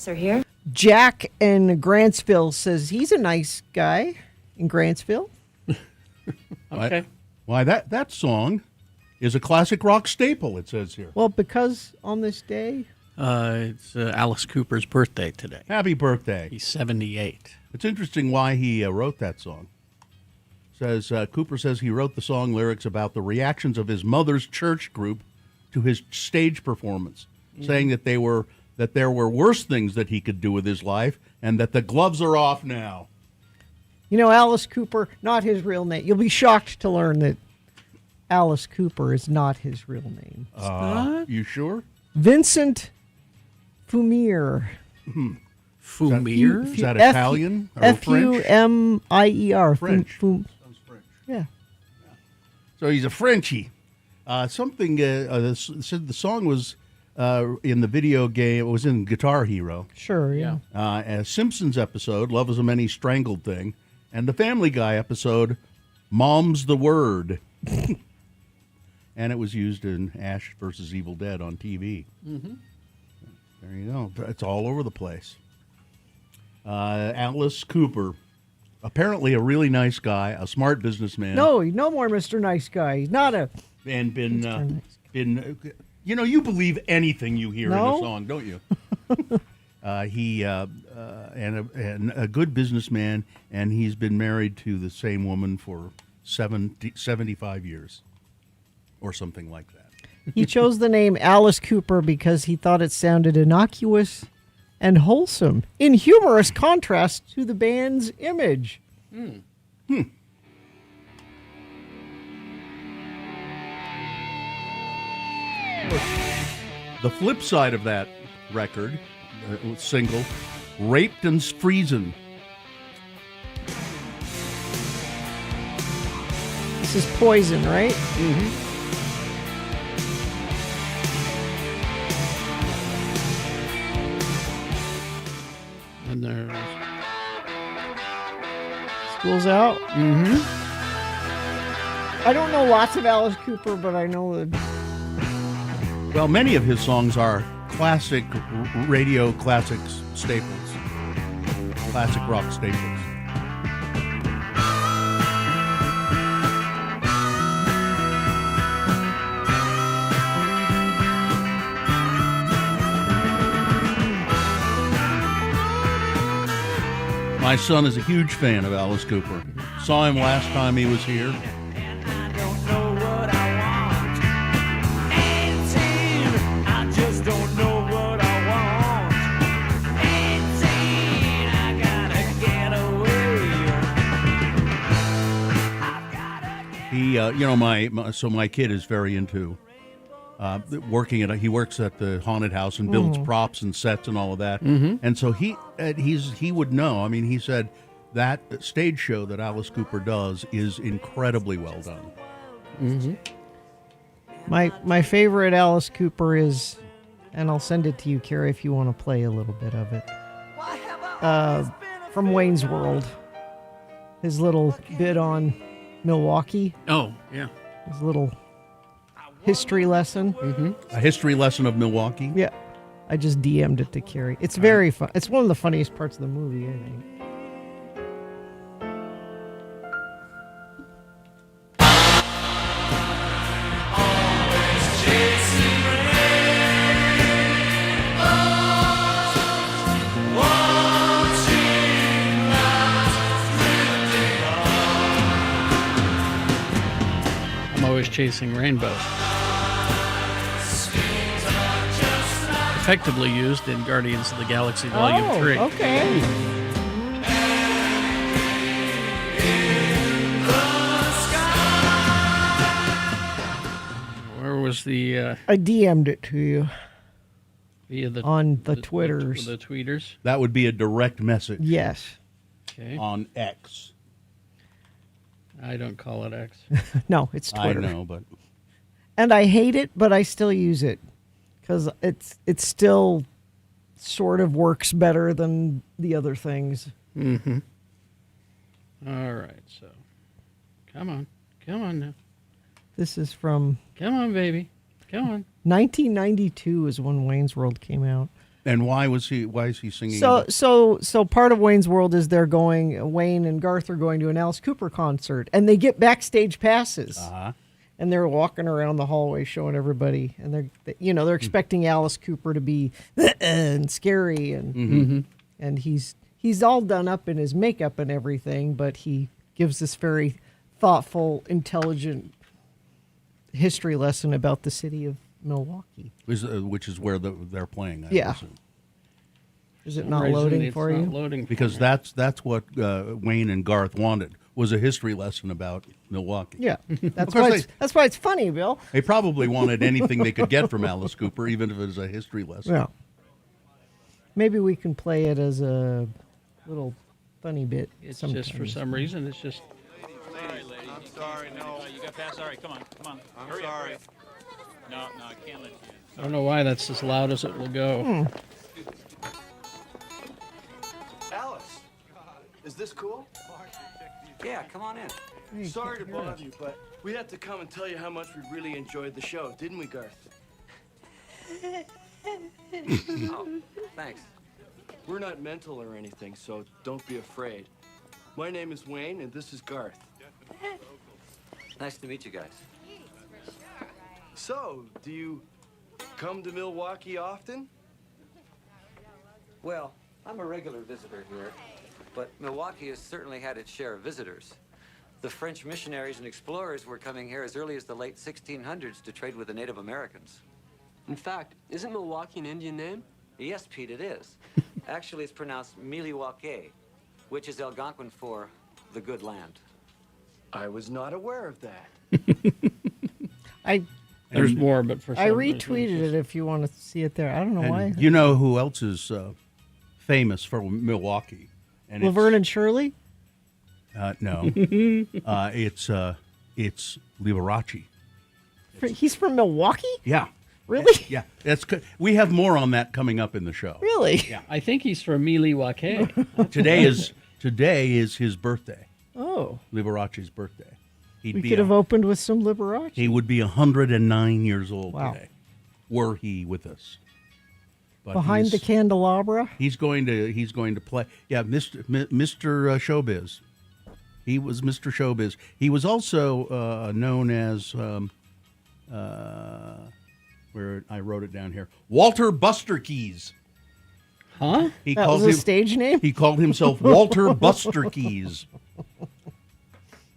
Are here. Jack in Grantsville says he's a nice guy in Grantsville. Okay. Why, that song is a classic rock staple, it says here. Well, because on this day, It's Alice Cooper's birthday today. Happy birthday. He's 78. It's interesting why he wrote that song. Cooper says he wrote the song lyrics about the reactions of his mother's church group to his stage performance, saying that there were worse things that he could do with his life and that the gloves are off now. you know, Alice Cooper, not his real name. You'll be shocked to learn that Alice Cooper is not his real name. You sure? Vincent Fumier. Fumier? Is that Italian or French? Fumier. French. Fum- Sounds French. yeah. So he's a Frenchie. Said the song was in the video game. It was in Guitar Hero. Sure, yeah. A Simpsons episode, Love Is a Many Strangled Thing, and the Family Guy episode, Mom's the Word. And it was used in Ash versus Evil Dead on TV. Mm-hmm. There you go. It's all over the place. Alice Cooper, apparently a really nice guy, a smart businessman. No more Mr. Nice Guy. He's not a... And you believe anything you hear in a song, don't you? And a good businessman, and he's been married to the same woman for 75 years or something like that. He chose the name Alice Cooper because he thought it sounded innocuous and wholesome, in humorous contrast to the band's image. The flip side of that record, single, Raped and Friesen. This is Poison, right? And there's School's Out. I don't know lots of Alice Cooper, but I know that... Well, many of his songs are classic radio classics staples, classic rock staples. My son is a huge fan of Alice Cooper. Saw him last time he was here. My kid is very into working he works at the haunted house and builds props and sets and all of that. And so he would know. I mean, he said that stage show that Alice Cooper does is incredibly well done. My favorite Alice Cooper is, and I'll send it to you, Carrie, if you want to play a little bit of it. From Wayne's World. His little bit on Milwaukee. Oh, yeah. His little history lesson. A history lesson of Milwaukee. Yeah. I just DM'd it to Carrie. It's very fun. It's one of the funniest parts of the movie, I think. I'm always chasing rainbows. Effectively used in Guardians of the Galaxy Volume 3. Okay. Where was the I DM'd it to you via the on the Twitters. The tweeters? That would be a direct message Yes. Okay. on X. I don't call it X. No, it's Twitter. I know, but And I hate it, but I still use it because it still sort of works better than the other things. Mm-hmm. All right, so come on now. This is from Come on, baby. Come on. 1992 is when Wayne's World came out. And why is he singing? So part of Wayne's World is Wayne and Garth are going to an Alice Cooper concert, and they get backstage passes. Uh-huh. And they're walking around the hallway showing everybody, and they're expecting Alice Cooper to be and scary, and he's all done up in his makeup and everything, but he gives this very thoughtful, intelligent history lesson about the city of Milwaukee. Which is where they're playing. I Yeah. assume. Is it For not some reason, loading it's for not you? Loading for Because me. that's what Wayne and Garth wanted, was a history lesson about Milwaukee. Yeah, that's course why it's funny, Bill. They probably wanted anything they could get from Alice Cooper, even if it was a history lesson. Yeah. Maybe we can play it as a little funny bit. It's sometimes. just for some reason. It's just Sorry, lady. I'm sorry, no. You got past? All right, come on. Hurry sorry. Up. No, I can't let you in. I don't know why that's as loud as it will go. Alice, is this cool? Yeah, come on in. Sorry to bother you, but we had to come and tell you how much we really enjoyed the show, didn't we, Garth? Oh, thanks. We're not mental or anything, so don't be afraid. My name is Wayne, and this is Garth. Nice to meet you guys. So, do you come to Milwaukee often? Well, I'm a regular visitor here, but Milwaukee has certainly had its share of visitors. The French missionaries and explorers were coming here as early as the late 1600s to trade with the Native Americans. In fact, isn't Milwaukee an Indian name? Yes, Pete, it is. Actually, it's pronounced Miliwake, which is Algonquin for the good land. I was not aware of that. There's more, but for some I reason, it's retweeted just- it if you want to see it there. I don't know why. And you know who else is famous for Milwaukee? And Laverne and Shirley? no, it's Liberace. He's from Milwaukee? Yeah, Really? yeah. That's good. We have more on that coming up in the show. Really? Yeah. I think he's from Miliwake. Today is his birthday. Oh. Liberace's birthday. He'd We be could have a- opened with some Liberace. He would be 109 years old Wow. today, were he with us. But Behind the he's- candelabra? He's going to play. Yeah, Mr. Showbiz. He was Mr. Showbiz. He was also known as where I wrote it down here, Walter Buster Keys. Huh? He That called was a him. stage name? He called himself Walter Buster Keys.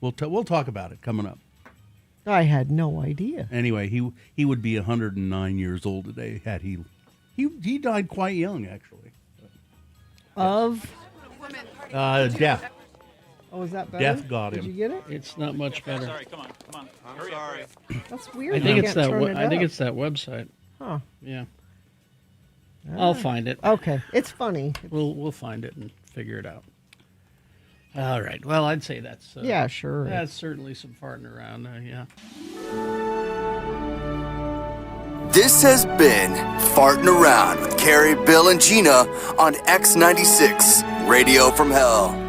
We'll talk about it coming up. I had no idea. Anyway, he would be 109 years old today had he died quite young actually. Of? Death. Oh, is that better? Death got Did him. you get it? It's not much better. Sorry, come on. Hurry up. That's weird. I think You it's can't that. turn it I think up. it's that website. Huh. Yeah. I'll find it. Okay. It's funny. We'll find it and figure it out. All right. Well, I'd say that's Yeah, sure. That's certainly some farting around. Yeah. This has been Farting Around with Carrie, Bill, and Gina on X96, Radio from Hell.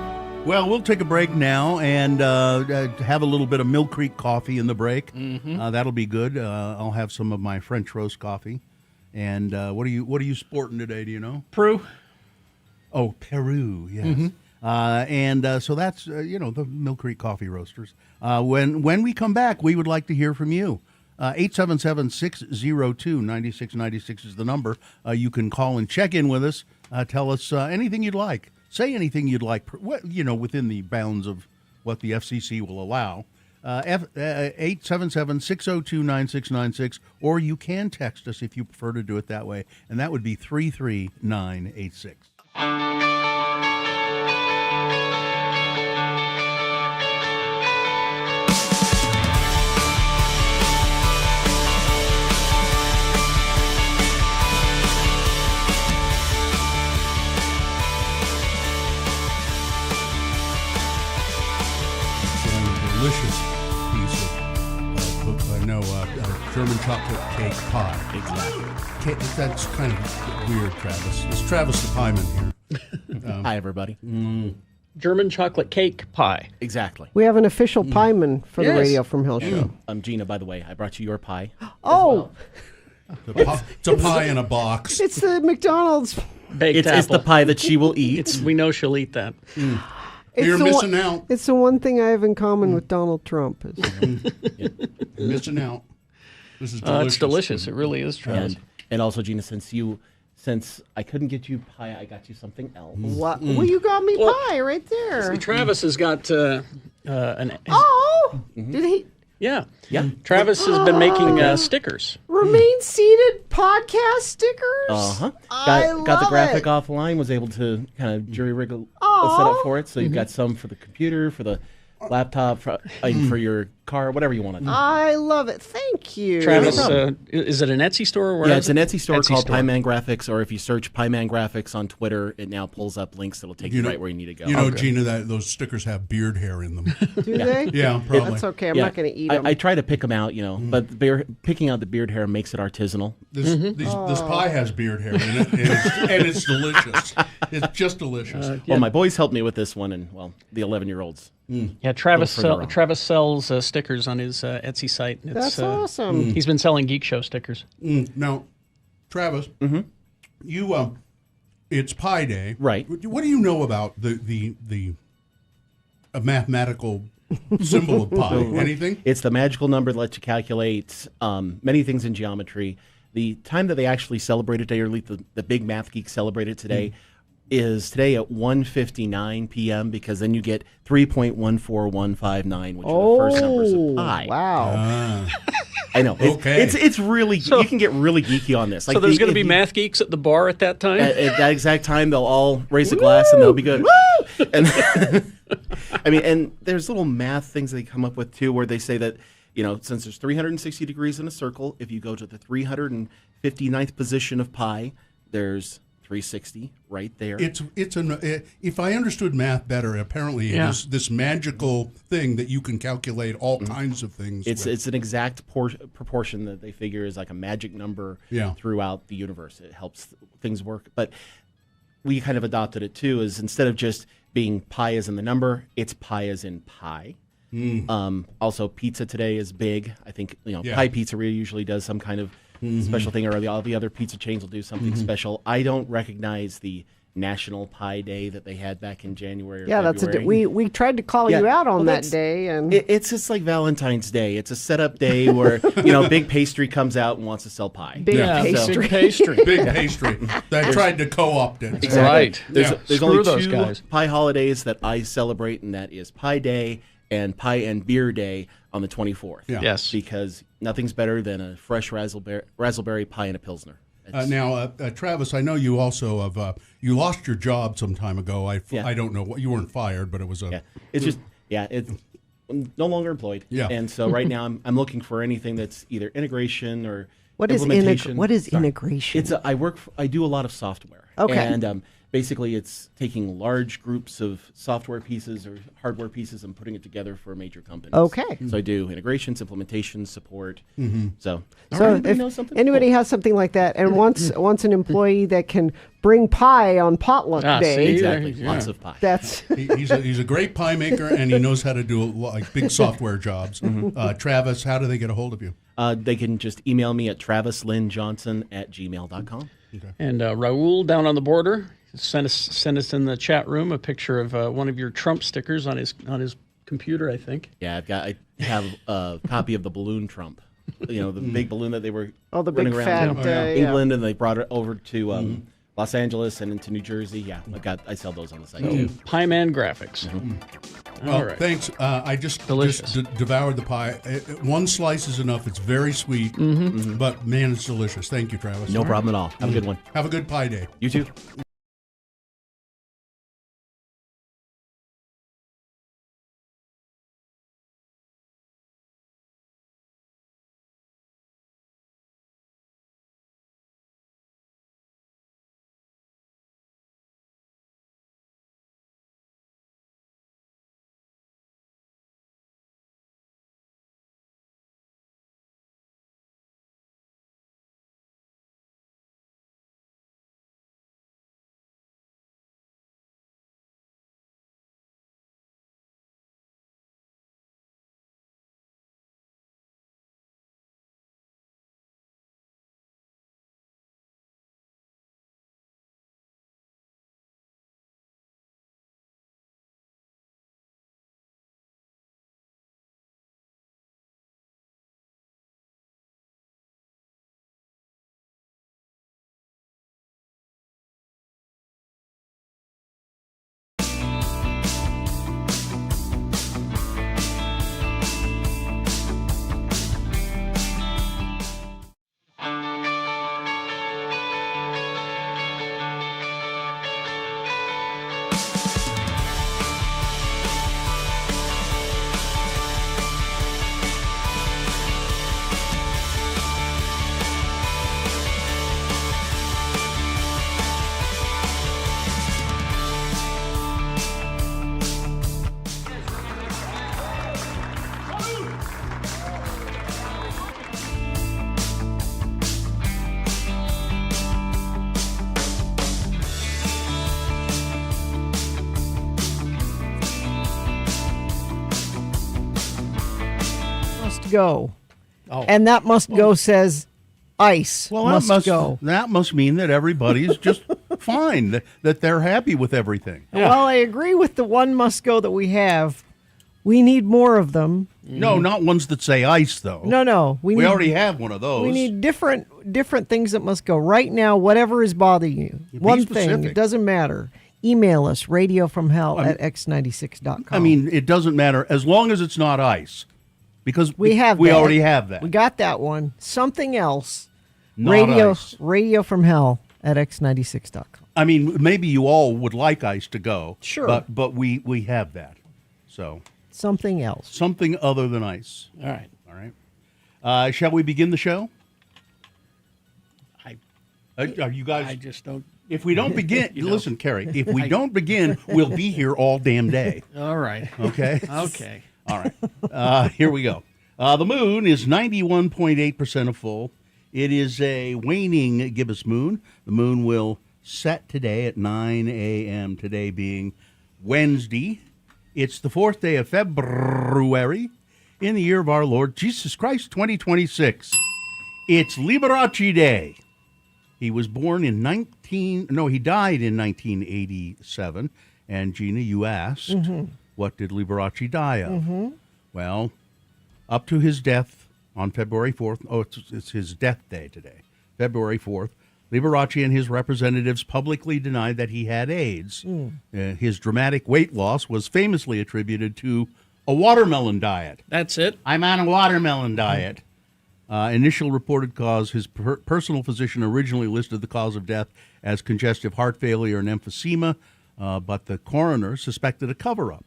Well, we'll take a break now and have a little bit of Mill Creek coffee in the break. That'll be good. I'll have some of my French roast coffee. And what are you sporting today? Do you know? Prue. Oh, Peru. Yes. So that's the Mill Creek Coffee Roasters. When we come back, we would like to hear from you. 877-602-9696 is the number. You can call and check in with us. Tell us anything you'd like. Say anything you'd like, within the bounds of what the FCC will allow. 877-602-9696, or you can text us if you prefer to do it that way, and that would be 33986. Delicious piece of German chocolate cake pie. Exactly. That's kind of weird, Travis. It's Travis the Pieman here. Hi, everybody. German chocolate cake pie. Exactly. We have an official pieman for the Yes. Radio from Hell show. Gina, by the way, I brought you your pie. Oh, It's a pie in a box. It's the McDonald's. It's the pie that she will eat. We know she'll eat that. You're the missing one, out. It's the one thing I have in common with Donald Trump. You're missing out. This is delicious. It's delicious. It really is, Travis. And also, Gina, since I couldn't get you pie, I got you something else. What? Well, you got me pie right there. Travis has got an. Oh, did he? Yeah. Yeah. Travis has been making stickers. Remain seated podcast stickers. Uh-huh. I Got the love graphic it. offline, was able to kind of jury rig a Aw. setup for it. So you've got some for the computer, for the laptop, for your car, whatever you want to do. I love it. Thank you. Travis, is it an Etsy store? Or where Yeah, is it's an it? Etsy store called store. Pieman Graphics, or if you search Pieman Graphics on Twitter, it now pulls up links that'll take you right where you need to go. You know, Gina, that those stickers have beard hair in them. Do they? Yeah, probably. That's okay. I'm not going to eat them. I try to pick them out, but picking out the beard hair makes it artisanal. This pie has beard hair in it, and it's delicious. It's just delicious. Well, my boys helped me with this one, and the 11-year-olds. Yeah, Travis further on. Travis sells stickers on his Etsy site. It's, That's awesome. He's been selling Geek Show stickers. Now, Travis, you it's Pi Day, Right. What do you know about the mathematical symbol of pi? Anything? It's the magical number that lets you calculate many things in geometry. The time that they actually celebrate it today, or at least the big math geeks celebrate it today, is today at 1:59 p.m. because then you get 3.14159, which are the first numbers of pi. Wow. I know. Okay. It's really you can get really geeky on this. So there's going to be math geeks at the bar at that time? At that exact time, they'll all raise a glass and they'll be good. Woo! And I mean, and there's little math things they come up with too, where they say that since there's 360 degrees in a circle, if you go to the 359th position of pi, there's 360 right there. If I understood math better, apparently it is this magical thing that you can calculate all kinds of things. It's an exact proportion that they figure is like a magic number throughout the universe. It helps things work. But we kind of adopted it too, is instead of just being pi as in the number, it's pi as in pie. Also, pizza today is big. I think Pie Pizzeria usually does some kind of special thing, or all the other pizza chains will do something special. I don't recognize the National Pie Day that they had back in January. Or February. We tried to call you out on that day, and it's just like Valentine's Day. It's a setup day where big pastry comes out and wants to sell pie. Big pastry. Big pastry. Big pastry. They tried to co-opt it. Exactly. Right. There's Screw only those two guys. pie holidays that I celebrate, and that is Pie Day and Pie and Beer Day on the 24th. Yeah. Yes. Because nothing's better than a fresh raspberry pie and a Pilsner. Now, Travis, I know you also have you lost your job some time ago. I don't know what you weren't fired, but it was a I'm no longer employed. Yeah. And so right now I'm looking for anything that's either integration or what is implementation. integration? I do a lot of software. Okay. And basically it's taking large groups of software pieces or hardware pieces and putting it together for major companies. Okay. So I do integrations, implementation, support. So anybody has something like that and wants an employee that can bring pie on potluck day. see? Exactly. Yeah. Lots of pie. That's he's a great pie maker, and he knows how to do like big software jobs. Travis, how do they get a hold of you? They can just email me at travislynnjohnson@gmail.com. Okay. And Raul down on the border send us in the chat room a picture of one of your Trump stickers on his computer, I think. Yeah, I have a copy of the balloon Trump. The big balloon that they were the running big around fat England, and they brought it over to Los Angeles and into New Jersey. Yeah, I sell those on the site too. Pieman Graphics. Well, All right. thanks. I just Delicious. devoured the pie. One slice is enough. It's very sweet, but man, it's delicious. Thank you, Travis. No problem at all. Have a good one. Have a good pie day. You too. must go. Oh. And that must go says ice must go. That must mean that everybody's just fine, that they're happy with everything. Yeah. Well, I agree with the one must go that we have. We need more of them. No, not ones that say ice, though. No. We already have one of those. We need different things that must go. Right now, whatever is bothering you, one thing, it doesn't matter. Email us, radiofromhell at x96.com. I mean, it doesn't matter as long as it's not ice. Because we already have that. We got that one. Something else. Not ice. Radio from hell at x96.com. I mean, maybe you all would like ice to go. Sure. But we have that. So something else. Something other than ice. All right. Shall we begin the show? Are you guys? I just don't. If we don't begin, listen, Kerry. If we don't begin, we'll be here all damn day. All right. Okay. Okay. All right. Here we go. The moon is 91.8% of full. It is a waning gibbous moon. The moon will set today at 9 a.m., today being Wednesday. It's the 4th day of February in the year of our Lord Jesus Christ, 2026. It's Liberace Day. He was born in he died in 1987. And Gina, you asked, what did Liberace die of? Well, up to his death on February 4th, it's his death day today, February 4th, Liberace and his representatives publicly denied that he had AIDS. His dramatic weight loss was famously attributed to a watermelon diet. That's it? I'm on a watermelon diet. Initial reported cause, his personal physician originally listed the cause of death as congestive heart failure and emphysema, but the coroner suspected a cover-up.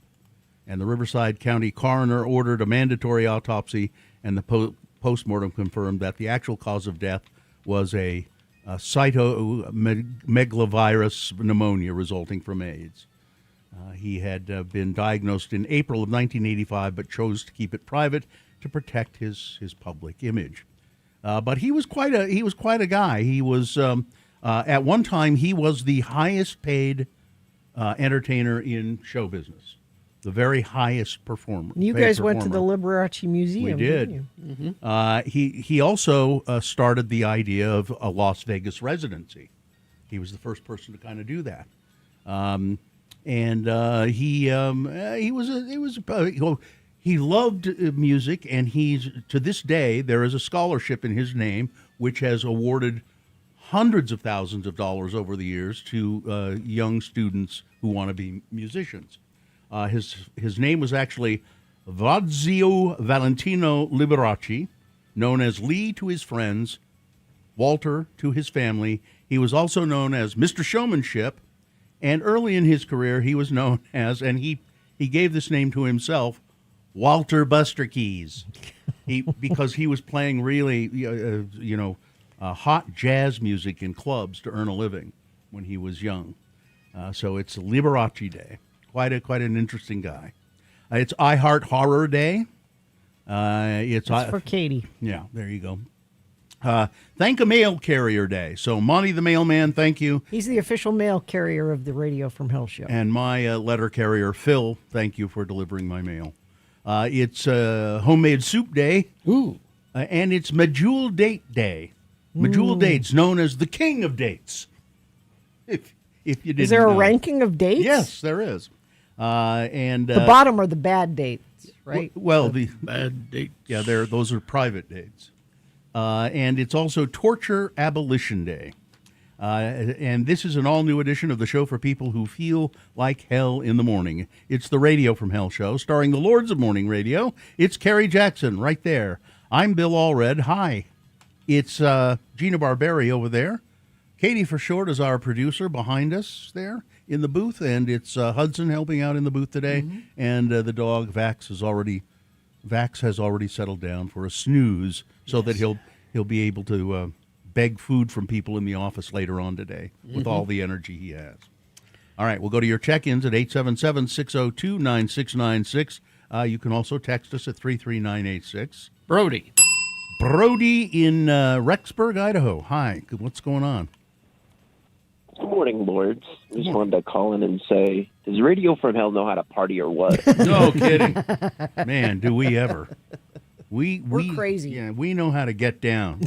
And the Riverside County coroner ordered a mandatory autopsy, and the postmortem confirmed that the actual cause of death was a cytomegalovirus pneumonia resulting from AIDS. He had been diagnosed in April of 1985, but chose to keep it private to protect his public image. But he was quite a guy. He was at one time he was the highest paid entertainer in show business, the very highest performer. You guys went to the Liberace Museum. We did. Didn't you? He also started the idea of a Las Vegas residency. He was the first person to kind of do that. He loved music, and to this day there is a scholarship in his name which has awarded hundreds of thousands of dollars over the years to young students who want to be musicians. His name was actually Vazio Valentino Liberace, known as Lee to his friends, Walter to his family. He was also known as Mr. Showmanship, and early in his career he was known as, and he gave this name to himself, Walter Buster Keys, because he was playing really, hot jazz music in clubs to earn a living when he was young. So it's Liberace Day. Quite an interesting guy. It's I Heart Horror Day. It's for Katie. Yeah, there you go. Thank a Mail Carrier Day. So Monty the Mailman, thank you. He's the official mail carrier of the Radio from Hell show. And my letter carrier, Phil, thank you for delivering my mail. It's Homemade Soup Day. Ooh. And it's Medjool Date Day. Medjool Dates, known as the king of dates. If you didn't Is there a know. ranking of dates? Yes, there is. The bottom are the bad dates, right? Well, the bad dates. Yeah, those are private dates. And it's also Torture Abolition Day. And this is an all-new edition of the show for people who feel like hell in the morning. It's the Radio from Hell show, starring the Lords of Morning Radio. It's Kerry Jackson right there. I'm Bill Allred. Hi. It's Gina Barberi over there. Katie for short is our producer behind us there in the booth, and it's Hudson helping out in the booth today. And the dog Vax has already settled down for a snooze, so that he'll be able to beg food from people in the office later on today with all the energy he has. All right, we'll go to your check-ins at 877-602-9696. You can also text us at 33986. Brody in Rexburg, Idaho. Hi, what's going on? Good morning, Lords. I just wanted to call in and say, does Radio from Hell know how to party or what? No kidding. Man, do we ever. We're crazy. Yeah, we know how to get down.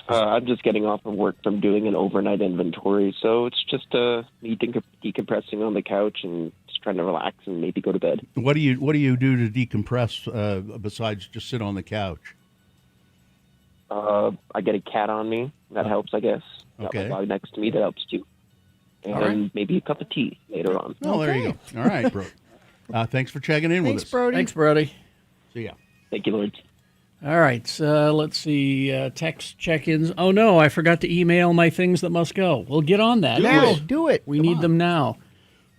I'm just getting off of work from doing an overnight inventory, so it's just me decompressing on the couch and just trying to relax and maybe go to bed. What do you do to decompress besides just sit on the couch? I get a cat on me. That helps, I guess. Okay. Got my dog next to me. That helps too. And maybe a cup of tea later on. Oh, there you go. All right, bro. Thanks for checking in with us. Thanks, Brody. See ya. Thank you, Lord. All right, so let's see. Text check-ins. Oh, no, I forgot to email my things that must go. We'll get on that. Do it. We need them now.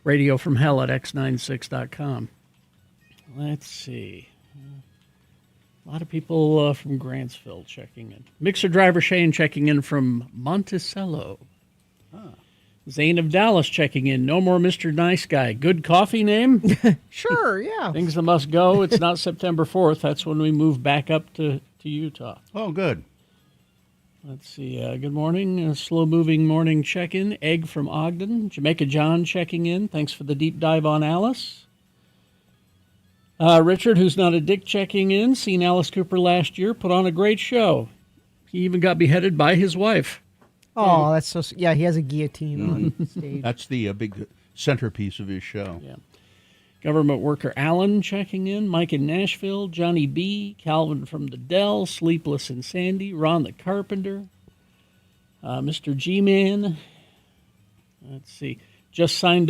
Radio from Hell at x96.com. Let's see. A lot of people from Grantsville checking in. Mixer driver Shane checking in from Monticello. Zane of Dallas checking in. No more Mr. Nice Guy. Good coffee name? Sure, yeah. Things that must go. It's not September 4th. That's when we move back up to Utah. Oh, good. Let's see. Good morning. Slow-moving morning check-in. Egg from Ogden. Jamaica John checking in. Thanks for the deep dive on Alice. Richard, who's not a dick, checking in. Seen Alice Cooper last year. Put on a great show. He even got beheaded by his wife. Oh, that's so... Yeah, he has a guillotine on stage. That's the big centerpiece of his show. Yeah. Government worker Alan checking in. Mike in Nashville. Johnny B. Calvin from the Dell. Sleepless and Sandy. Ron the Carpenter. Mr. G-Man. Let's see. Just signed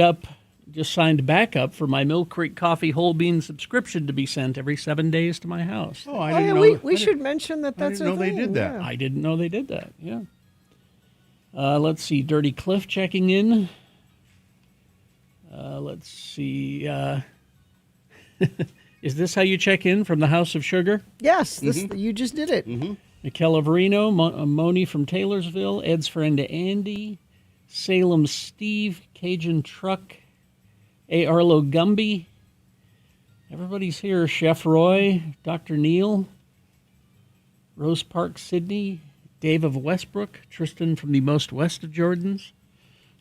back up for my Mill Creek Coffee whole bean subscription to be sent every 7 days to my house. Oh, I didn't know. We should mention that that's I didn't know thing. they did that. Yeah. I didn't know they did that. Yeah. Let's see. Dirty Cliff checking in. Let's see. Is this how you check in from the House of Sugar? Yes, you just did it. Michaela Verino, Moni from Taylorsville, Ed's friend Andy, Salem Steve, Cajun Truck, A. Arlo Gumby. Everybody's here. Chef Roy, Dr. Neil, Rose Park Sydney, Dave of Westbrook, Tristan from the most west of Jordans,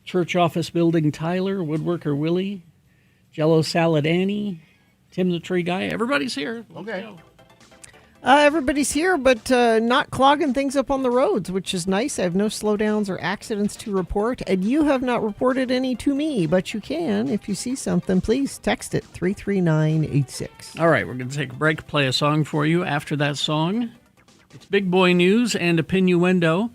Church Office Building Tyler, Woodworker Willie, Jello Salad Annie, Tim the Tree Guy. Everybody's here. Okay. Everybody's here, but not clogging things up on the roads, which is nice. I have no slowdowns or accidents to report, and you have not reported any to me, but you can. If you see something, please text it, 33986. All right, we're going to take a break, play a song for you. After that song, it's Big Boy News and a Pinuendo.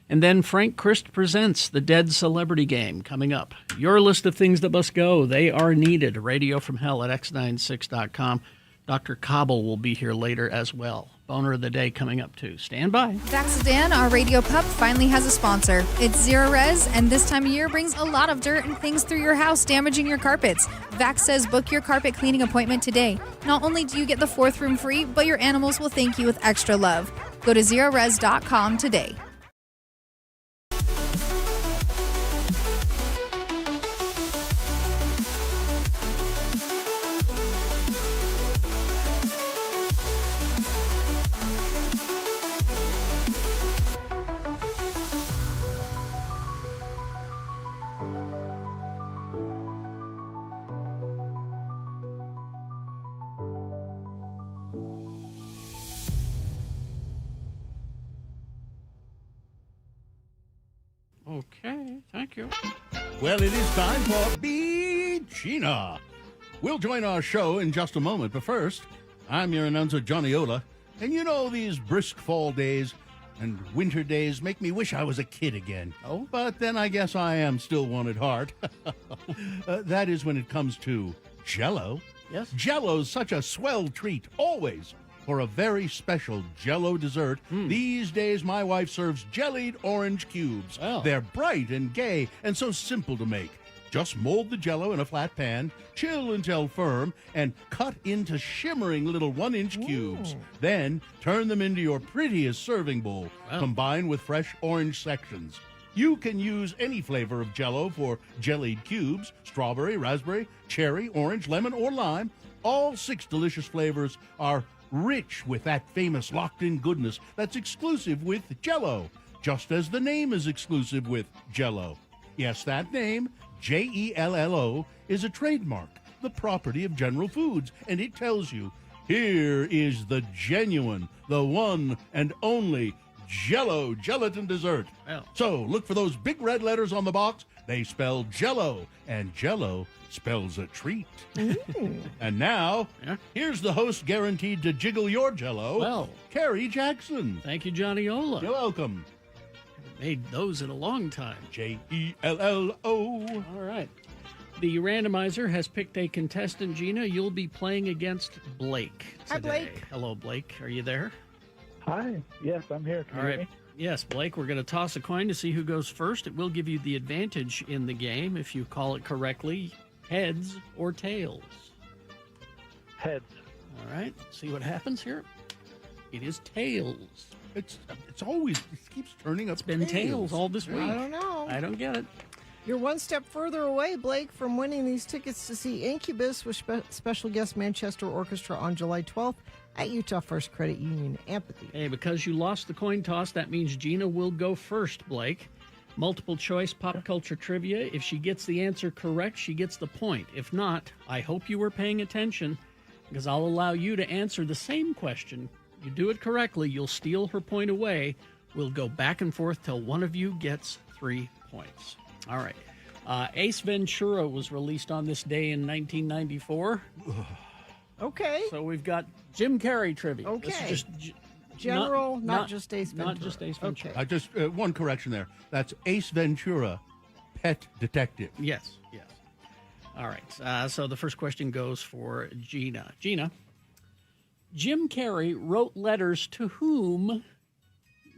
And then Frank Christ presents the Dead Celebrity Game coming up. Your list of things that must go. They are needed. Radio from Hell at x96.com. Dr. Cobble will be here later as well. Boner of the day coming up too. Stand by. Vaxadan, our radio pup, finally has a sponsor. It's Zero Res, and this time of year brings a lot of dirt and things through your house, damaging your carpets. Vax says book your carpet cleaning appointment today. Not only do you get the fourth room free, but your animals will thank you with extra love. Go to zerores.com today. Okay, thank you. Well, it is time for Beachina. We'll join our show in just a moment, but first, I'm your announcer, Johnny Ola, and you know these brisk fall days and winter days make me wish I was a kid again. Oh? But then I guess I am still one at heart. That is when it comes to Jell-O. Yes? Jell-O's such a swell treat, always. For a very special Jell-O dessert, these days my wife serves jellied orange cubes. Oh. They're bright and gay and so simple to make. Just mold the Jell-O in a flat pan, chill until firm, and cut into shimmering little 1-inch cubes. Then turn them into your prettiest serving bowl, combined with fresh orange sections. You can use any flavor of Jell-O for jellied cubes: strawberry, raspberry, cherry, orange, lemon, or lime. All 6 delicious flavors are rich with that famous locked-in goodness that's exclusive with Jell-O, just as the name is exclusive with Jell-O. Yes, that name, Jell-O, is a trademark. the property of General Foods, and it tells you, here is the genuine, the one and only Jell-O gelatin dessert. Well. So look for those big red letters on the box. They spell Jell-O, and Jell-O spells a treat. And now, here's the host guaranteed to jiggle your Jell-O, Well. Carrie Jackson. Thank you, Johnny Ola. You're welcome. Haven't made those in a long time. Jello. All right. The randomizer has picked a contestant, Gina. You'll be playing against Blake today. Hi, Blake. Hello, Blake. Are you there? Hi. Yes, I'm here. Can All you right. hear me? Yes, Blake, we're going to toss a coin to see who goes first. It will give you the advantage in the game if you call it correctly, heads or tails. Heads. All right. See what happens here. It is tails. It keeps turning up. It's been tails all this week. I don't know. I don't get it. You're one step further away, Blake, from winning these tickets to see Incubus with special guest Manchester Orchestra on July 12th at Utah First Credit Union Amphitheater. Hey, because you lost the coin toss, that means Gina will go first, Blake. Multiple choice pop culture trivia. If she gets the answer correct, she gets the point. If not, I hope you were paying attention, because I'll allow you to answer the same question. You do it correctly, you'll steal her point away. We'll go back and forth till one of you gets 3 points. All right. Ace Ventura was released on this day in 1994. Okay. So we've got Jim Carrey trivia. Okay. This is just General, not just Ace Ventura. Not just Ace Ventura. Okay. Just one correction there. That's Ace Ventura, Pet Detective. Yes. All right. So the first question goes for Gina. Gina, Jim Carrey wrote letters to whom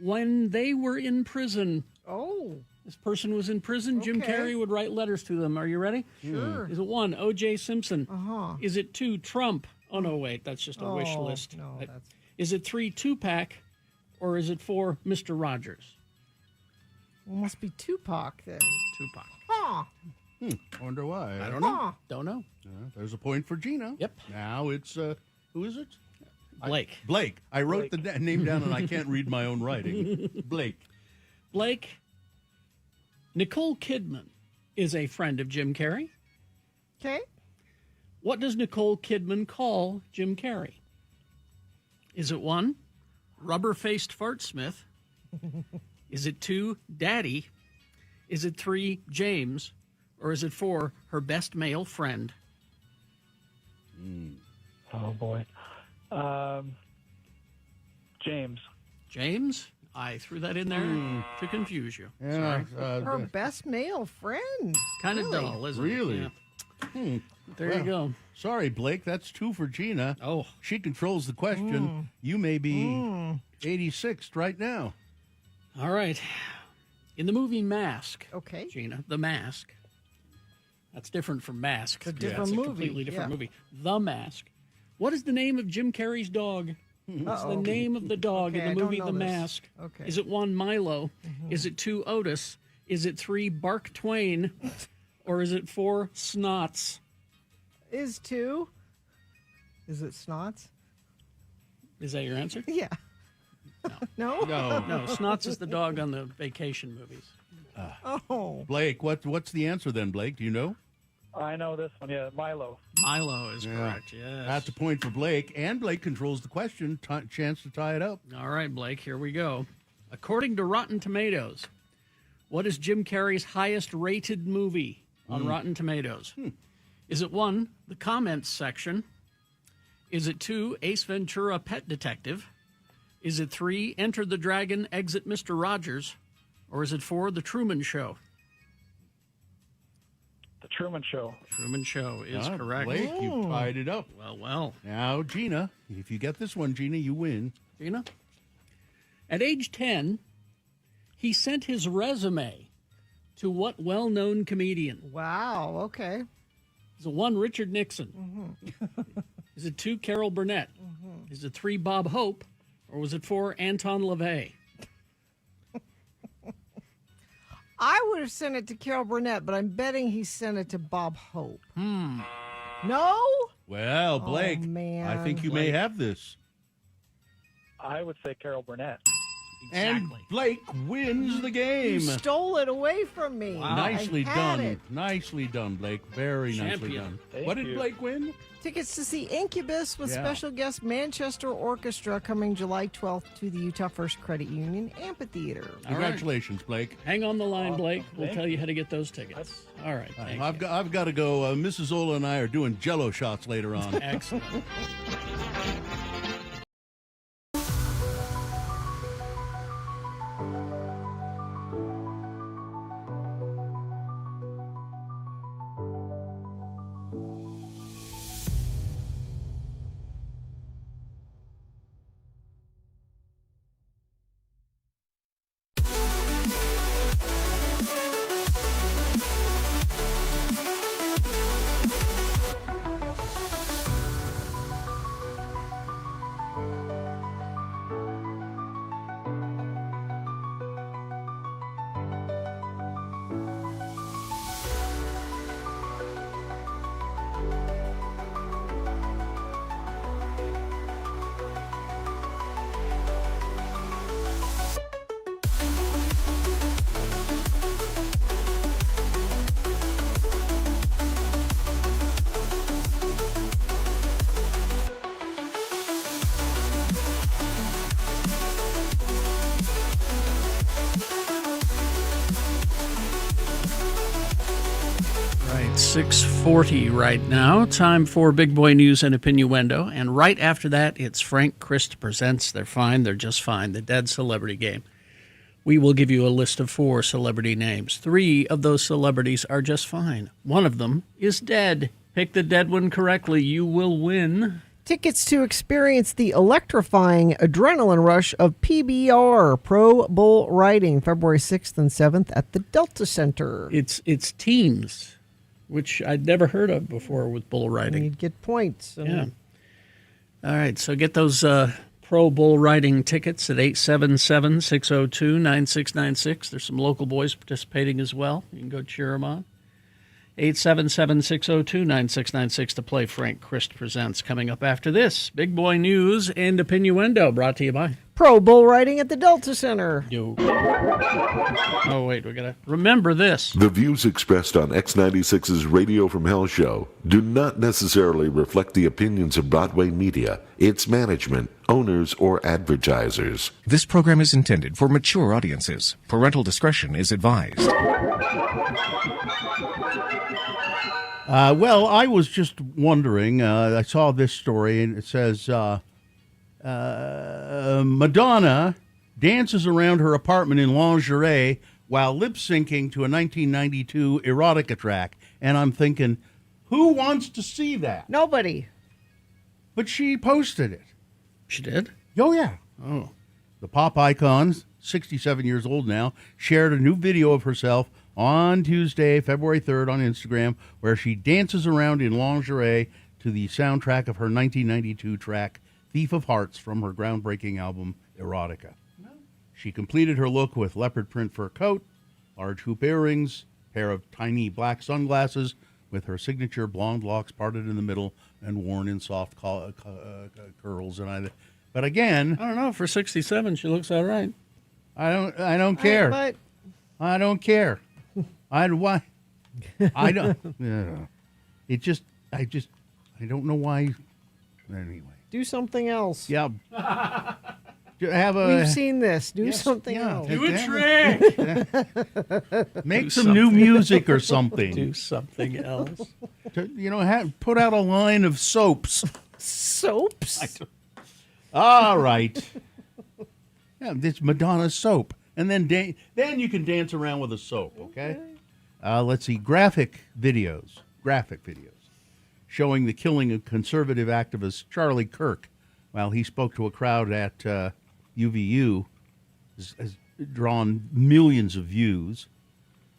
when they were in prison? Oh. This person was in prison. Jim Okay. Carrey would write letters to them. Are you ready? Sure. Is it 1, O.J. Simpson? Uh-huh. Is it 2, Trump? Oh, no, wait. That's just a wish Oh, list. no, that's- Is it 3, Tupac? Or is it 4, Mr. Rogers? Well, must be Tupac then. Tupac. Huh. I wonder why. I don't know. Huh. Don't know. There's a point for Gina. Yep. Now it's, who is it? Blake. Blake. I wrote the name down and I can't read my own writing. Blake. Blake, Nicole Kidman is a friend of Jim Carrey. Okay. What does Nicole Kidman call Jim Carrey? Is it 1, rubber-faced fartsmith? Is it 2, daddy? Is it 3, James? Or is it 4, her best male friend? Oh, boy. James. James? I threw that in there to confuse you. Yeah. Sorry. Her best male friend. Kind of Really? dull, isn't Really? it? Yeah. There you go. Sorry, Blake. That's 2 for Gina. Oh. She controls the question. You may be 86th right now. All right. In the movie Mask, Okay. Gina, The Mask. That's different from Mask. It's a different It's a movie, completely different yeah. movie. The Mask. What is the name of Jim Carrey's dog? What's the Uh-oh. name of the dog Okay, in I the don't movie know The this. Mask? Okay. Is it 1, Milo? Is it 2, Otis? Is it 3, Bark Twain? Or is it 4, Snots? Is 2. Is it Snots? Is that your answer? Yeah. No. No. No, Snots is the dog on the vacation movies. Oh. Blake, what's the answer then, Blake? Do you know? I know this one. Yeah, Milo. Milo is correct, yes. That's a point for Blake, and Blake controls the question. Chance to tie it up. All right, Blake, here we go. According to Rotten Tomatoes, what is Jim Carrey's highest rated movie on Rotten Tomatoes? Is it 1, The Comments Section? Is it 2, Ace Ventura, Pet Detective? Is it 3, Enter the Dragon, Exit Mr. Rogers? Or is it 4, The Truman Show? The Truman Show. Truman Show is Ah, correct. Blake, you tied it up. Well. Now, Gina, if you get this one, Gina, you win. Gina? At age 10, he sent his resume to what well-known comedian? Wow. Okay. Is it 1, Richard Nixon? Is it 2, Carol Burnett? Is it 3, Bob Hope? Or was it 4, Anton LaVey? I would have sent it to Carol Burnett, but I'm betting he sent it to Bob Hope. No? Well, Blake, man. I think you may have this. I would say Carol Burnett. And Blake wins the game. You stole it away from me. Wow. Nicely I had done. it. Nicely done, Blake. Very nicely Champion. done. Thank What did you. Blake win? Tickets to see Incubus with Yeah. special guest Manchester Orchestra coming July 12th to the Utah First Credit Union Amphitheater. Congratulations, Blake. Hang on the line, Blake. We'll thank tell you how to get those tickets. All right. Thank I've you. got to go. Mrs. Ola and I are doing Jello shots later on. Excellent. Right, 6:40 right now. Time for Big Boy News and Opinioendo. And right after that, it's Frank Christ Presents They're Fine, They're Just Fine, the Dead Celebrity Game. We will give you a list of 4 celebrity names. 3 of those celebrities are just fine. One of them is dead. Pick the dead one correctly. You will win. Tickets to experience the electrifying adrenaline rush of PBR, Pro Bull Riding, February 6th and 7th at the Delta Center. It's teams, which I'd never heard of before with bull riding. You'd get points. Yeah. All right, so get those Pro Bull Riding tickets at 877-602-9696. There's some local boys participating as well. You can go cheer them on. 877-602-9696 to play Frank Christ Presents. Coming up after this, Big Boy News and Opinioendo, brought to you by Pro Bull Riding at the Delta Center. Oh, wait, we got to remember this. The views expressed on X96's Radio from Hell show do not necessarily reflect the opinions of Broadway Media, its management, owners, or advertisers. This program is intended for mature audiences. Parental discretion is advised. Well, I was just wondering. I saw this story, and it says Madonna dances around her apartment in lingerie while lip-syncing to a 1992 erotica track. And I'm thinking, who wants to see that? Nobody. But she posted it. She did? Oh, yeah. Oh. The pop icon, 67 years old now, shared a new video of herself on Tuesday, February 3rd on Instagram, where she dances around in lingerie to the soundtrack of her 1992 track, Thief of Hearts, from her groundbreaking album, Erotica. She completed her look with leopard print fur coat, large hoop earrings, pair of tiny black sunglasses, with her signature blonde locks parted in the middle and worn in soft curls. But again, I don't know. For 67, she looks all right. I don't care. But I don't care. I don't. Yeah. I don't know why. Anyway, do something else. Yeah. We've seen this. Do something else. Do a trick. Make some new music or something. Do something else. Put out a line of soaps. Soaps? All right. Yeah, this Madonna soap. And then you can dance around with a soap, okay? Let's see. Graphic videos showing the killing of conservative activist Charlie Kirk while he spoke to a crowd at UVU has drawn millions of views.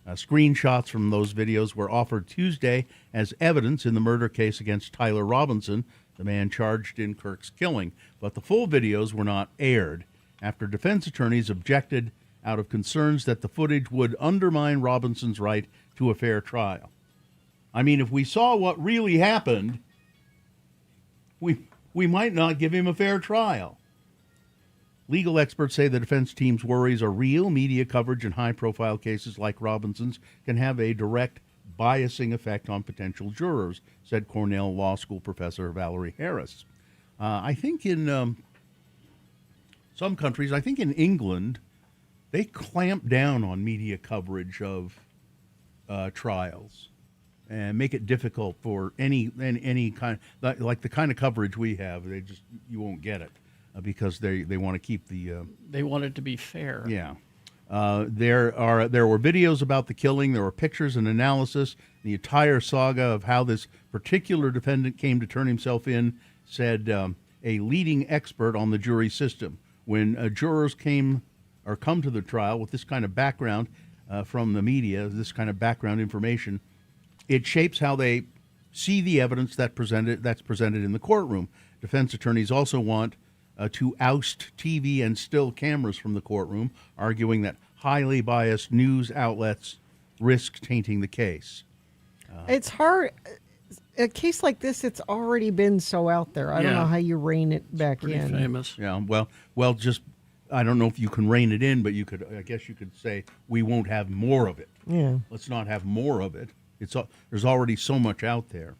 Screenshots from those videos were offered Tuesday as evidence in the murder case against Tyler Robinson, the man charged in Kirk's killing. But the full videos were not aired after defense attorneys objected out of concerns that the footage would undermine Robinson's right to a fair trial. I mean, if we saw what really happened, we might not give him a fair trial. Legal experts say the defense team's worries are real. Media coverage in high-profile cases like Robinson's can have a direct biasing effect on potential jurors, said Cornell Law School professor Valerie Harris. I think in some countries, I think in England, they clamp down on media coverage of trials and make it difficult for any kind, like the kind of coverage we have. You won't get it because they want to keep the. They want it to be fair. Yeah. There were videos about the killing. There were pictures and analysis. The entire saga of how this particular defendant came to turn himself in, said a leading expert on the jury system. When jurors come to the trial with this kind of background from the media, this kind of background information, it shapes how they see the evidence that's presented in the courtroom. Defense attorneys also want to oust TV and still cameras from the courtroom, arguing that highly biased news outlets risk tainting the case. It's hard. A case like this, it's already been so out there. I don't know how you rein it back in. Pretty famous. Yeah, well, just I don't know if you can rein it in, but I guess you could say we won't have more of it. Yeah. Let's not have more of it. There's already so much out there.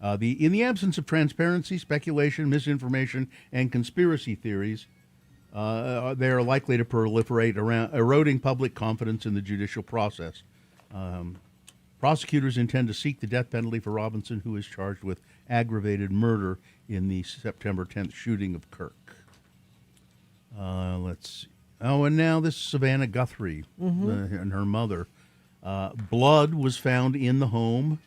In the absence of transparency, speculation, misinformation, and conspiracy theories, they are likely to proliferate around eroding public confidence in the judicial process. Prosecutors intend to seek the death penalty for Robinson, who is charged with aggravated murder in the September 10th shooting of Kirk. Let's see. Oh, and now this Savannah Guthrie and her mother. Blood was found in the home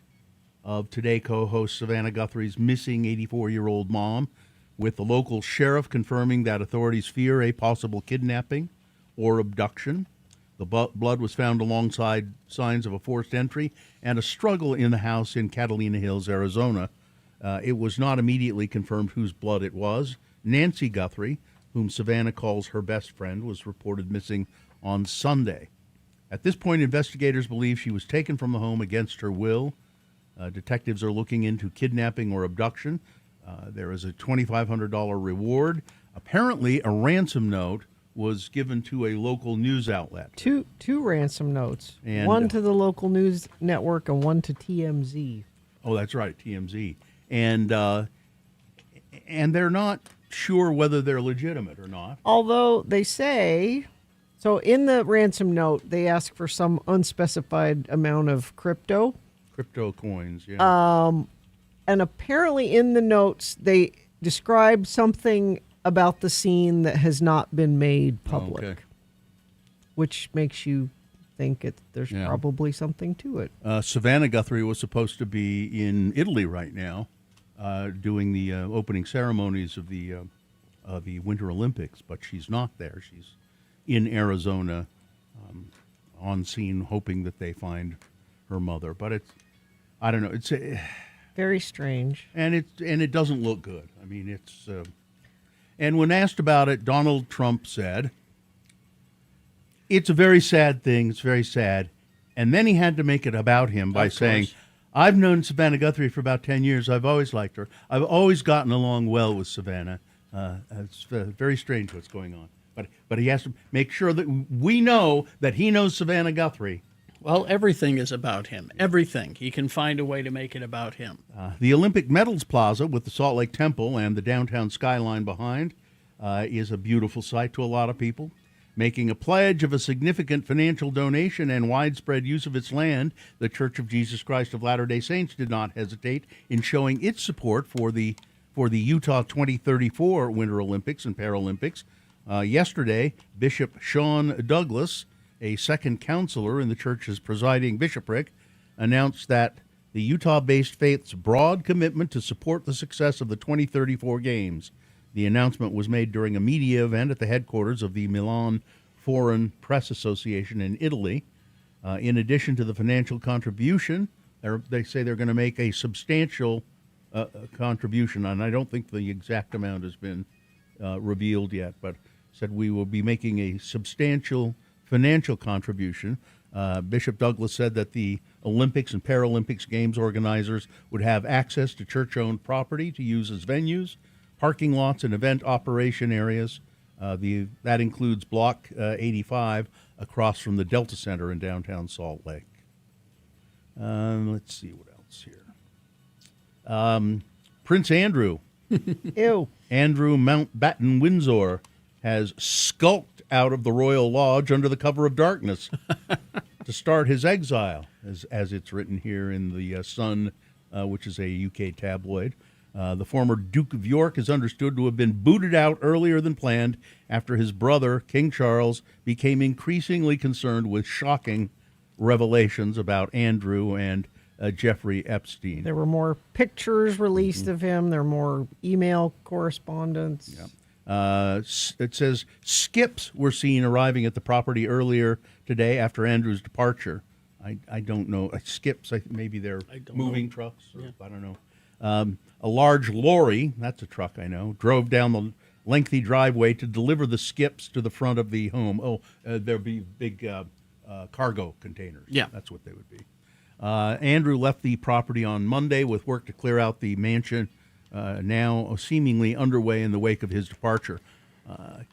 of Today co-host Savannah Guthrie's missing 84-year-old mom, with the local sheriff confirming that authorities fear a possible kidnapping or abduction. The blood was found alongside signs of a forced entry and a struggle in the house in Catalina Hills, Arizona. It was not immediately confirmed whose blood it was. Nancy Guthrie, whom Savannah calls her best friend, was reported missing on Sunday. At this point, investigators believe she was taken from the home against her will. Detectives are looking into kidnapping or abduction. There is a $2,500 reward. Apparently, a ransom note was given to a local news outlet. Two ransom notes. And, one to the local news network and one to TMZ. Oh, that's right, TMZ. And they're not sure whether they're legitimate or not. Although they say, so in the ransom note, they ask for some unspecified amount of crypto. Crypto coins, yeah. And apparently in the notes, they describe something about the scene that has not been made public, okay. Which makes you think there's probably something to it. Savannah Guthrie was supposed to be in Italy right now, doing the opening ceremonies of the Winter Olympics, but she's not there. She's in Arizona, on scene, hoping that they find her mother. But I don't know. It's very strange, and it doesn't look good. I mean, it's. And when asked about it, Donald Trump said, "It's a very sad thing. It's very sad." And then he had to make it about him by saying, "I've known Savannah Guthrie for about 10 years. I've always liked her. I've always gotten along well with Savannah." It's very strange what's going on. But he has to make sure that we know that he knows Savannah Guthrie. Well, everything is about him. Everything. He can find a way to make it about him. The Olympic Medals Plaza with the Salt Lake Temple and the downtown skyline behind is a beautiful sight to a lot of people. Making a pledge of a significant financial donation and widespread use of its land, the Church of Jesus Christ of Latter-day Saints did not hesitate in showing its support for the Utah 2034 Winter Olympics and Paralympics. Yesterday, Bishop Sean Douglas, a second counselor in the church's presiding bishopric, announced that the Utah-based faith's broad commitment to support the success of the 2034 Games. The announcement was made during a media event at the headquarters of the Milan Foreign Press Association in Italy. In addition to the financial contribution, they say they're going to make a substantial contribution, and I don't think the exact amount has been revealed yet, but said we will be making a substantial financial contribution. Bishop Douglas said that the Olympics and Paralympics Games organizers would have access to church-owned property to use as venues, parking lots, and event operation areas. That includes Block 85 across from the Delta Center in downtown Salt Lake. Let's see what else here. Prince Andrew. Ew. Andrew Mountbatten Windsor has skulked out of the Royal Lodge under the cover of darkness to start his exile, as it's written here in the Sun, which is a UK tabloid. The former Duke of York is understood to have been booted out earlier than planned after his brother, King Charles, became increasingly concerned with shocking revelations about Andrew and Jeffrey Epstein. There were more pictures released of him. There were more email correspondence. It says skips were seen arriving at the property earlier today after Andrew's departure. I don't know. Skips, maybe they're moving trucks. Or, I don't know. A large lorry, that's a truck I know, drove down the lengthy driveway to deliver the skips to the front of the home. There'll be big cargo containers. Yeah. That's what they would be. Andrew left the property on Monday with work to clear out the mansion, now seemingly underway in the wake of his departure.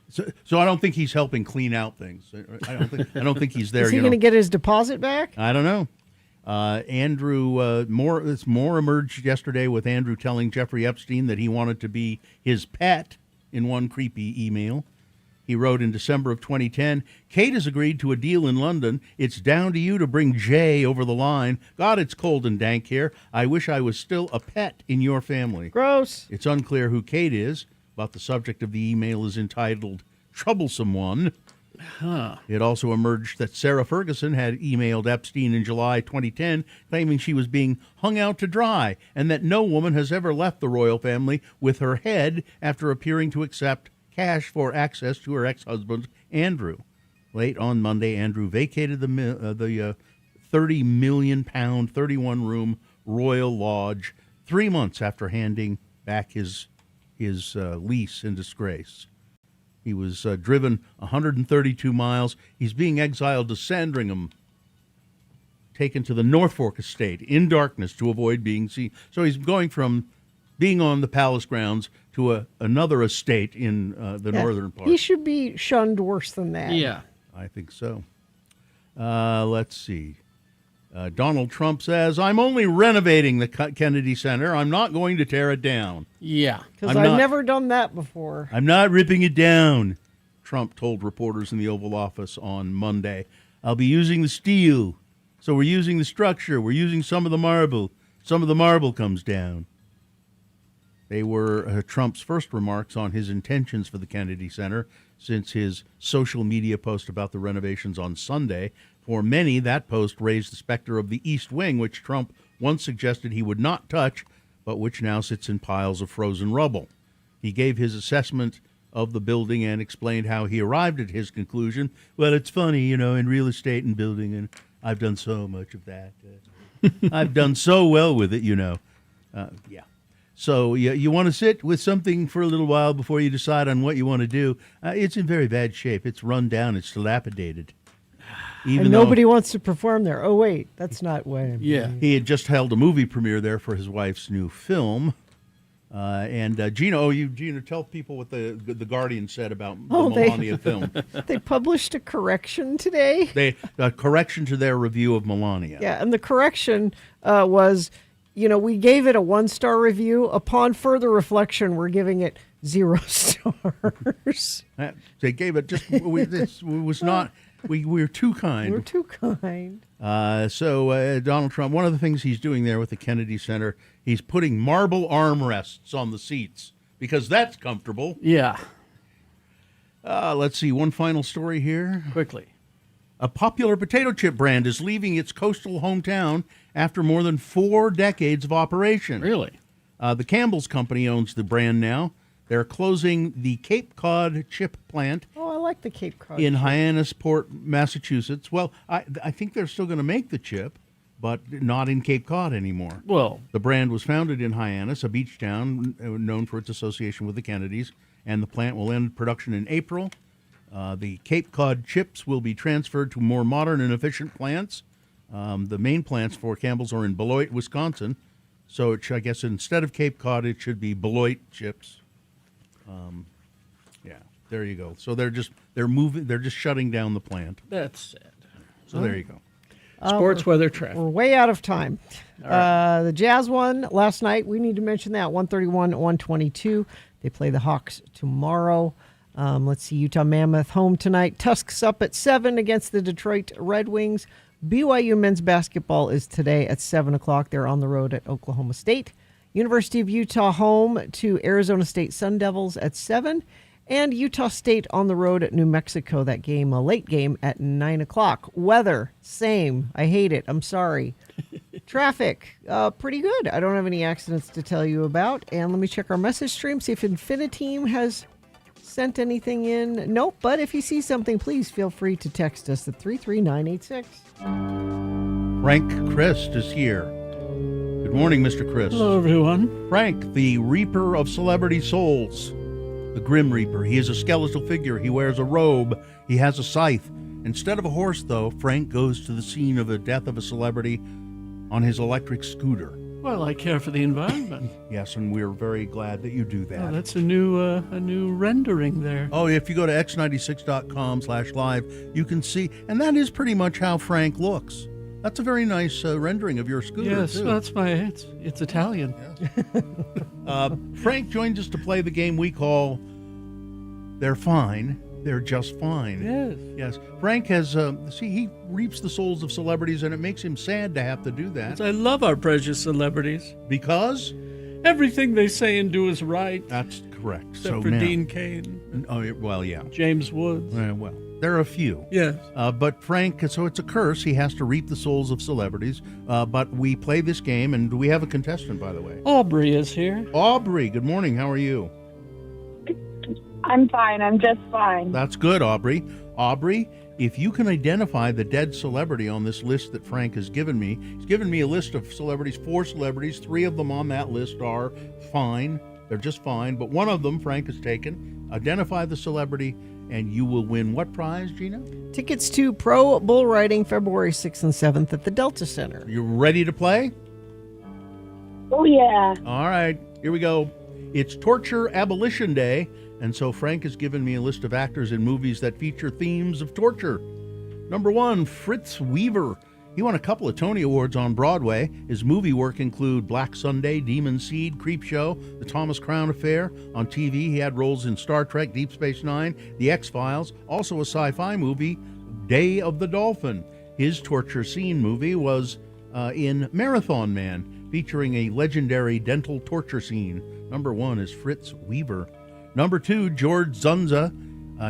So I don't think he's helping clean out things. I don't think he's there. Is he going to get his deposit back? I don't know. Andrew, more emerged yesterday with Andrew telling Jeffrey Epstein that he wanted to be his pet in one creepy email. He wrote in December of 2010, Kate has agreed to a deal in London. It's down to you to bring Jay over the line. God, it's cold and dank here. I wish I was still a pet in your family. Gross. It's unclear who Kate is, but the subject of the email is entitled Troublesome One. It also emerged that Sarah Ferguson had emailed Epstein in July 2010 claiming she was being hung out to dry and that no woman has ever left the royal family with her head after appearing to accept cash for access to her ex-husband, Andrew. Late on Monday, Andrew vacated the £30 million, 31-room Royal Lodge 3 months after handing back his lease in disgrace. He was driven 132 miles. He's being exiled to Sandringham, taken to the Norfolk estate in darkness to avoid being seen. So he's going from being on the palace grounds to another estate in the northern part. He should be shunned worse than that. Yeah. I think so. Let's see. Donald Trump says, I'm only renovating the Kennedy Center. I'm not going to tear it down. Yeah. Because I've never done that before. I'm not ripping it down, Trump told reporters in the Oval Office on Monday. I'll be using the steel. So we're using the structure. We're using some of the marble. Some of the marble comes down. They were Trump's first remarks on his intentions for the Kennedy Center since his social media post about the renovations on Sunday. For many, that post raised the specter of the East Wing, which Trump once suggested he would not touch, but which now sits in piles of frozen rubble. He gave his assessment of the building and explained how he arrived at his conclusion. Well, it's funny, in real estate and building, and I've done so much of that. I've done so well with it, Yeah. So you want to sit with something for a little while before you decide on what you want to do. It's in very bad shape. It's run down. It's dilapidated. And nobody wants to perform there. Oh, wait, that's not what. Yeah. He had just held a movie premiere there for his wife's new film. Gina, tell people what the Guardian said about the Melania film. They published a correction today. A correction to their review of Melania. Yeah, and the correction was, we gave it a 1-star review. Upon further reflection, we're giving it 0 stars. They gave it just. It was not. We were too kind. We're too kind. So Donald Trump, one of the things he's doing there with the Kennedy Center, he's putting marble armrests on the seats because that's comfortable. Yeah. Let's see. One final story here. Quickly. A popular potato chip brand is leaving its coastal hometown after more than 4 decades of operation. Really? The Campbell's Company owns the brand now. They're closing the Cape Cod chip plant. Oh, I like the Cape Cod in chip. Hyannisport, Massachusetts. Well, I think they're still going to make the chip, but not in Cape Cod anymore. Well, the brand was founded in Hyannis, a beach town known for its association with the Kennedys, and the plant will end production in April. The Cape Cod chips will be transferred to more modern and efficient plants. The main plants for Campbell's are in Beloit, Wisconsin. So I guess instead of Cape Cod, it should be Beloit chips. Yeah, there you go. So they're just shutting down the plant. That's sad. So there you go. Sports weather traffic. We're way out of time. The Jazz won last night. We need to mention that 131-122. They play the Hawks tomorrow. Let's see, Utah Mammoth home tonight. Tusks up at 7 against the Detroit Red Wings. BYU men's basketball is today at 7 o'clock. They're on the road at Oklahoma State. University of Utah home to Arizona State Sun Devils at 7. And Utah State on the road at New Mexico. That game, a late game at 9 o'clock. Weather, same. I hate it. I'm sorry. Traffic, pretty good. I don't have any accidents to tell you about. And let me check our message stream, see if Infiniteam has sent anything in. Nope, but if you see something, please feel free to text us at 33986. Frank Christ is here. Good morning, Mr. Christ. Hello, everyone. Frank, the Reaper of Celebrity Souls. The Grim Reaper. He is a skeletal figure. He wears a robe. He has a scythe. Instead of a horse, though, Frank goes to the scene of the death of a celebrity on his electric scooter. Well, I care for the environment. Yes, and we're very glad that you do that. Oh, that's a new rendering there. Oh, if you go to x96.com/live, you can see, and that is pretty much how Frank looks. That's a very nice rendering of your scooter. Yes, too. that's it's Italian. Frank joins us to play the game we call They're Fine, They're Just Fine. Yes. Yes. Frank has, he reaps the souls of celebrities, and it makes him sad to have to do that. I love our precious celebrities. Because? Everything they say and do is right. That's correct. Except for Dean Cain. Oh, well, yeah. James Woods. Well, there are a few. Yes. But Frank, so it's a curse. He has to reap the souls of celebrities. But we play this game, and we have a contestant, by the way. Aubrey is here. Aubrey, good morning. How are you? I'm fine. I'm just fine. That's good, Aubrey. Aubrey, if you can identify the dead celebrity on this list that Frank has given me, he's given me a list of celebrities, 4 celebrities. 3 of them on that list are fine. They're just fine. But one of them Frank has taken. Identify the celebrity, and you will win what prize, Gina? Tickets to Pro Bull Riding February 6th and 7th at the Delta Center. You ready to play? Oh, yeah. All right, here we go. It's Torture Abolition Day, and so Frank has given me a list of actors in movies that feature themes of torture. Number 1, Fritz Weaver. He won a couple of Tony Awards on Broadway. His movie work include Black Sunday, Demon Seed, Creepshow, The Thomas Crown Affair. On TV, he had roles in Star Trek, Deep Space Nine, The X-Files, also a sci-fi movie, Day of the Dolphin. His torture scene movie was in Marathon Man, featuring a legendary dental torture scene. Number 1 is Fritz Weaver. Number 2, George Zunza,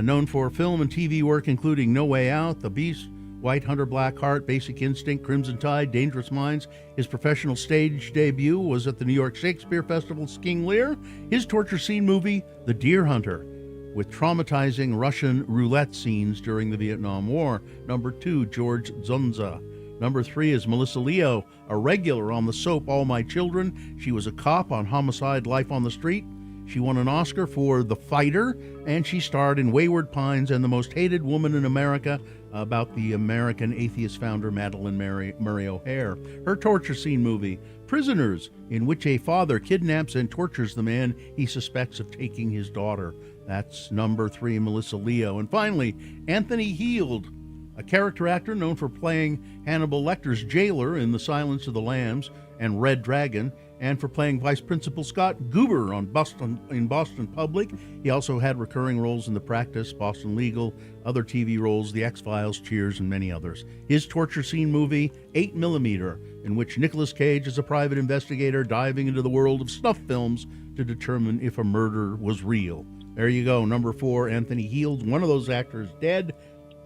known for film and TV work including No Way Out, The Beast, White Hunter, Black Heart, Basic Instinct, Crimson Tide, Dangerous Minds. His professional stage debut was at the New York Shakespeare Festival's King Lear. His torture scene movie, The Deer Hunter, with traumatizing Russian roulette scenes during the Vietnam War. Number 2, George Zunza. Number 3 is Melissa Leo, a regular on the soap All My Children. She was a cop on Homicide: Life on the Street. She won an Oscar for The Fighter, and she starred in Wayward Pines and The Most Hated Woman in America, about the American atheist founder Madalyn Murray O'Hair. Her torture scene movie, Prisoners, in which a father kidnaps and tortures the man he suspects of taking his daughter. That's number 3, Melissa Leo. And finally, Anthony Heald, a character actor known for playing Hannibal Lecter's jailer in The Silence of the Lambs and Red Dragon, and for playing Vice Principal Scott Goober in Boston Public. He also had recurring roles in The Practice, Boston Legal, other TV roles, The X-Files, Cheers, and many others. His torture scene movie, 8mm, in which Nicolas Cage is a private investigator diving into the world of snuff films to determine if a murder was real. There you go, number 4, Anthony Heald. One of those actors dead.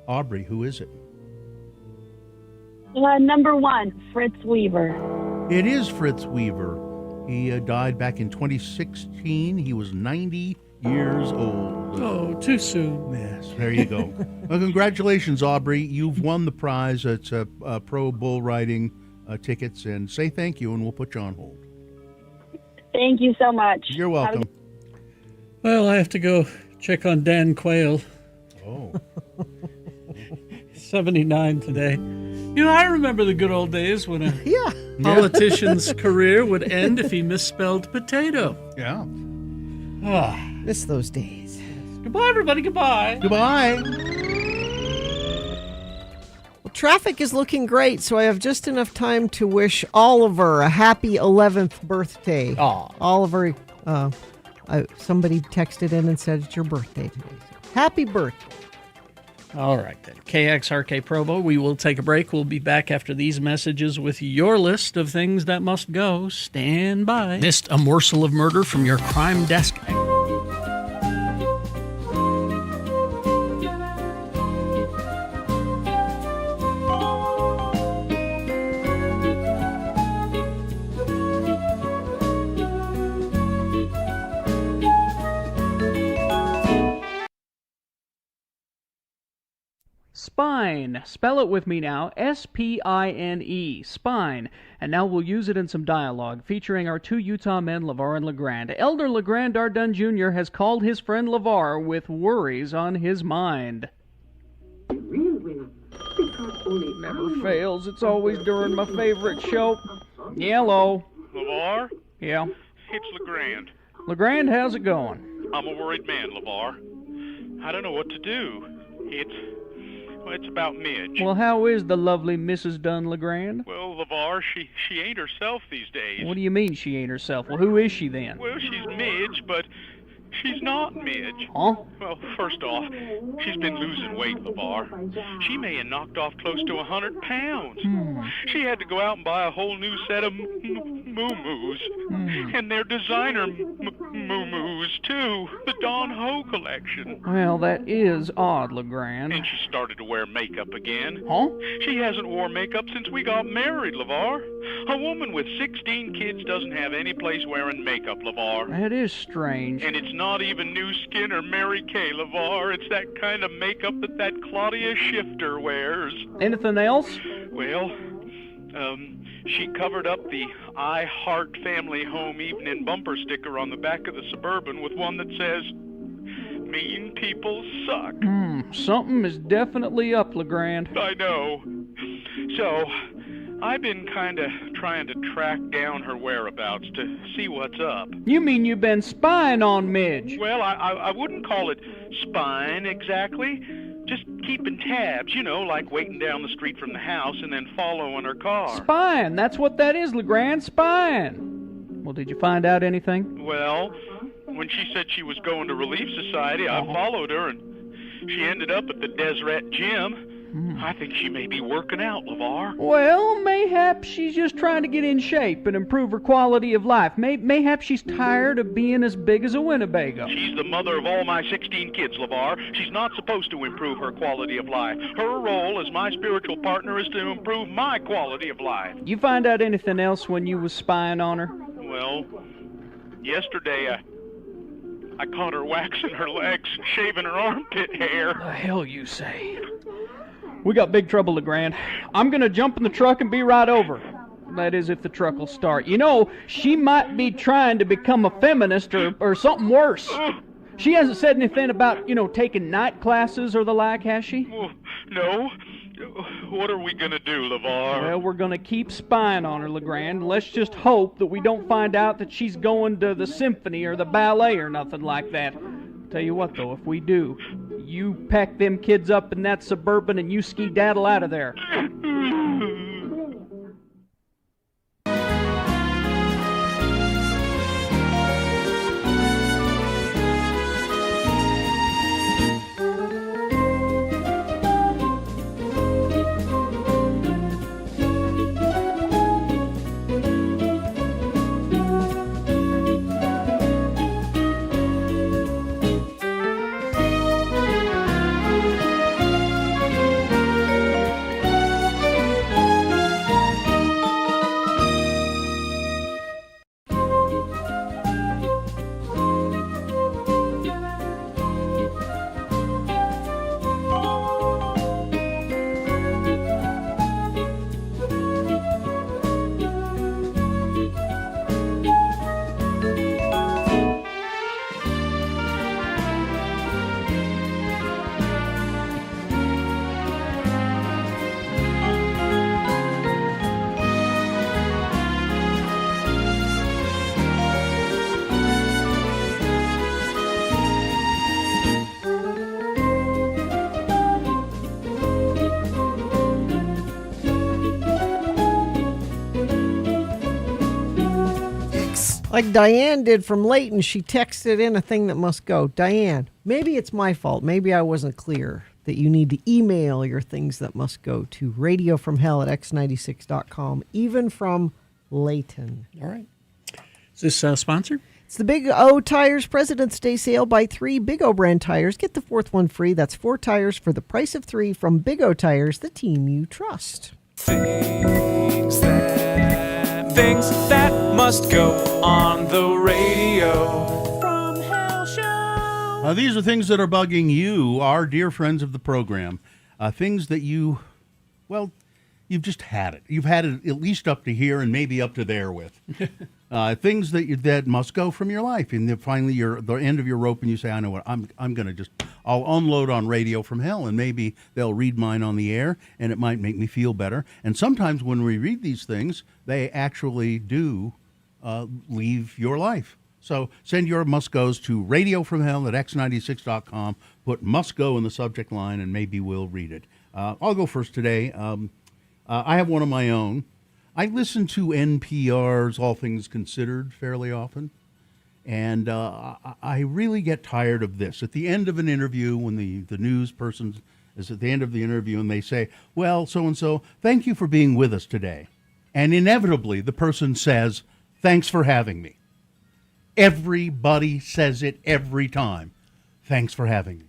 Aubrey, who is it? Number 1, Fritz Weaver. It is Fritz Weaver. He died back in 2016. He was 90 years old. Oh, too soon. Yes, there you go. Well, congratulations, Aubrey. You've won the prize. It's Pro Bull Riding tickets. And say thank you, and we'll put you on hold. Thank you so much. You're welcome. Well, I have to go check on Dan Quayle. Oh. 79 today. You know, I remember the good old days when a politician's career would end if he misspelled potato. Yeah. Miss those days. Goodbye, everybody. Goodbye. Goodbye. Well, traffic is looking great, so I have just enough time to wish Oliver a happy 11th birthday. Aw. Oliver, somebody texted in and said it's your birthday today. So happy birthday. All right, then. KXRK Provo, we will take a break. We'll be back after these messages with your list of things that must go. Stand by. Missed a morsel of murder from your crime desk. Spine. Spell it with me now. S-P-I-N-E. Spine. And now we'll use it in some dialogue, featuring our two Utah men, LeVar and LeGrand. Elder LeGrand Ardun Jr. has called his friend LeVar with worries on his mind. Never fails. It's always during my favorite show. Yellow. LeVar? Yeah. It's LeGrand. LeGrand, how's it going? I'm a worried man, LeVar. I don't know what to do. It's about Midge. Well, how is the lovely Mrs. Dunn LeGrand? Well, LeVar, she ain't herself these days. What do you mean she ain't herself? Well, who is she then? Well, she's Midge, but she's not Midge. Huh? Well, first off, she's been losing weight, LeVar. She may have knocked off close to 100 pounds. She had to go out and buy a whole new set of moo-moos. And they're designer moo-moos, too. The Don Ho collection. Well, that is odd, LeGrand. And she started to wear makeup again. Huh? She hasn't worn makeup since we got married, LeVar. A woman with 16 kids doesn't have any place wearing makeup, LeVar. That is strange. And it's not even New Skin or Mary Kay, LeVar. It's that kind of makeup that Claudia Schifter wears. Anything else? Well, she covered up the I Heart Family Home Evening bumper sticker on the back of the Suburban with one that says, "Mean people suck." Something is definitely up, LeGrand. I know. So, I've been kind of trying to track down her whereabouts to see what's up. You mean you've been spying on Midge? Well, I wouldn't call it spying exactly. Just keeping tabs, you know, like waiting down the street from the house and then following her car. Spying. That's what that is, LeGrand. Spying. Well, did you find out anything? Well, when she said she was going to Relief Society, I followed her, and she ended up at the Deseret Gym. I think she may be working out, LeVar. Well, mayhaps she's just trying to get in shape and improve her quality of life. Mayhaps she's tired of being as big as a Winnebago. She's the mother of all my 16 kids, LeVar. She's not supposed to improve her quality of life. Her role as my spiritual partner is to improve my quality of life. You find out anything else when you was spying on her? Well, yesterday I caught her waxing her legs and shaving her armpit hair. The hell you say? We got big trouble, LeGrand. I'm going to jump in the truck and be right over. That is, if the truck will start. You know, she might be trying to become a feminist or something worse. She hasn't said anything about, taking night classes or the like, has she? No. What are we going to do, LeVar? Well, we're going to keep spying on her, LeGrand. Let's just hope that we don't find out that she's going to the symphony or the ballet or nothing like that. Tell you what, though, if we do, you pack them kids up in that Suburban and you skedaddle out of there. Like Diane did from Layton, she texted in a thing that must go. Diane, maybe it's my fault. Maybe I wasn't clear that you need to email your things that must go to radiofromhell@x96.com, even from Layton. All right. Is this sponsored? It's the Big O Tires President's Day sale. Buy 3 Big O brand tires. Get the 4th one free. That's 4 tires for the price of 3 from Big O Tires, the team you trust. Things that must go on the radio. From Hell Show. These are things that are bugging you, our dear friends of the program. Things that you've just had it. You've had it at least up to here and maybe up to there with. Things that must go from your life. And then finally you're the end of your rope and you say, I know what, I'm going to I'll unload on Radio from Hell and maybe they'll read mine on the air and it might make me feel better. And sometimes when we read these things, they actually do leave your life. So send your must goes to radiofromhell@x96.com. Put must go in the subject line and maybe we'll read it. I'll go first today. I have one of my own. I listen to NPR's All Things Considered fairly often, and I really get tired of this. At the end of an interview, when the news person is at the end of the interview and they say, well, so-and-so, thank you for being with us today. And inevitably, the person says, thanks for having me. Everybody says it every time. Thanks for having me.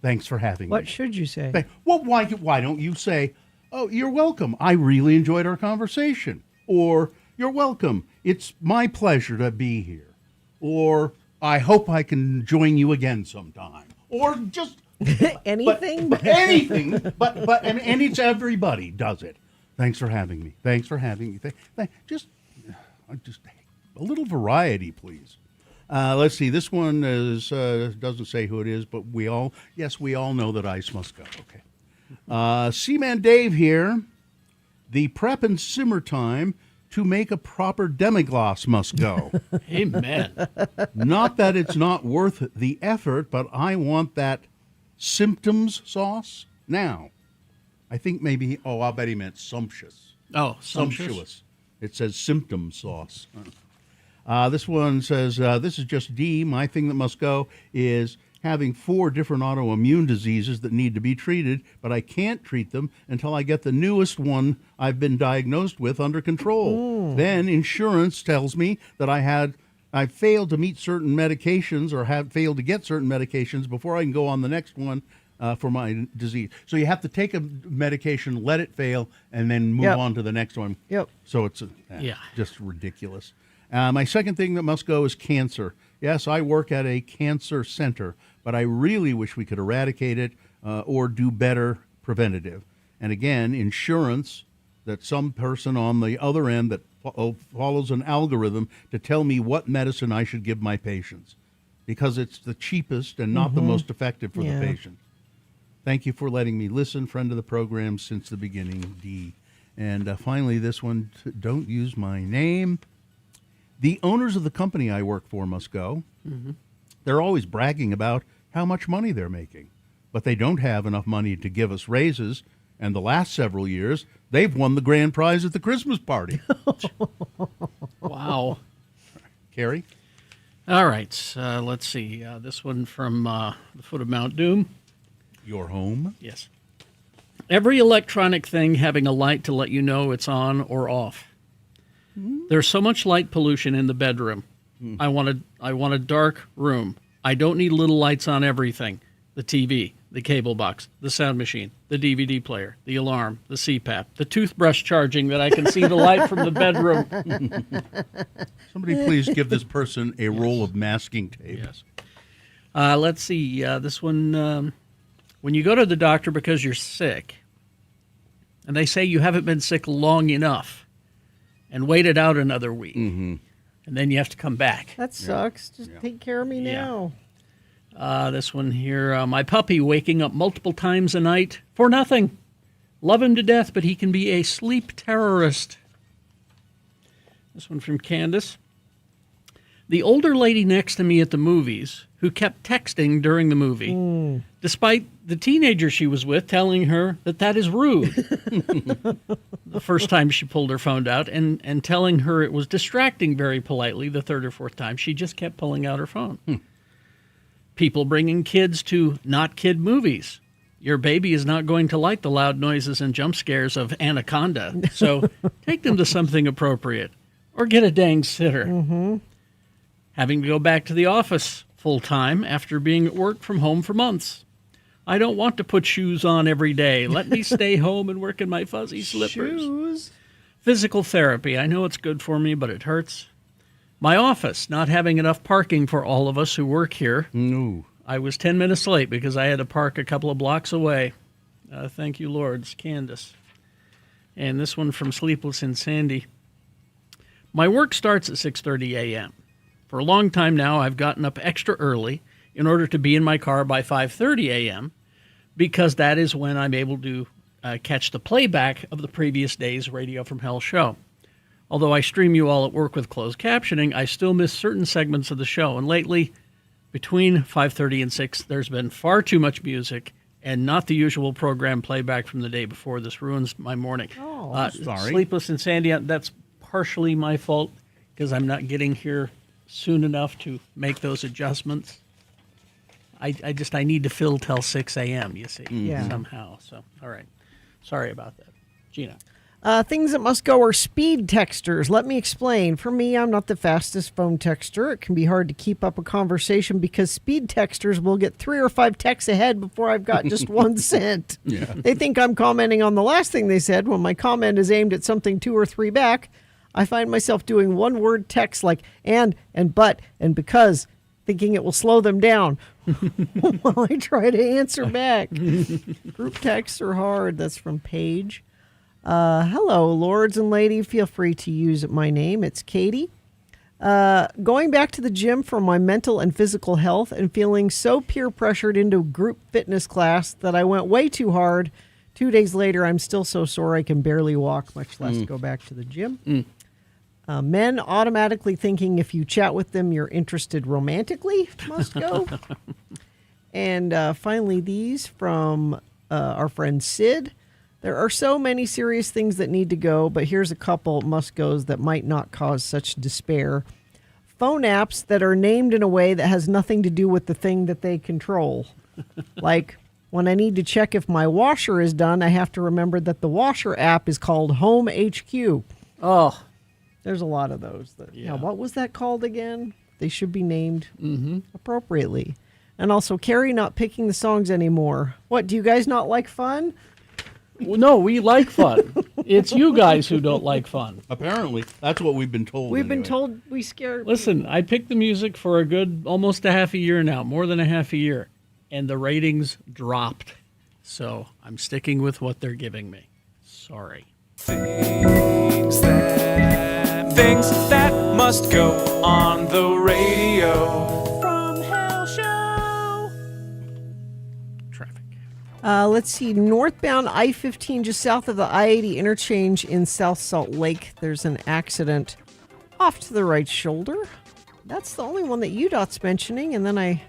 Thanks for having me. What should you say? Well, why don't you say, oh, you're welcome. I really enjoyed our conversation. Or, you're welcome. It's my pleasure to be here. Or, I hope I can join you again sometime. Or just anything. But anything. And it's everybody does it. Thanks for having me. Thanks for having me. Just a little variety, please. Let's see. This one doesn't say who it is, but we all know that ice must go. Okay. Seaman Dave here. The prep and simmer time to make a proper demi-glace must go. Amen. Not that it's not worth the effort, but I want that symptoms sauce now. I think maybe, I'll bet he meant sumptuous. Oh, sumptuous. It says symptom sauce. This one says, this is just D. My thing that must go is having 4 different autoimmune diseases that need to be treated, but I can't treat them until I get the newest one I've been diagnosed with under control. Then insurance tells me that I failed to meet certain medications or have failed to get certain medications before I can go on the next one for my disease. So you have to take a medication, let it fail, and then move on to the next one. Yep. So it's just ridiculous. My second thing that must go is cancer. Yes, I work at a cancer center, but I really wish we could eradicate it or do better preventative. And again, insurance, that some person on the other end that follows an algorithm to tell me what medicine I should give my patients, because it's the cheapest and not the most effective for the patient. Thank you for letting me listen, friend of the program since the beginning, D. And finally, this one, don't use my name. The owners of the company I work for must go. They're always bragging about how much money they're making, but they don't have enough money to give us raises. And the last several years, they've won the grand prize at the Christmas party. Wow. Carrie? All right. Let's see. This one from the foot of Mount Doom. Your home? Yes. Every electronic thing having a light to let you know it's on or off. There's so much light pollution in the bedroom. I want a dark room. I don't need little lights on everything. The TV, the cable box, the sound machine, the DVD player, the alarm, the CPAP, the toothbrush charging that I can see the light from the bedroom. Somebody please give this person a roll of masking tape. Yes. Let's see. This one, when you go to the doctor because you're sick, and they say you haven't been sick long enough, and wait it out another week, and then you have to come back. That sucks. Just take care of me now. This one here, my puppy waking up multiple times a night for nothing. Love him to death, but he can be a sleep terrorist. This one from Candace. The older lady next to me at the movies, who kept texting during the movie, despite the teenager she was with telling her that is rude. The first time she pulled her phone out and telling her it was distracting very politely the third or fourth time, she just kept pulling out her phone. People bringing kids to not kid movies. Your baby is not going to like the loud noises and jump scares of Anaconda, so take them to something appropriate or get a dang sitter. Having to go back to the office full time after being at work from home for months. I don't want to put shoes on every day. Let me stay home and work in my fuzzy slippers. Shoes. Physical therapy. I know it's good for me, but it hurts. My office, not having enough parking for all of us who work here. No. I was 10 minutes late because I had to park a couple of blocks away. Thank you, Lords. Candace. And this one from Sleepless in Sandy. My work starts at 6:30 a.m. For a long time now, I've gotten up extra early in order to be in my car by 5:30 a.m. because that is when I'm able to catch the playback of the previous day's Radio from Hell show. Although I stream you all at work with closed captioning, I still miss certain segments of the show. And lately, between 5:30 and 6, there's been far too much music and not the usual program playback from the day before. This ruins my morning. Oh, sorry. Sleepless in Sandy, that's partially my fault because I'm not getting here soon enough to make those adjustments. I need to fill till 6 a.m., you see, somehow. So, all right. Sorry about that. Gina. Things that must go are speed texters. Let me explain. For me, I'm not the fastest phone texter. It can be hard to keep up a conversation because speed texters will get 3 or 5 texts ahead before I've got just one sent. Yeah. They think I'm commenting on the last thing they said. When my comment is aimed at something 2 or 3 back, I find myself doing one-word text like and, but, and because, thinking it will slow them down while I try to answer back. Group texts are hard. That's from Paige. Hello, lords and lady. Feel free to use my name. It's Katie. Going back to the gym for my mental and physical health and feeling so peer pressured into group fitness class that I went way too hard. 2 days later, I'm still so sore I can barely walk, much less go back to the gym. Men automatically thinking if you chat with them, you're interested romantically must go. And finally, these from our friend Sid. There are so many serious things that need to go, but here's a couple must-goes that might not cause such despair. Phone apps that are named in a way that has nothing to do with the thing that they control. Like, when I need to check if my washer is done, I have to remember that the washer app is called Home HQ. Oh. There's a lot of those. Now, what was that called again? They should be named appropriately. And also, Carrie not picking the songs anymore. What, do you guys not like fun? Well, no, we like fun. It's you guys who don't like fun. Apparently. That's what we've been told. We've been told we scared. Listen, I picked the music for a good almost a half a year now, more than a half a year, and the ratings dropped. So I'm sticking with what they're giving me. Sorry. Things that must go on the radio. From Hell Show. Let's see. Northbound I-15 just south of the I-80 interchange in South Salt Lake. There's an accident off to the right shoulder. That's the only one that UDOT's mentioning. And then I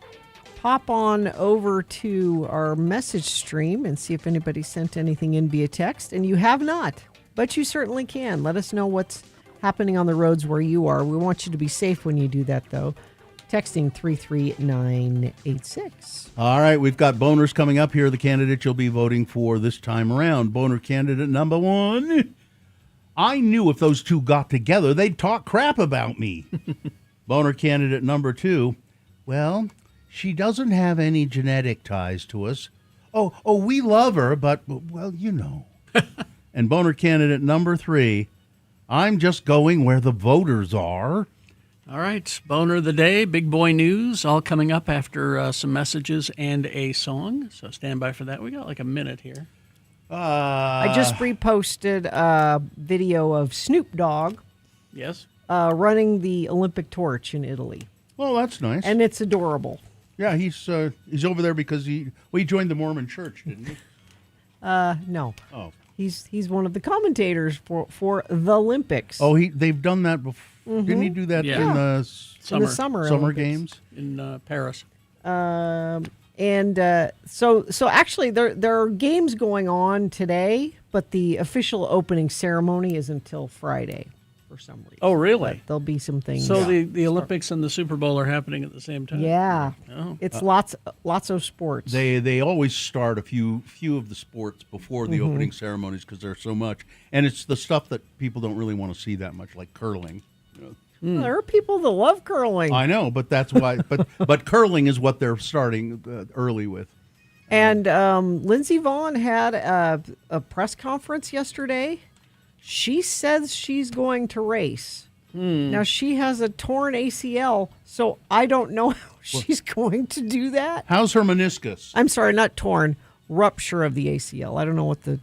pop on over to our message stream and see if anybody sent anything in via text. And you have not, but you certainly can. Let us know what's happening on the roads where you are. We want you to be safe when you do that, though. Texting 33986. All right, we've got boners coming up here. The candidate you'll be voting for this time around. Boner candidate number 1. I knew if those two got together, they'd talk crap about me. Boner candidate number 2. Well, she doesn't have any genetic ties to us. Oh, we love her, but, well, you know. And boner candidate number 3. I'm just going where the voters are. All right, Boner of the Day, Big Boy News, all coming up after some messages and a song. So stand by for that. We got like a minute here. I just reposted a video of Snoop Dogg. Yes. Running the Olympic torch in Italy. Oh, that's nice. And it's adorable. Yeah, he's over there because he joined the Mormon Church, didn't he? No. Oh. He's one of the commentators for the Olympics. Oh, they've done that before. Didn't he do that in the Summer Summer Olympics. Games in Paris? So actually, there are games going on today, but the official opening ceremony is until Friday for some reason. Oh, really? But there'll be some things. So the Olympics and the Super Bowl are happening at the same time? Yeah. Oh. It's lots of sports. They always start a few of the sports before the opening ceremonies because there's so much, and it's the stuff that people don't really want to see that much, like curling. Well, there are people that love curling. I know, but that's why. but curling is what they're starting early with. And Lindsey Vonn had a press conference yesterday. She says she's going to race. Now, she has a torn ACL, so I don't know how she's going to do that. How's her meniscus? I'm sorry, not torn, rupture of the ACL. I don't know what the...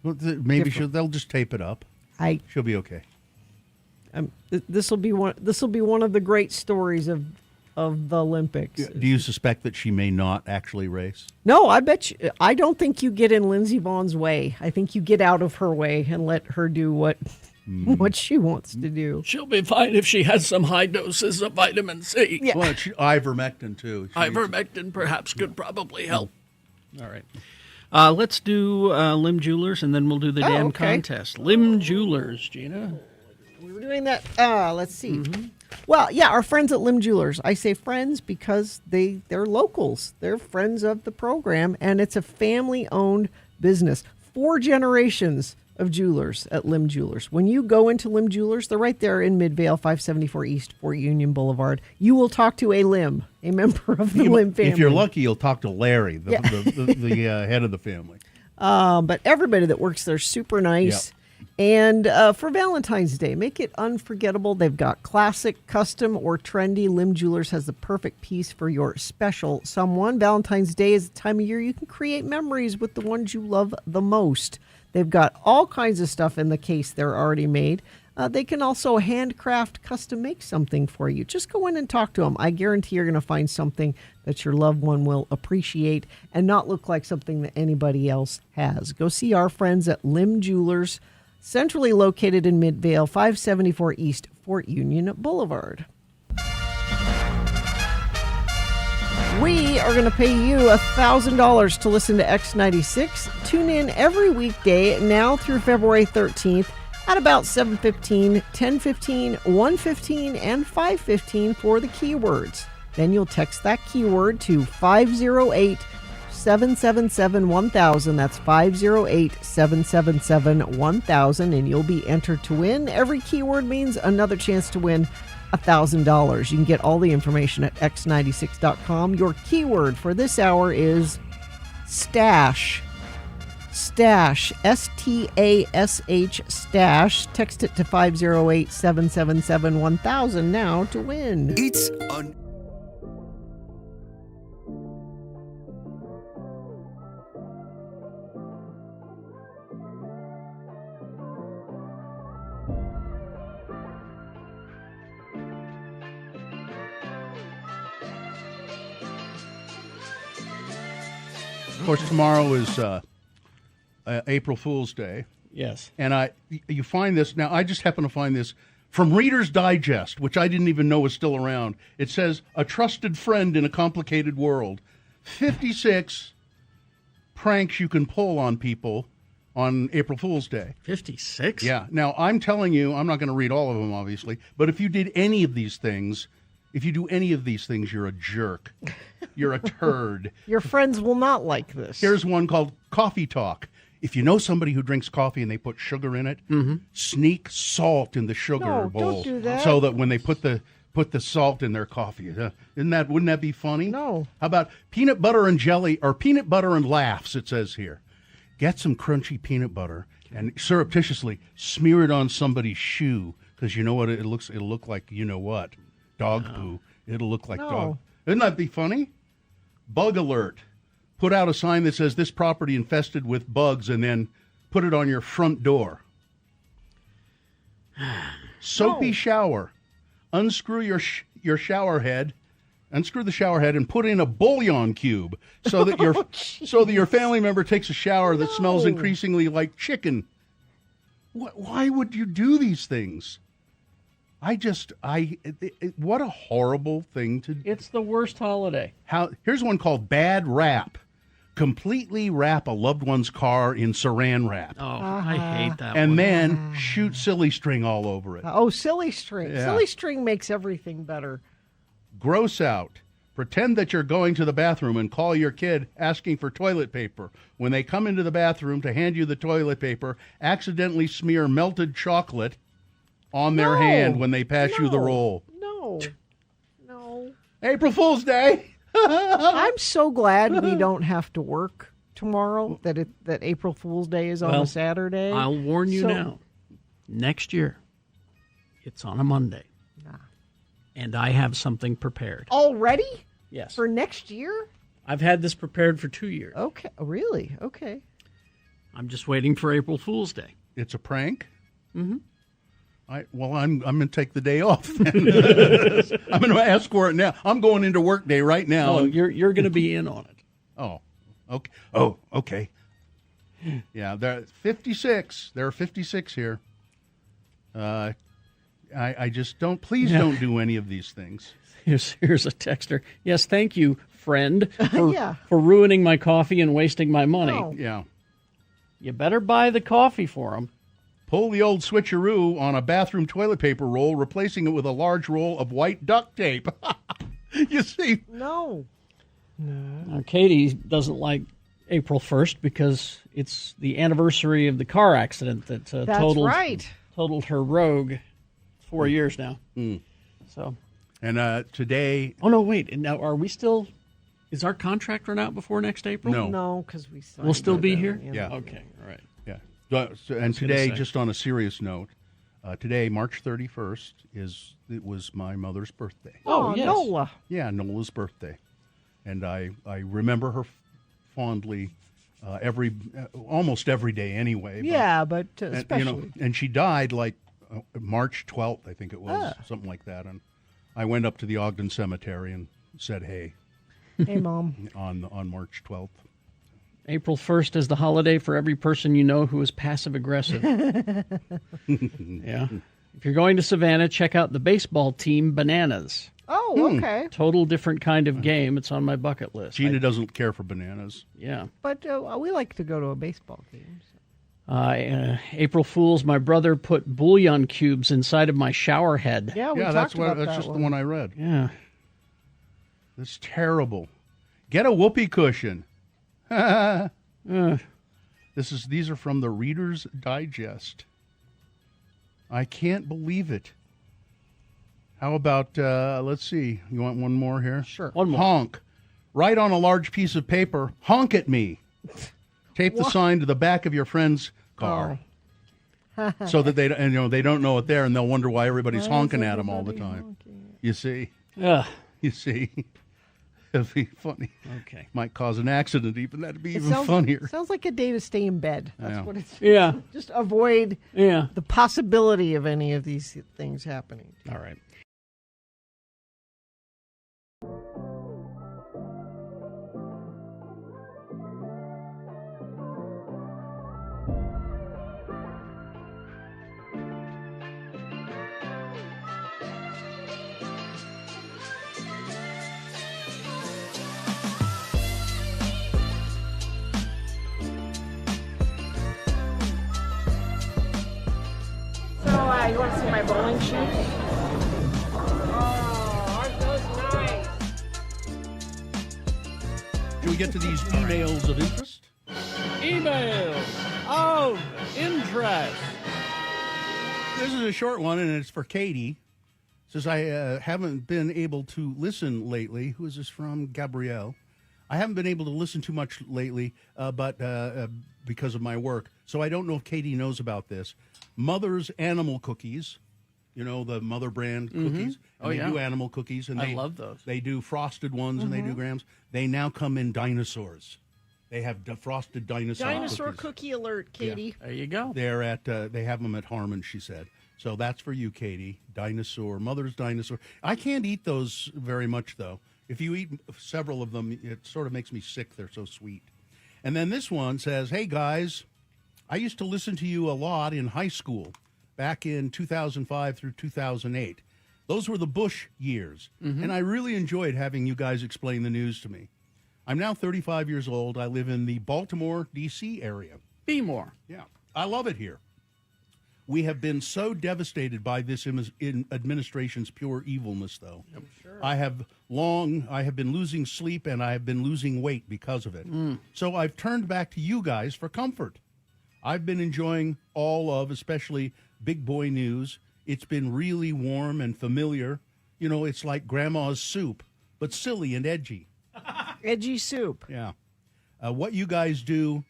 Maybe they'll just tape it up. She'll be okay. This will be one of the great stories of the Olympics. Do you suspect that she may not actually race? No, I don't think you get in Lindsey Vonn's way. I think you get out of her way and let her do what she wants to do. She'll be fine if she has some high doses of vitamin C. Yeah. Well, ivermectin too. Ivermectin perhaps could probably help. All right. Let's do Lim Jewelers, and then we'll do the damn contest. Lim Jewelers, Gina. We were doing that. Let's see. Well, yeah, our friends at Lim Jewelers. I say friends because they're locals. They're friends of the program, and it's a family-owned business. 4 generations of jewelers at Lim Jewelers. When you go into Lim Jewelers, they're right there in Midvale, 574 East, Fort Union Boulevard. You will talk to a Lim, a member of the Lim family. If you're lucky, you'll talk to Larry, the head of the family. But everybody that works there is super nice. Yep. And for Valentine's Day, make it unforgettable. They've got classic, custom, or trendy. Lim Jewelers has the perfect piece for your special someone. Valentine's Day is the time of year you can create memories with the ones you love the most. They've got all kinds of stuff in the case they're already made. They can also handcraft, custom make something for you. Just go in and talk to them. I guarantee you're going to find something that your loved one will appreciate and not look like something that anybody else has. Go see our friends at Lim Jewelers, centrally located in Midvale, 574 East Fort Union Boulevard. We are going to pay you $1,000 to listen to X96. Tune in every weekday now through February 13th at about 7:15, 10:15, 1:15, and 5:15 for the keywords. Then you'll text that keyword to 508-777-1000. That's 508-777-1000, and you'll be entered to win. Every keyword means another chance to win $1,000. You can get all the information at x96.com. Your keyword for this hour is stash. Stash, S-T-A-S-H, stash. Text it to 508-777-1000 now to win. It's Of course, tomorrow is April Fool's Day. Yes. And you find this, now I just happen to find this from Reader's Digest, which I didn't even know was still around. It says, a trusted friend in a complicated world. 56 pranks you can pull on people on April Fool's Day. 56? Yeah. Now, I'm telling you, I'm not going to read all of them, obviously, but if you did any of these things, if you do any of these things, you're a jerk. You're a turd. Your friends will not like this. Here's one called Coffee Talk. If you know somebody who drinks coffee and they put sugar in it, sneak salt in the sugar bowl. Don't do that. So that when they put the salt in their coffee, wouldn't that be funny? No. How about peanut butter and jelly, or peanut butter and laughs, it says here. Get some crunchy peanut butter and surreptitiously smear it on somebody's shoe, because you know what it'll look like, you know what? Dog poo. It'll look like dog. Wouldn't that be funny? Bug alert. Put out a sign that says this property infested with bugs, and then put it on your front door. Soapy shower. Unscrew your shower head. Unscrew the shower head and put in a bouillon cube so that your family member takes a shower that smells increasingly like chicken. Why would you do these things? What a horrible thing to do. It's the worst holiday. Here's one called Bad Wrap. Completely wrap a loved one's car in saran wrap. Oh, I hate that And one. then shoot silly string all over it. Oh, silly string. Yeah. Silly string makes everything better. Gross out. Pretend that you're going to the bathroom and call your kid asking for toilet paper. When they come into the bathroom to hand you the toilet paper, accidentally smear melted chocolate on their hand when they pass you the roll. No. April Fool's Day. I'm so glad we don't have to work tomorrow, that April Fool's Day is on a Saturday. I'll warn you So- now. Next year, it's on a Monday. And I have something prepared. Already? Yes. For next year? I've had this prepared for 2 years. Okay. Really? Okay. I'm just waiting for April Fool's Day. It's a prank? Mm-hmm. I'm going to take the day off. Then. I'm going to ask for it now. I'm going into work day right now. Oh, you're going to be in on it. Oh, okay. Oh, okay. Yeah, there are 56. There are 56 here. I just don't. Please don't do any of these things. Here's a texter. Yes, thank you, friend, for, Yeah. for ruining my coffee and wasting my money. Oh. Yeah. You better buy the coffee for them. Pull the old switcheroo on a bathroom toilet paper roll, replacing it with a large roll of white duct tape. You see? No. Now, Katie doesn't like April 1st because it's the anniversary of the car accident that That's totaled her Rogue 4 years now. So, and today. Oh no, wait. And now, are we still? Is our contract run out before next April? No. No, because we signed We'll still it, be here. Yeah. Okay. All right. Yeah. And gonna today, say. just on a serious note, today, March 31st, was my mother's birthday. Oh, yes. Nola. Yeah, Nola's birthday, and I remember her fondly almost every day anyway. Yeah, but and, especially. and she died like March 12th, I think it was, something like that. And I went up to the Ogden Cemetery and said, "Hey, Hey, Mom." on March 12th. April 1st is the holiday for every person you know who is passive aggressive. Yeah. If you're going to Savannah, check out the baseball team Bananas. Oh, okay. Total different kind of game. It's on my bucket list. Gina doesn't care for bananas. Yeah. But we like to go to a baseball game. April Fools, my brother put bouillon cubes inside of my shower head. Yeah, we that's talked about that's that just one. the one I read. Yeah. That's terrible. Get a whoopee cushion. These are from the Reader's Digest. I can't believe it. How about let's see. You want one more here? Sure. One more. Honk. Write on a large piece of paper. Honk at me. Tape the sign to the back of your friend's car. So that they don't know it there, and they'll wonder why everybody's honking at them all the time. You see? Yeah. You see? It'd be funny. Okay. Might cause an accident. Even that'd be It even sounds, funnier. Sounds like a day to stay in bed. That's Yeah. what it's. Yeah. Just avoid Yeah. the possibility of any of these things happening. All right. So, you want to see my bowling shoes? Oh, aren't those nice? Should we get to these emails of interest? Emails of interest. This is a short one, and it's for Katie. It says, I haven't been able to listen lately. Who is this from? Gabrielle. I haven't been able to listen too much lately, but because of my work. So I don't know if Katie knows about this. Mother's Animal Cookies, the Mother brand cookies. Oh, And they yeah. do animal cookies. And I they love those. They do frosted ones, and they do grams. They now come in dinosaurs. They have frosted dinosaur Dinosaur cookies. cookie alert, Katie. There you go. They're at they have them at Harmon, she said. So that's for you, Katie. Dinosaur, Mother's Dinosaur. I can't eat those very much, though. If you eat several of them, it sort of makes me sick. They're so sweet. And then this one says, "Hey guys, I used to listen to you a lot in high school. back in 2005 through 2008. Those were the Bush years, and I really enjoyed having you guys explain the news to me. I'm now 35 years old. I live in the Baltimore, D.C. area. Be more. Yeah, I love it here. We have been so devastated by this administration's pure evilness, though. Yep. Sure. I have been losing sleep, and I have been losing weight because of it. So I've turned back to you guys for comfort. I've been enjoying all of, especially Big Boy News. It's been really warm and familiar. You know, it's like Grandma's soup, but silly and edgy. Edgy soup. Yeah. What you guys do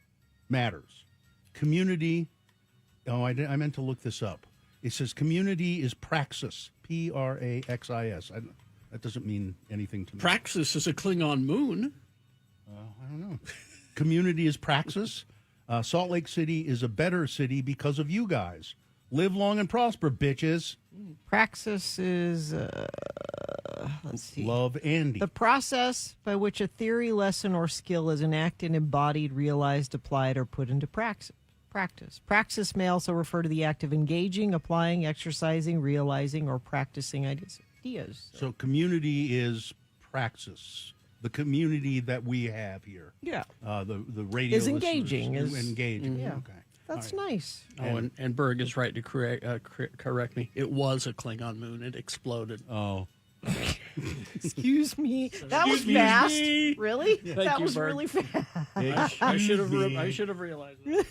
matters. Community. Oh, I meant to look this up. It says community is praxis. Praxis. That doesn't mean anything to me. Praxis is a Klingon moon. I don't know. Community is praxis. Salt Lake City is a better city because of you guys. Live long and prosper, bitches. Praxis is, let's see. Love Andy. The process by which a theory, lesson, or skill is enacted, embodied, realized, applied, or put into practice. Praxis may also refer to the act of engaging, applying, exercising, realizing, or practicing ideas. So community is praxis. The community that we have here. Yeah. The radio is engaging. Engaging. Yeah. Okay. That's nice. Oh, and Berg is right to correct me. It was a Klingon moon. It exploded. Oh. Excuse me. That was fast. Really? That was really fast. I should have realized that.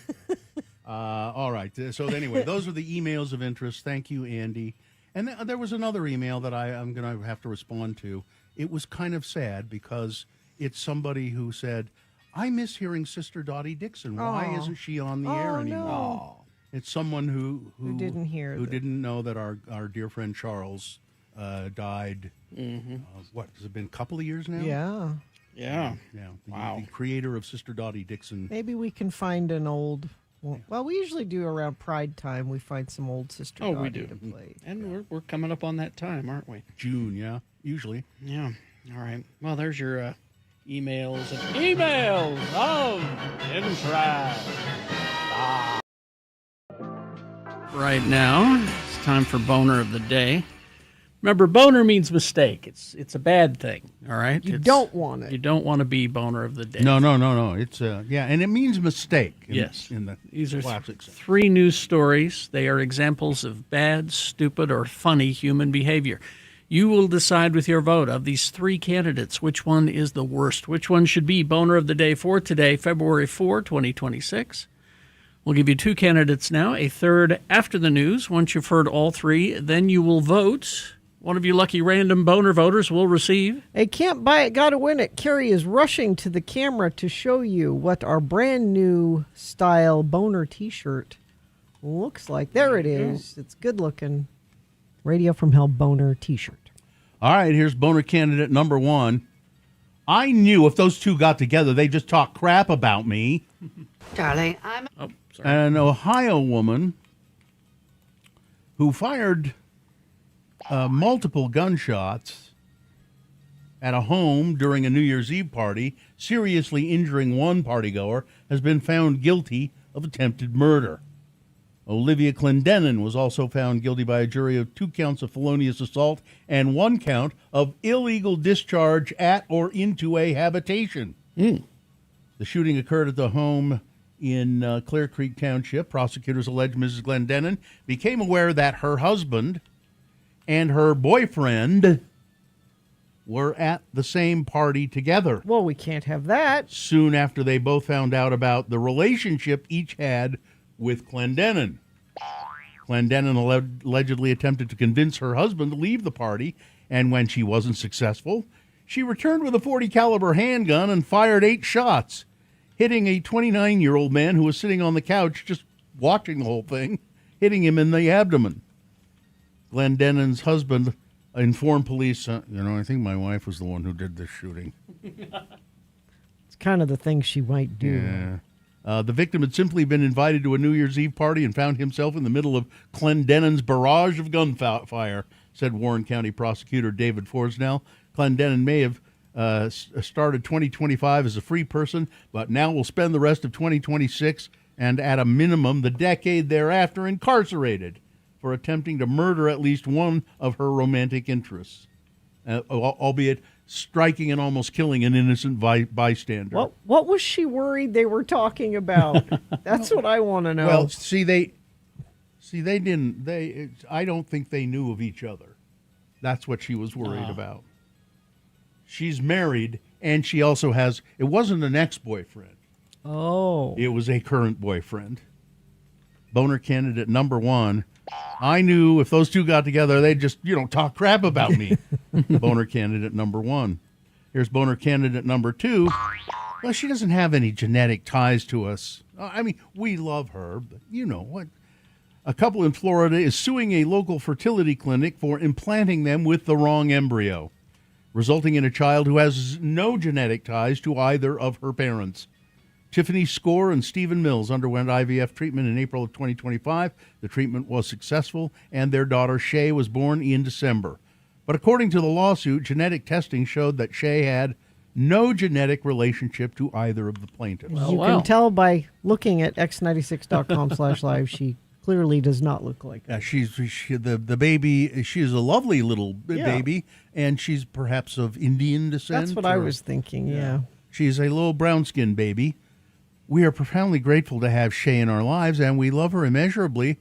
All right. So anyway, those are the emails of interest. Thank you, Andy. And there was another email that I'm going to have to respond to. It was kind of sad because it's somebody who said, I miss hearing Sister Dottie Dixon. Why isn't she on the air anymore? No. It's someone who didn't hear who didn't know that our dear friend Charles died. What has it been? A couple of years now? Yeah. The creator of Sister Dottie Dixon. Maybe we can find an old. Well, we usually do around Pride time. We find some old Sister Dottie we do. to play. And we're coming up on that time, aren't we? June, yeah, usually. Yeah. All right. Well, there's your emails of interest. Right now, it's time for Boner of the Day. Remember, boner means mistake. It's a bad thing. All right. You don't want it. You don't want to be Boner of the Day. No. It's and it means mistake. Yes. In the These are classic sense. 3 news stories. They are examples of bad, stupid, or funny human behavior. You will decide with your vote of these 3 candidates which one is the worst, which one should be Boner of the Day for today, February 4, 2026. We'll give you 2 candidates now, a third after the news. Once you've heard all 3, then you will vote. One of you lucky random boner voters will receive. A Can't Buy It, Gotta Win It. Carrie is rushing to the camera to show you what our brand new style boner t-shirt looks like. There it is. It's good looking. Radio from Hell boner t-shirt. All right, here's boner candidate number 1. I knew if those 2 got together, they just talk crap about me. Darling, I'm... Oh, sorry. An Ohio woman who fired multiple gunshots at a home during a New Year's Eve party, seriously injuring one partygoer, has been found guilty of attempted murder. Olivia Clendenin was also found guilty by a jury of 2 counts of felonious assault and 1 count of illegal discharge at or into a habitation. The shooting occurred at the home in Clear Creek Township. Prosecutors allege Mrs. Clendenin became aware that her husband and her boyfriend were at the same party together. Well, we can't have that. Soon after they both found out about the relationship each had with Clendenin. Clendenin allegedly attempted to convince her husband to leave the party, and when she wasn't successful, she returned with a .40 caliber handgun and fired 8 shots, hitting a 29-year-old man who was sitting on the couch just watching the whole thing, hitting him in the abdomen. Clendenin's husband informed police, I think my wife was the one who did this shooting. It's kind of the thing she might do. Yeah. The victim had simply been invited to a New Year's Eve party and found himself in the middle of Clendenin's barrage of gunfire, said Warren County Prosecutor David Forsnell. Clendenin may have started 2025 as a free person, but now will spend the rest of 2026 and at a minimum the decade thereafter incarcerated. for attempting to murder at least one of her romantic interests, albeit striking and almost killing an innocent bystander. What was she worried they were talking about? That's what I want to know. Well, I don't think they knew of each other. That's what she was worried about. She's married, and she also has, it wasn't an ex-boyfriend. Oh. It was a current boyfriend. Boner candidate number 1. I knew if those two got together, they'd just, talk crap about me. Boner candidate number 1. Here's boner candidate number 2. Well, she doesn't have any genetic ties to us. I mean, we love her, but you know what? A couple in Florida is suing a local fertility clinic for implanting them with the wrong embryo, resulting in a child who has no genetic ties to either of her parents. Tiffany Score and Stephen Mills underwent IVF treatment in April of 2025. The treatment was successful, and their daughter Shay was born in December. But according to the lawsuit, genetic testing showed that Shay had no genetic relationship to either of the plaintiffs. You can tell by looking at x96.com/live, she clearly does not look like that. The baby, she is a lovely little baby, and she's perhaps of Indian descent. That's what I was thinking, yeah. She's a little brown-skinned baby. We are profoundly grateful to have Shay in our lives, and we love her immeasurably,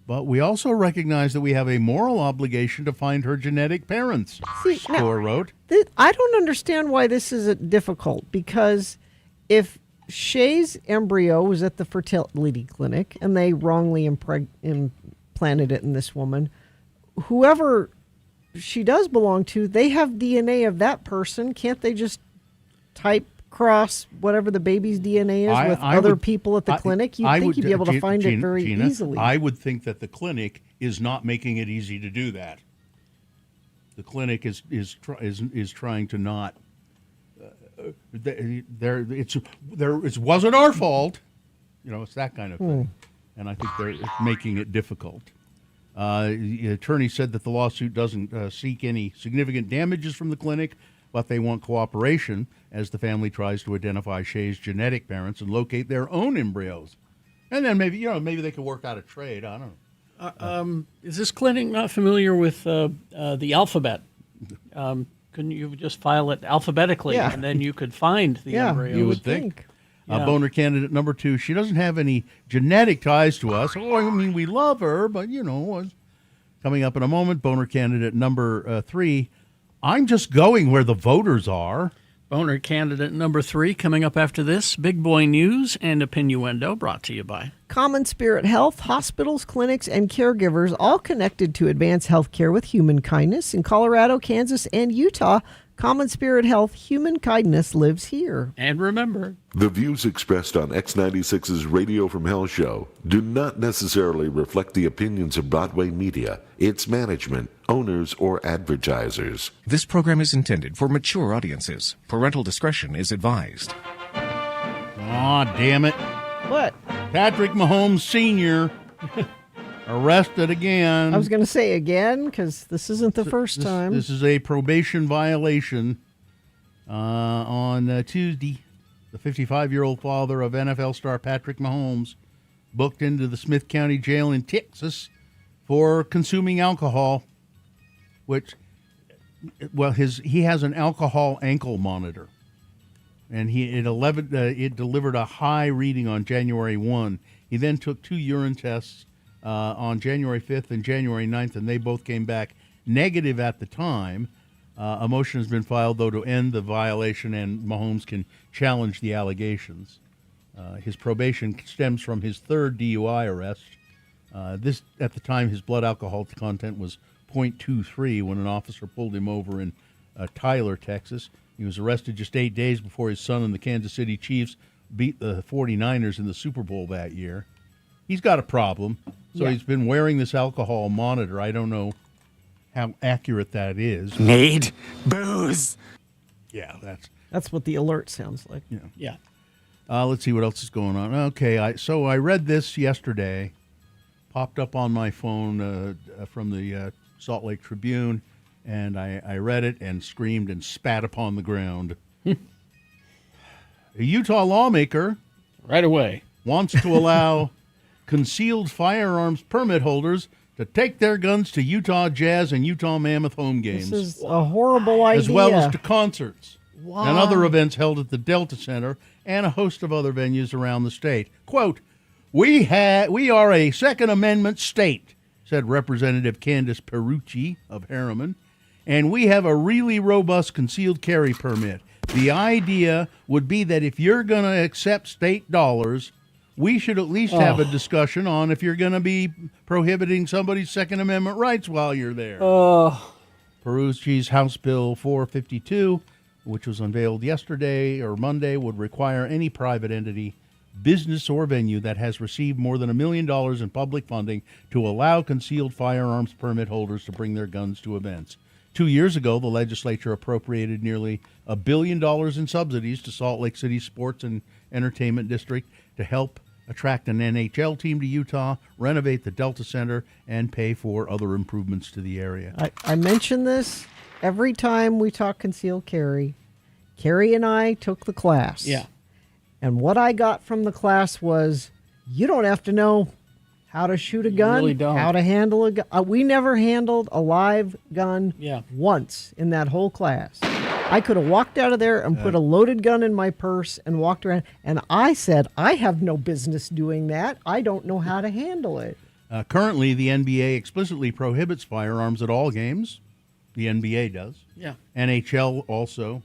but we also recognize that we have a moral obligation to find her genetic parents, Score wrote. I don't understand why this is difficult, because if Shay's embryo was at the fertility clinic and they wrongly implanted it in this woman, whoever she does belong to, they have DNA of that person. Can't they just type cross whatever the baby's DNA is with other people at the clinic? You'd think you'd be able to find it very easily. I would think that the clinic is not making it easy to do that. The clinic is trying to not. It wasn't our fault. It's that kind of thing, and I think they're making it difficult. The attorney said that the lawsuit doesn't seek any significant damages from the clinic, but they want cooperation as the family tries to identify Shay's genetic parents and locate their own embryos. And then maybe they could work out a trade. I don't know. Is this clinic not familiar with the alphabet? Couldn't you just file it alphabetically, and then you could find the embryos? You would think. Boner candidate number 2, she doesn't have any genetic ties to us. I mean, we love her, but, coming up in a moment, boner candidate number 3, I'm just going where the voters are. Boner candidate number 3 coming up after this. Big Boy News and Opinioendo brought to you by Common Spirit Health, hospitals, clinics, and caregivers all connected to advance healthcare with human kindness. In Colorado, Kansas, and Utah, Common Spirit Health, human kindness lives here. And remember, the views expressed on X96's Radio from Hell show do not necessarily reflect the opinions of Broadway Media, its management, owners, or advertisers. This program is intended for mature audiences. Parental discretion is advised. Aw, damn it. What? Patrick Mahomes Sr. arrested again. I was going to say again, because this isn't the first time. This is a probation violation. On Tuesday, the 55-year-old father of NFL star Patrick Mahomes booked into the Smith County Jail in Texas for consuming alcohol, which, he has an alcohol ankle monitor. And it delivered a high reading on January 1. He then took 2 urine tests on January 5th and January 9th, and they both came back negative at the time. A motion has been filed, though, to end the violation, and Mahomes can challenge the allegations. His probation stems from his third DUI arrest. At the time, his blood alcohol content was 0.23 when an officer pulled him over in Tyler, Texas. He was arrested just 8 days before his son and the Kansas City Chiefs beat the 49ers in the Super Bowl that year. He's got a problem, so he's been wearing this alcohol monitor. I don't know how accurate that is. Need booze. Yeah, that's what the alert sounds like. Yeah. Let's see what else is going on. Okay, so I read this yesterday. Popped up on my phone from the Salt Lake Tribune, and I read it and screamed and spat upon the ground. A Utah lawmaker right away wants to allow concealed firearms permit holders to take their guns to Utah Jazz and Utah Mammoth home games. This is a horrible idea. As well as to concerts Why? and other events held at the Delta Center and a host of other venues around the state. Quote, we are a Second Amendment state, said Representative Candace Perucci of Harriman, and we have a really robust concealed carry permit. The idea would be that if you're going to accept state dollars, we should at least have a discussion on if you're going to be prohibiting somebody's Second Amendment rights while you're there. Perucci's House Bill 452, which was unveiled yesterday or Monday, would require any private entity, business or venue that has received more than $1 million in public funding to allow concealed firearms permit holders to bring their guns to events. 2 years ago, the legislature appropriated nearly $1 billion in subsidies to Salt Lake City Sports and Entertainment District to help attract an NHL team to Utah, renovate the Delta Center, and pay for other improvements to the area. I mention this every time we talk concealed carry. Carrie and I took the class. Yeah. And what I got from the class was, you don't have to know how to shoot a gun, really don't. how to handle a gun. We never handled a live gun once in that whole class. I could have walked out of there and put a loaded gun in my purse and walked around. And I said, I have no business doing that. I don't know how to handle it. Currently, the NBA explicitly prohibits firearms at all games. The NBA does. Yeah. NHL also,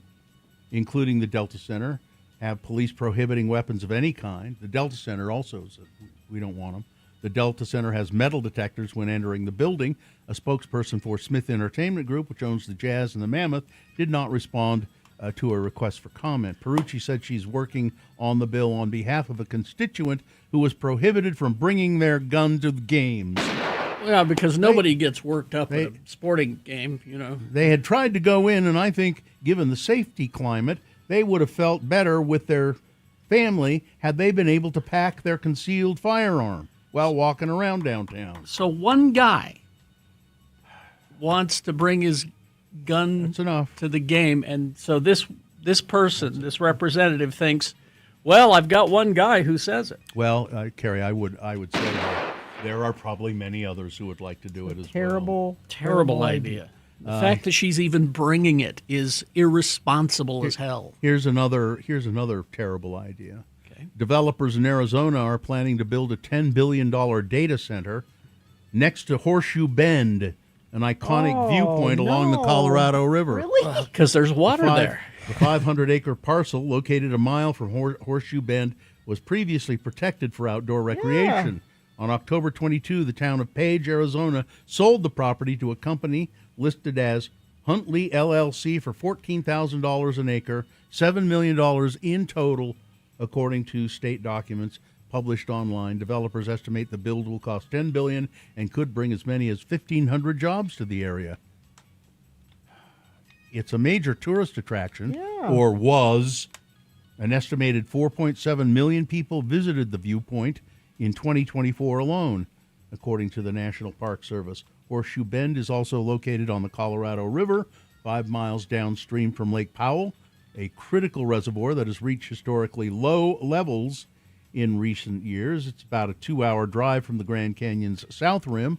including the Delta Center, have police prohibiting weapons of any kind. The Delta Center also said we don't want them. The Delta Center has metal detectors when entering the building. A spokesperson for Smith Entertainment Group, which owns the Jazz and the Mammoth, did not respond to a request for comment. Perucci said she's working on the bill on behalf of a constituent who was prohibited from bringing their gun to the games. Yeah, because nobody gets worked up at a sporting game, you know. They had tried to go in, and I think, given the safety climate, they would have felt better with their family had they been able to pack their concealed firearm while walking around downtown. So one guy wants to bring his gun to the game, and so this person, this representative, thinks, well, I've got one guy who says it. Well, Carrie, I would say that there are probably many others who would like to do it as well. Terrible idea. The fact that she's even bringing it is irresponsible as hell. Here's another terrible idea. Okay. Developers in Arizona are planning to build a $10 billion data center next to Horseshoe Bend, an iconic viewpoint along the Colorado River. Really? Because there's water there. The 500-acre parcel, located a mile from Horseshoe Bend, was previously protected for outdoor recreation. On October 22, the town of Page, Arizona, sold the property to a company listed as Huntley LLC for $14,000 an acre, $7 million in total, according to state documents published online. Developers estimate the build will cost $10 billion and could bring as many as 1,500 jobs to the area. It's a major tourist attraction, or was. An estimated 4.7 million people visited the viewpoint in 2024 alone, according to the National Park Service. Horseshoe Bend is also located on the Colorado River, 5 miles downstream from Lake Powell, a critical reservoir that has reached historically low levels in recent years. It's about a 2-hour drive from the Grand Canyon's south rim.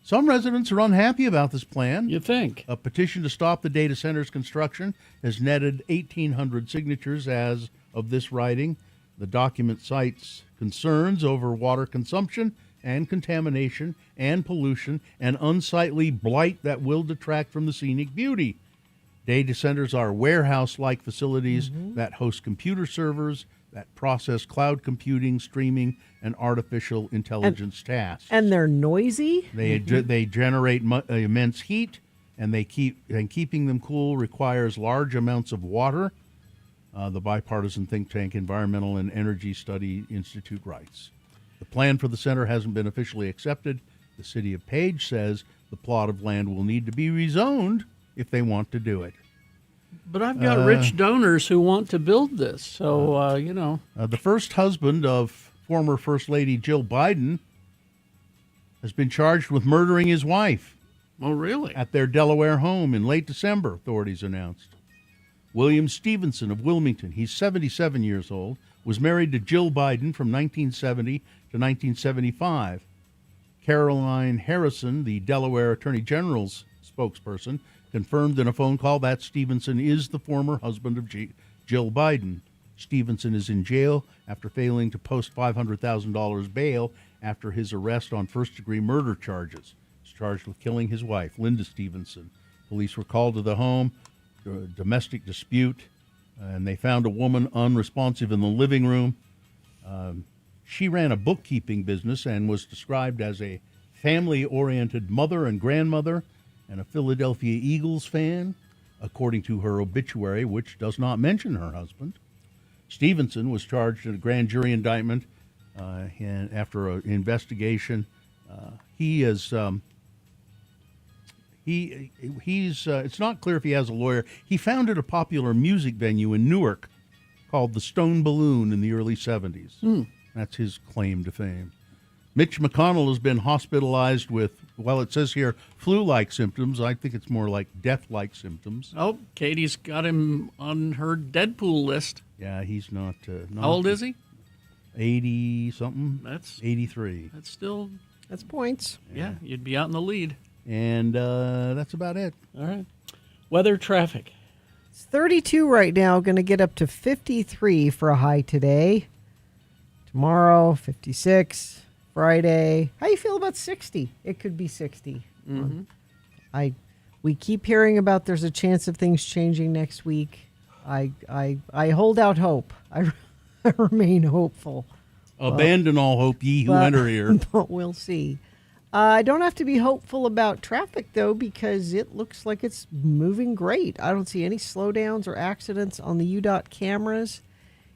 Some residents are unhappy about this plan. You think? A petition to stop the data center's construction has netted 1,800 signatures as of this writing. The document cites concerns over water consumption and contamination and pollution and unsightly blight that will detract from the scenic beauty. Data centers are warehouse-like facilities that host computer servers that process cloud computing, streaming, and artificial intelligence tasks. And they're noisy. They generate immense heat, and keeping them cool requires large amounts of water. The bipartisan think tank Environmental and Energy Study Institute writes. The plan for the center hasn't been officially accepted. The city of Page says the plot of land will need to be rezoned if they want to do it. But I've got rich donors who want to build this, so, you know. The first husband of former First Lady Jill Biden has been charged with murdering his wife. Oh, really? At their Delaware home in late December, authorities announced. William Stevenson of Wilmington, he's 77 years old, was married to Jill Biden from 1970 to 1975. Caroline Harrison, the Delaware Attorney General's spokesperson, confirmed in a phone call that Stevenson is the former husband of Jill Biden. Stevenson is in jail after failing to post $500,000 bail after his arrest on first-degree murder charges. He's charged with killing his wife, Linda Stevenson. Police were called to the home, a domestic dispute, and they found a woman unresponsive in the living room. She ran a bookkeeping business and was described as a family-oriented mother and grandmother and a Philadelphia Eagles fan, according to her obituary, which does not mention her husband. Stevenson was charged in a grand jury indictment, and after an investigation, it's not clear if he has a lawyer. He founded a popular music venue in Newark called the Stone Balloon in the early 70s. That's his claim to fame. Mitch McConnell has been hospitalized with, well, it says here, flu-like symptoms. I think it's more like death-like symptoms. Oh, Katie's got him on her Deadpool list. Yeah, he's not... How old is he? 80-something. That's 83. That's still... That's points. Yeah, you'd be out in the lead. And that's about it. All right. Weather, traffic. It's 32 right now, going to get up to 53 for a high today. Tomorrow, 56. Friday. How you feel about 60? It could be 60. We keep hearing about there's a chance of things changing next week. I hold out hope. I remain hopeful. Abandon all hope, ye who enter here. But we'll see. I don't have to be hopeful about traffic, though, because it looks like it's moving great. I don't see any slowdowns or accidents on the UDOT cameras,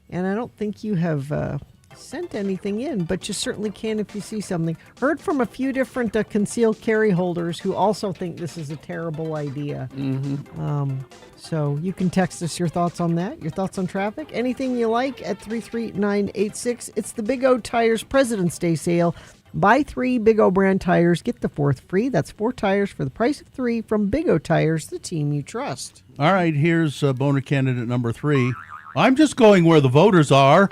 and I don't think you have sent anything in, but you certainly can if you see something. Heard from a few different concealed carry holders who also think this is a terrible idea. So you can text us your thoughts on that, your thoughts on traffic, anything you like at 33986. It's the Big O Tires President's Day sale. Buy 3 Big O brand tires, get the 4th free. That's 4 tires for the price of 3 from Big O Tires, the team you trust. All right, here's boner candidate number 3. I'm just going where the voters are.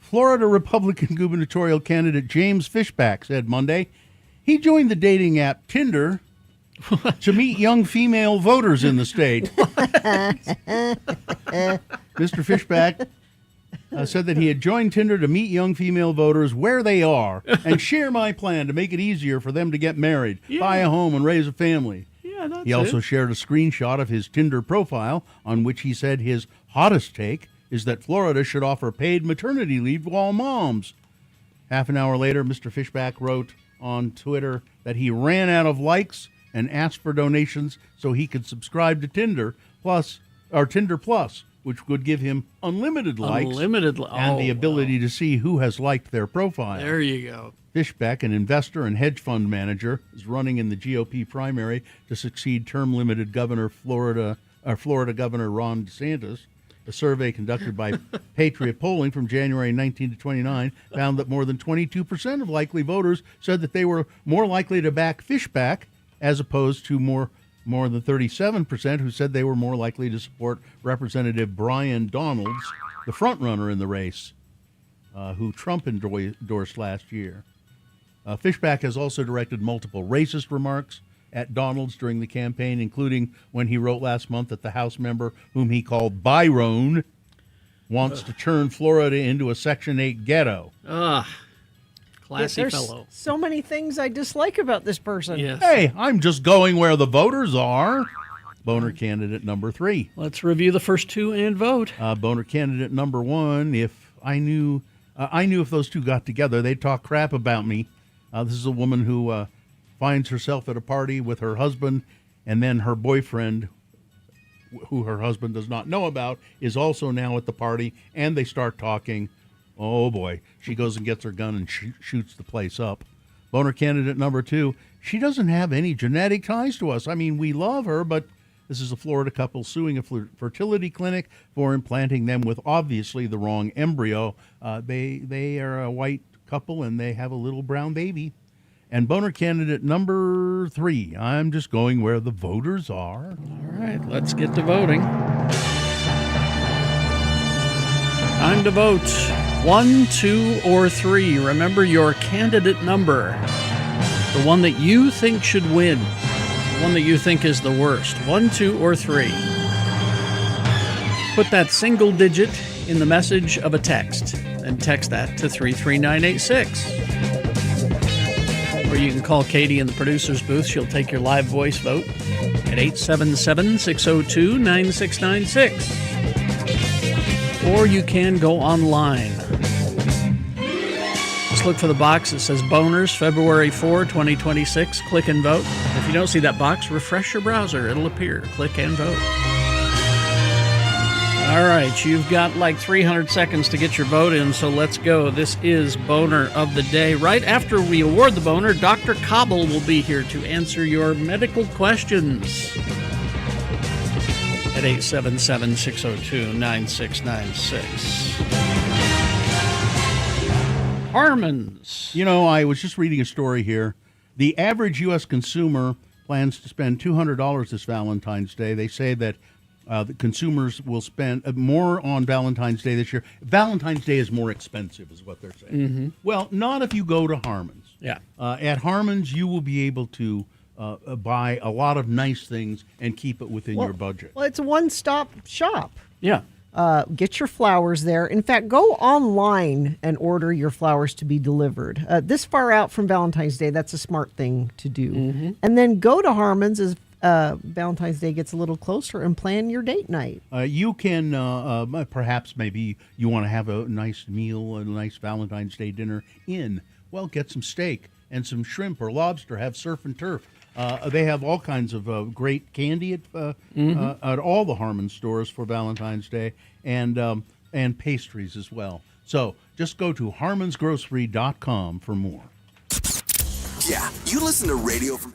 Florida Republican gubernatorial candidate James Fishback said Monday he joined the dating app Tinder to meet young female voters in the state. Mr. Fishback said that he had joined Tinder to meet young female voters where they are and share my plan to make it easier for them to get married, buy a home, and raise a family. He also shared a screenshot of his Tinder profile on which he said his hottest take is that Florida should offer paid maternity leave to all moms. Half an hour later, Mr. Fishback wrote on Twitter that he ran out of likes and asked for donations so he could subscribe to Tinder Plus, which would give him unlimited likes and the ability to see who has liked their profile. There you go. Fishback, an investor and hedge fund manager, is running in the GOP primary to succeed term-limited Florida Governor Ron DeSantis. A survey conducted by Patriot Polling from January 19 to 29 found that more than 22% of likely voters said that they were more likely to back Fishback, as opposed to more than 37% who said they were more likely to support Representative Brian Donalds, the frontrunner in the race, who Trump endorsed last year. Fishback has also directed multiple racist remarks at Donalds during the campaign, including when he wrote last month that the House member, whom he called Byron, wants to turn Florida into a Section 8 ghetto. Classy fellow. So many things I dislike about this person. Yes. Hey, I'm just going where the voters are. Boner candidate number 3. Let's review the first 2 and vote. Boner candidate number 1. If I knew if those two got together, they'd talk crap about me. This is a woman who finds herself at a party with her husband, and then her boyfriend, who her husband does not know about, is also now at the party, and they start talking. Oh, boy. She goes and gets her gun and shoots the place up. Boner candidate number 2, she doesn't have any genetic ties to us. I mean, we love her, but this is a Florida couple suing a fertility clinic for implanting them with obviously the wrong embryo. They are a white couple, and they have a little brown baby. And boner candidate number 3, I'm just going where the voters are. All right, let's get to voting. Time to vote. 1, 2, or 3. Remember your candidate number. The one that you think should win. The one that you think is the worst. 1, 2, or 3. Put that single digit in the message of a text and text that to 33986. Or you can call Katie in the producer's booth. She'll take your live voice vote at 877-602-9696. Or you can go online. Just look for the box that says Boners, February 4, 2026. Click and vote. If you don't see that box, refresh your browser. It'll appear. Click and vote. All right, you've got like 300 seconds to get your vote in, so let's go. This is Boner of the Day. Right after we award the boner, Dr. Cobble will be here to answer your medical questions at 877-602-9696. Harmon's. You know, I was just reading a story here. The average U.S. consumer plans to spend $200 this Valentine's Day. They say that the consumers will spend more on Valentine's Day this year. Valentine's Day is more expensive, is what they're saying. Mm-hmm. Well, not if you go to Harmon's. Yeah. At Harmon's, you will be able to buy a lot of nice things and keep it within your budget. Well, it's a one-stop shop. Yeah. Get your flowers there. In fact, go online and order your flowers to be delivered. This far out from Valentine's Day, that's a smart thing to do. Mm-hmm. And then go to Harmon's as Valentine's Day gets a little closer and plan your date night. You can perhaps maybe you want to have a nice meal, a nice Valentine's Day dinner in. Well, get some steak and some shrimp or lobster. Have surf and turf. They have all kinds of great candy at all the Harmon stores for Valentine's Day, and pastries as well. So just go to harmonsgrocery.com for more. Yeah, you listen to radio from...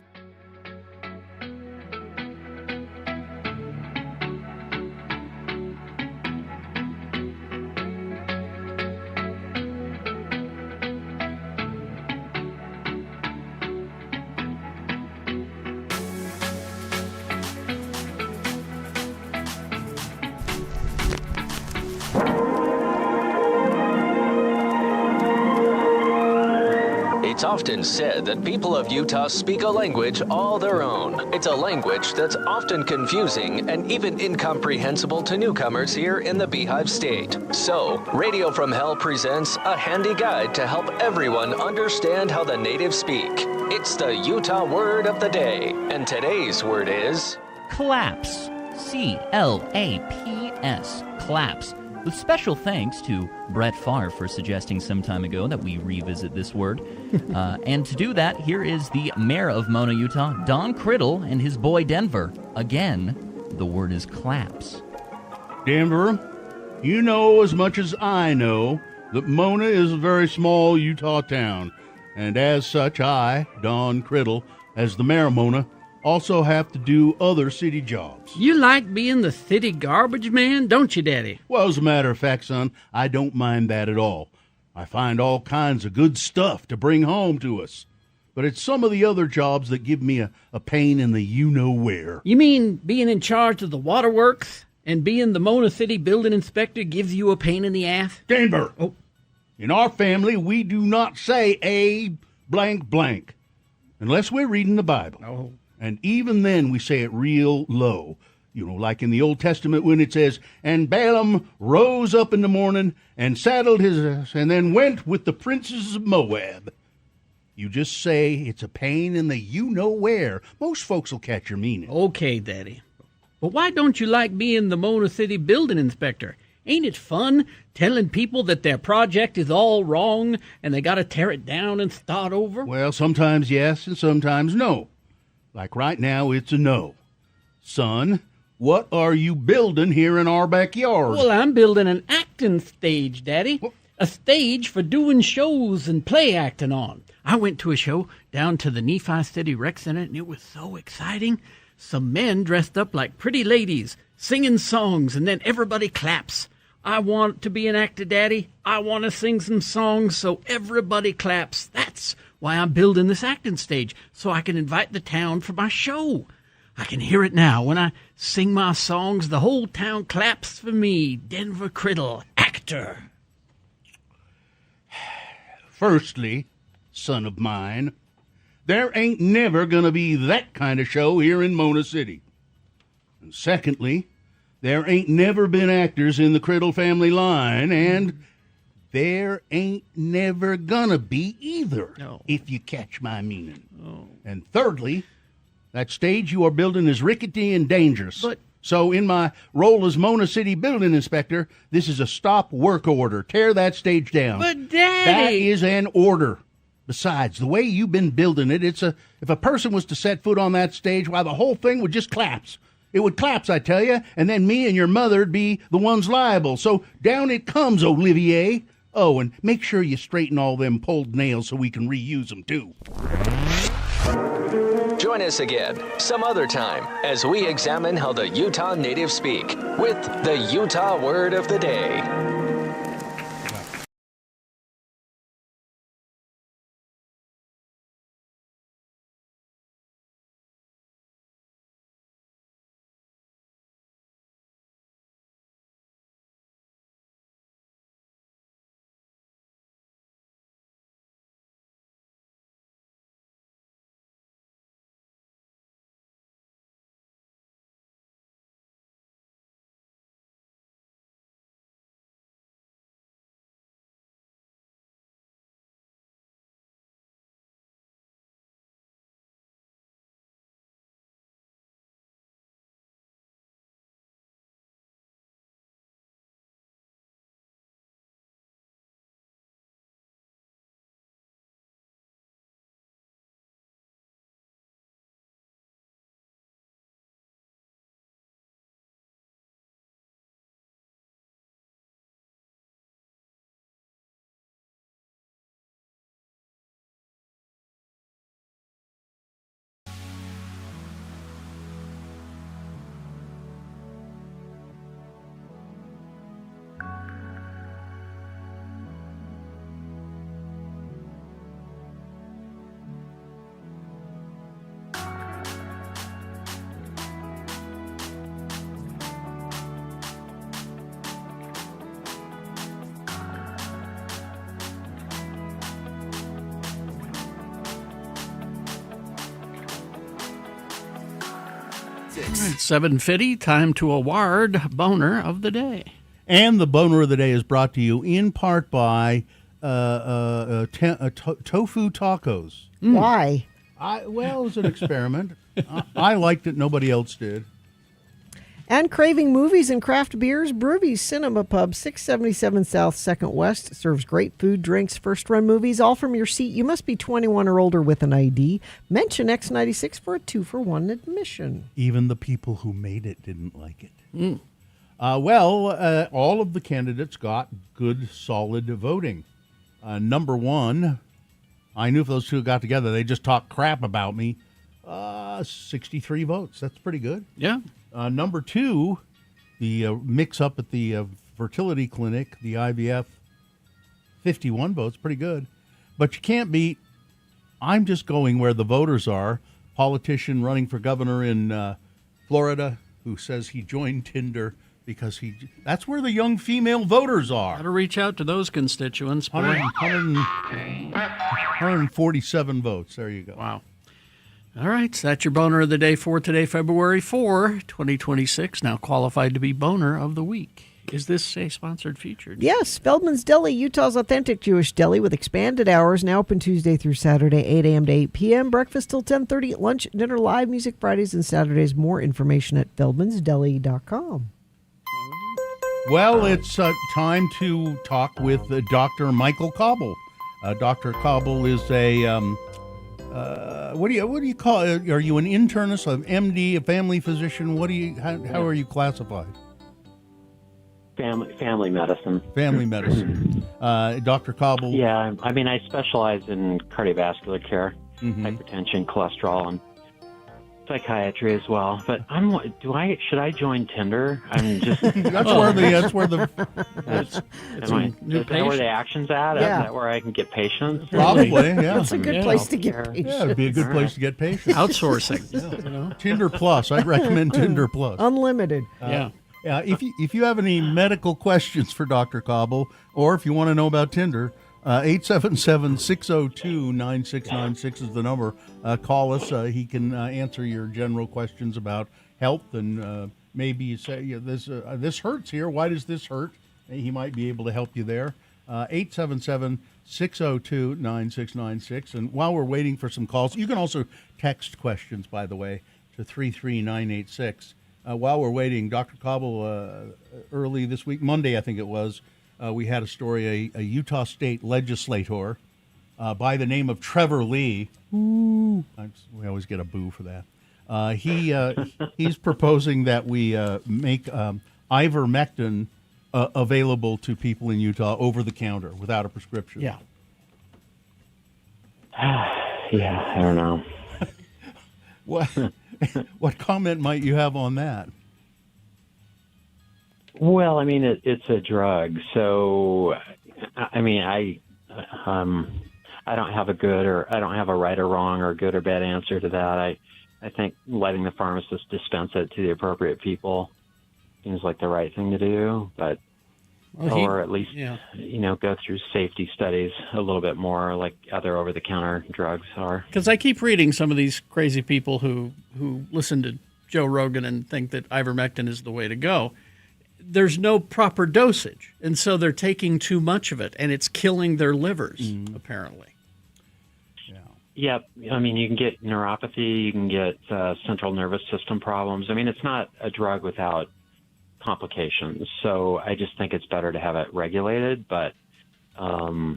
It's often said that people of Utah speak a language all their own. It's a language that's often confusing and even incomprehensible to newcomers here in the Beehive State. So, Radio from Hell presents a handy guide to help everyone understand how the natives speak. It's the Utah Word of the Day, and today's word is... Claps. C-L-A-P-S. Claps. With special thanks to Brett Favre for suggesting some time ago that we revisit this word. And to do that, here is the mayor of Mona, Utah, Don Criddle, and his boy Denver. Again, the word is claps. Denver, you know as much as I know that Mona is a very small Utah town. And as such, I, Don Criddle, as the mayor of Mona, also have to do other city jobs. You like being the city garbage man, don't you, Daddy? Well, as a matter of fact, son, I don't mind that at all. I find all kinds of good stuff to bring home to us. But it's some of the other jobs that give me a pain in the you-know-where. You mean being in charge of the waterworks and being the Mona City building inspector gives you a pain in the ass? Denver! Oh. In our family, we do not say a blank blank unless we're reading the Bible. Oh. And even then, we say it real low. You know, like in the Old Testament when it says, and Balaam rose up in the morning and saddled his ass and then went with the princes of Moab. You just say it's a pain in the you-know-where. Most folks will catch your meaning. Okay, Daddy. But why don't you like being the Mona City building inspector? Ain't it fun telling people that their project is all wrong and they got to tear it down and start over? Well, sometimes yes and sometimes no. Like right now, it's a no. Son, what are you building here in our backyard? Well, I'm building an acting stage, Daddy. A stage for doing shows and play acting on. I went to a show down to the Nephi City Rec Center, and it was so exciting. Some men dressed up like pretty ladies, singing songs, and then everybody claps. I want to be an actor, Daddy. I want to sing some songs, so everybody claps. That's why I'm building this acting stage, so I can invite the town for my show. I can hear it now. When I sing my songs, the whole town claps for me, Denver Criddle, actor. Firstly, son of mine, there ain't never going to be that kind of show here in Mona City. And secondly, there ain't never been actors in the Criddle family line, and there ain't never gonna be either, if you catch my meaning. And thirdly, that stage you are building is rickety and dangerous. So in my role as Mona City building inspector, this is a stop work order. Tear that stage down. But, Daddy! That is an order. Besides, the way you've been building it, if a person was to set foot on that stage, why, the whole thing would just collapse. It would collapse, I tell you, and then me and your mother'd be the ones liable. So down it comes, Olivier. Oh, and make sure you straighten all them pulled nails so we can reuse them, too. Join us again some other time as we examine how the Utah natives speak with the Utah Word of the Day. All right, 7:50, time to award Boner of the Day. And the Boner of the Day is brought to you in part by tofu tacos. Why? Well, it was an experiment. I liked it. Nobody else did. And Craving Movies and Craft Beers, Broovies Cinema Pub, 677 South 2nd West, serves great food, drinks, first-run movies, all from your seat. You must be 21 or older with an ID. Mention X96 for a 2-for-1 admission. Even the people who made it didn't like it. All of the candidates got good, solid voting. Number one, I knew if those two got together, they just talk crap about me. 63 votes. That's pretty good. Yeah. Number two, the mix-up at the fertility clinic, the IVF, 51 votes. Pretty good. But you can't beat, I'm just going where the voters are, politician running for governor in Florida who says he joined Tinder because that's where the young female voters are. Got to reach out to those constituents. 147 votes. There you go. Wow. All right, so that's your Boner of the Day for today, February 4, 2026. Now qualified to be Boner of the Week. Is this a sponsored feature? Yes, Feldman's Deli, Utah's authentic Jewish deli with expanded hours, now open Tuesday through Saturday, 8 a.m. to 8 p.m., breakfast till 10:30, lunch, dinner, live music Fridays and Saturdays. More information at feldmansdeli.com. Well, it's time to talk with Dr. Michael Cobble. Dr. Cobble is a... what do you call it? Are you an internist, an MD, a family physician? How are you classified? Family medicine. Family medicine. Dr. Cobble. Yeah, I mean, I specialize in cardiovascular care, hypertension, cholesterol, and psychiatry as well. But should I join Tinder? I'm just that's where the action's at? Yeah. Is that where I can get patients? Probably, yeah. That's a good place to get patients. Yeah, it'd be a good place to get patients. Outsourcing. Tinder Plus. I'd recommend Tinder Plus. Unlimited. Yeah. If you have any medical questions for Dr. Cobble, or if you want to know about Tinder, 877-602-9696 is the number. Call us. He can answer your general questions about health, and maybe you say, this hurts here. Why does this hurt? He might be able to help you there. 877-602-9696. And while we're waiting for some calls, you can also text questions, by the way, to 33986. While we're waiting, Dr. Cobble, early this week, Monday I think it was, we had a story, a Utah State legislator by the name of Trevor Lee. Ooh. We always get a boo for that. He's proposing that we make ivermectin available to people in Utah over the counter without a prescription. Yeah. Yeah, I don't know. What comment might you have on that? Well, I mean, it's a drug, so I mean, I don't have I don't have a right or wrong or good or bad answer to that. I think letting the pharmacist dispense it to the appropriate people seems like the right thing to do, but or at least go through safety studies a little bit more, like other over-the-counter drugs are. Because I keep reading some of these crazy people who listen to Joe Rogan and think that ivermectin is the way to go. There's no proper dosage, and so they're taking too much of it, and it's killing their livers, apparently. Yeah, I mean, you can get neuropathy, you can get central nervous system problems. I mean, it's not a drug without complications, so I just think it's better to have it regulated, but or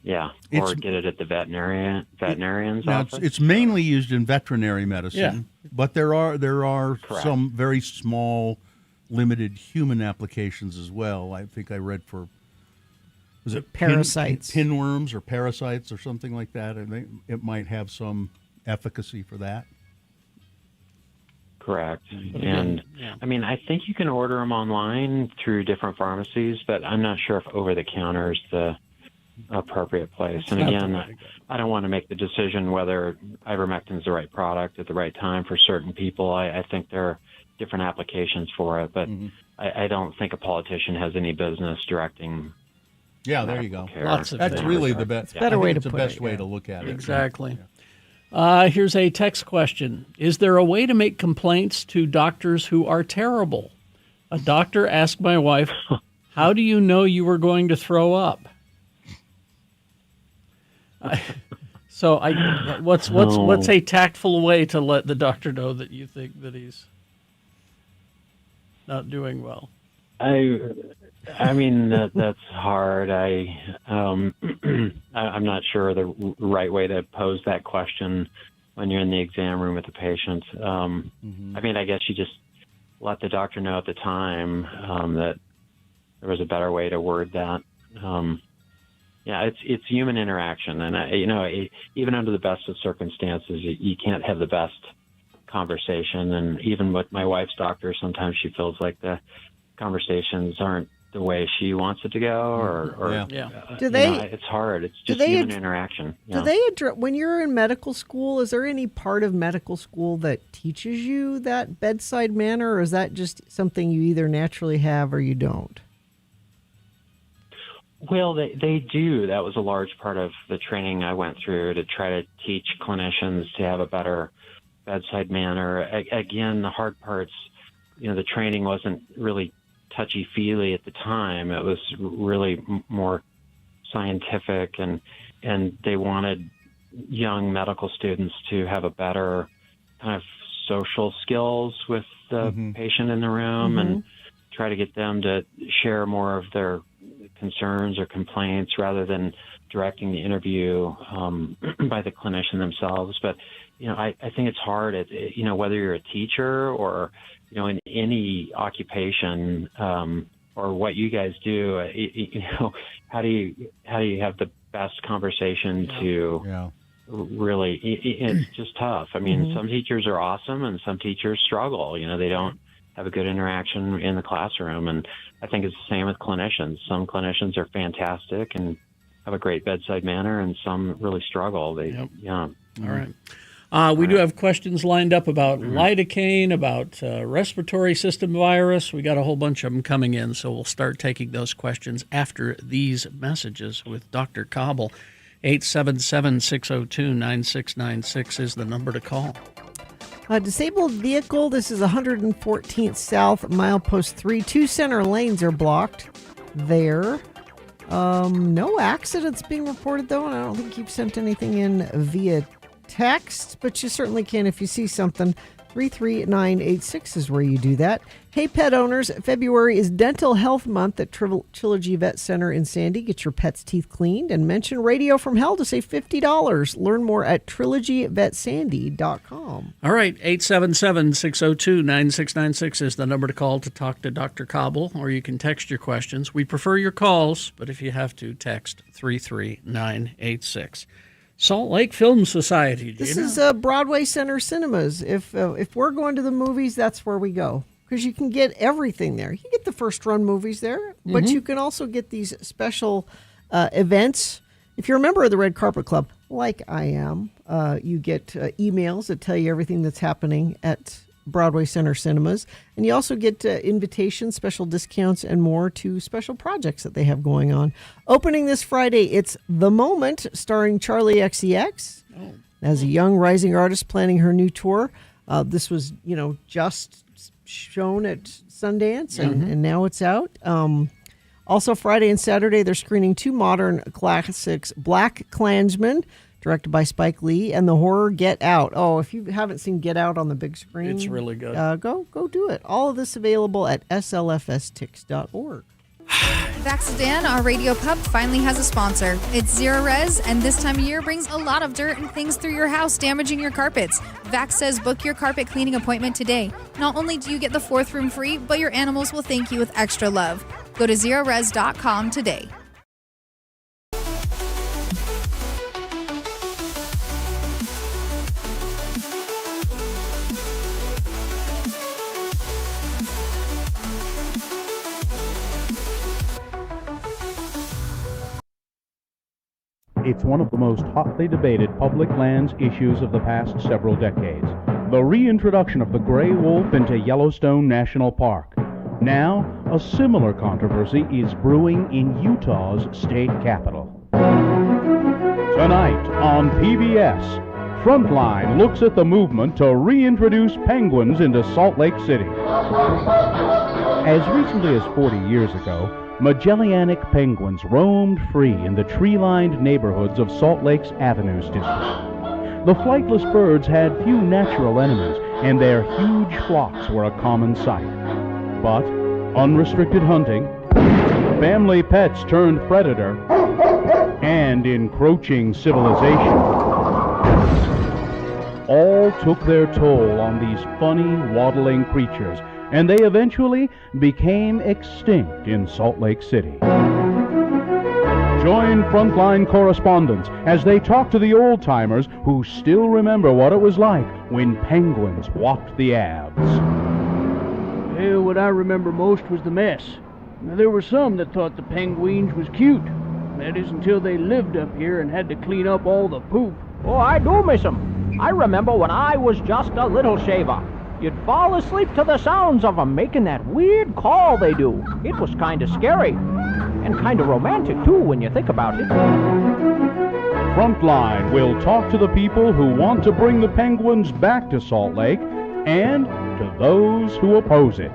get it at the veterinarian's office. It's mainly used in veterinary medicine, but there are some very small, limited human applications as well. I think I read for parasites, pinworms or parasites or something like that, and it might have some efficacy for that. Correct. And I mean, I think you can order them online through different pharmacies, but I'm not sure if over-the-counter is the appropriate place. And again, I don't want to make the decision whether ivermectin is the right product at the right time for certain people. I think there are different applications for it, but I don't think a politician has any business directing. Yeah, there you go. Lots of That's really the best. Better way to it's the put best it, way to look at it. Exactly. Here's a text question. Is there a way to make complaints to doctors who are terrible? A doctor asked my wife, how do you know you were going to throw up? What's a tactful way to let the doctor know that you think that he's not doing well? I mean, that's hard. I'm not sure the right way to pose that question when you're in the exam room with the patient. I mean, I guess you just let the doctor know at the time that there was a better way to word that. It's human interaction, and even under the best of circumstances, you can't have the best conversation. And even with my wife's doctor, sometimes she feels like the conversations aren't the way she wants it to go, Do they? It's hard. It's just human interaction. Do they address when you're in medical school? Is there any part of medical school that teaches you that bedside manner, or is that just something you either naturally have or you don't? Well, they do. That was a large part of the training I went through to try to teach clinicians to have a better bedside manner. Again, the hard parts, the training wasn't really touchy-feely at the time. It was really more scientific, and they wanted young medical students to have a better kind of social skills with the patient in the room and try to get them to share more of their concerns or complaints rather than directing the interview by the clinician themselves. But, I think it's hard, whether you're a teacher or in any occupation, or what you guys do, how do you have the best conversation to really? It's just tough. I mean, some teachers are awesome, and some teachers struggle. They don't have a good interaction in the classroom, and I think it's the same with clinicians. Some clinicians are fantastic and have a great bedside manner, and some really struggle. All right. We do have questions lined up about lidocaine, about respiratory system virus. We got a whole bunch of them coming in, so we'll start taking those questions after these messages with Dr. Cobble. 877-602-9696 is the number to call. A disabled vehicle. This is 114th South, milepost 3. 2 center lanes are blocked there. No accidents being reported, though, and I don't think you've sent anything in via text, but you certainly can if you see something. 33986 is where you do that. Hey, pet owners, February is Dental Health Month at Trilogy Vet Center in Sandy. Get your pet's teeth cleaned and mention Radio from Hell to save $50. Learn more at trilogyvetsandy.com. All right, 877-602-9696 is the number to call to talk to Dr. Cobble, or you can text your questions. We prefer your calls, but if you have to, text 33986. Salt Lake Film Society. This is Broadway Center Cinemas. If we're going to the movies, that's where we go, because you can get everything there. You can get the first run movies there, but you can also get these special events. If you're a member of the Red Carpet Club, like I am, you get emails that tell you everything that's happening at Broadway Center Cinemas, and you also get invitations, special discounts, and more to special projects that they have going on. Opening this Friday, it's The Moment, starring Charlie XCX as a young rising artist planning her new tour. This was, just shown at Sundance, and now it's out. Also, Friday and Saturday, they're screening 2 modern classics, Black Klansman, directed by Spike Lee, and the horror Get Out. Oh, if you haven't seen Get Out on the big screen, it's really good. Go do it. All of this available at slfstix.org. Vaxadan, our radio pub, finally has a sponsor. It's Zero Res, and this time of year brings a lot of dirt and things through your house, damaging your carpets. Vax says book your carpet cleaning appointment today. Not only do you get the 4th room free, but your animals will thank you with extra love. Go to zerores.com today. It's one of the most hotly debated public lands issues of the past several decades. The reintroduction of the gray wolf into Yellowstone National Park. Now, a similar controversy is brewing in Utah's state capital. Tonight on PBS, Frontline looks at the movement to reintroduce penguins into Salt Lake City. As recently as 40 years ago, Magellanic penguins roamed free in the tree-lined neighborhoods of Salt Lake's Avenues district. The flightless birds had few natural enemies, and their huge flocks were a common sight. But unrestricted hunting, family pets turned predator, and encroaching civilization all took their toll on these funny, waddling creatures, and they eventually became extinct in Salt Lake City. Join Frontline correspondents as they talk to the old-timers who still remember what it was like when penguins walked the Abs. Well, what I remember most was the mess. Now, there were some that thought the penguins was cute. That is until they lived up here and had to clean up all the poop. Oh, I do miss 'em. I remember when I was just a little shaver. You'd fall asleep to the sounds of 'em making that weird call they do. It was kind of scary. And kind of romantic, too, when you think about it. Frontline will talk to the people who want to bring the penguins back to Salt Lake and to those who oppose it.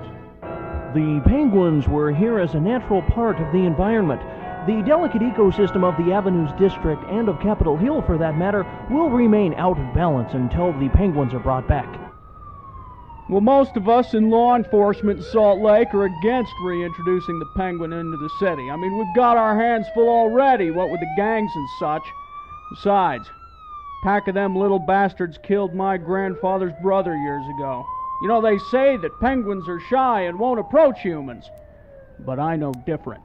The penguins were here as a natural part of the environment. The delicate ecosystem of the Avenues District and of Capitol Hill, for that matter, will remain out of balance until the penguins are brought back. Well, most of us in law enforcement in Salt Lake are against reintroducing the penguin into the city. I mean, we've got our hands full already, what with the gangs and such. Besides, a pack of them little bastards killed my grandfather's brother years ago. You know, they say that penguins are shy and won't approach humans, but I know different.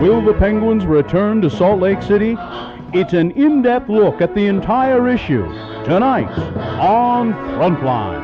Will the penguins return to Salt Lake City? It's an in-depth look at the entire issue tonight on Frontline.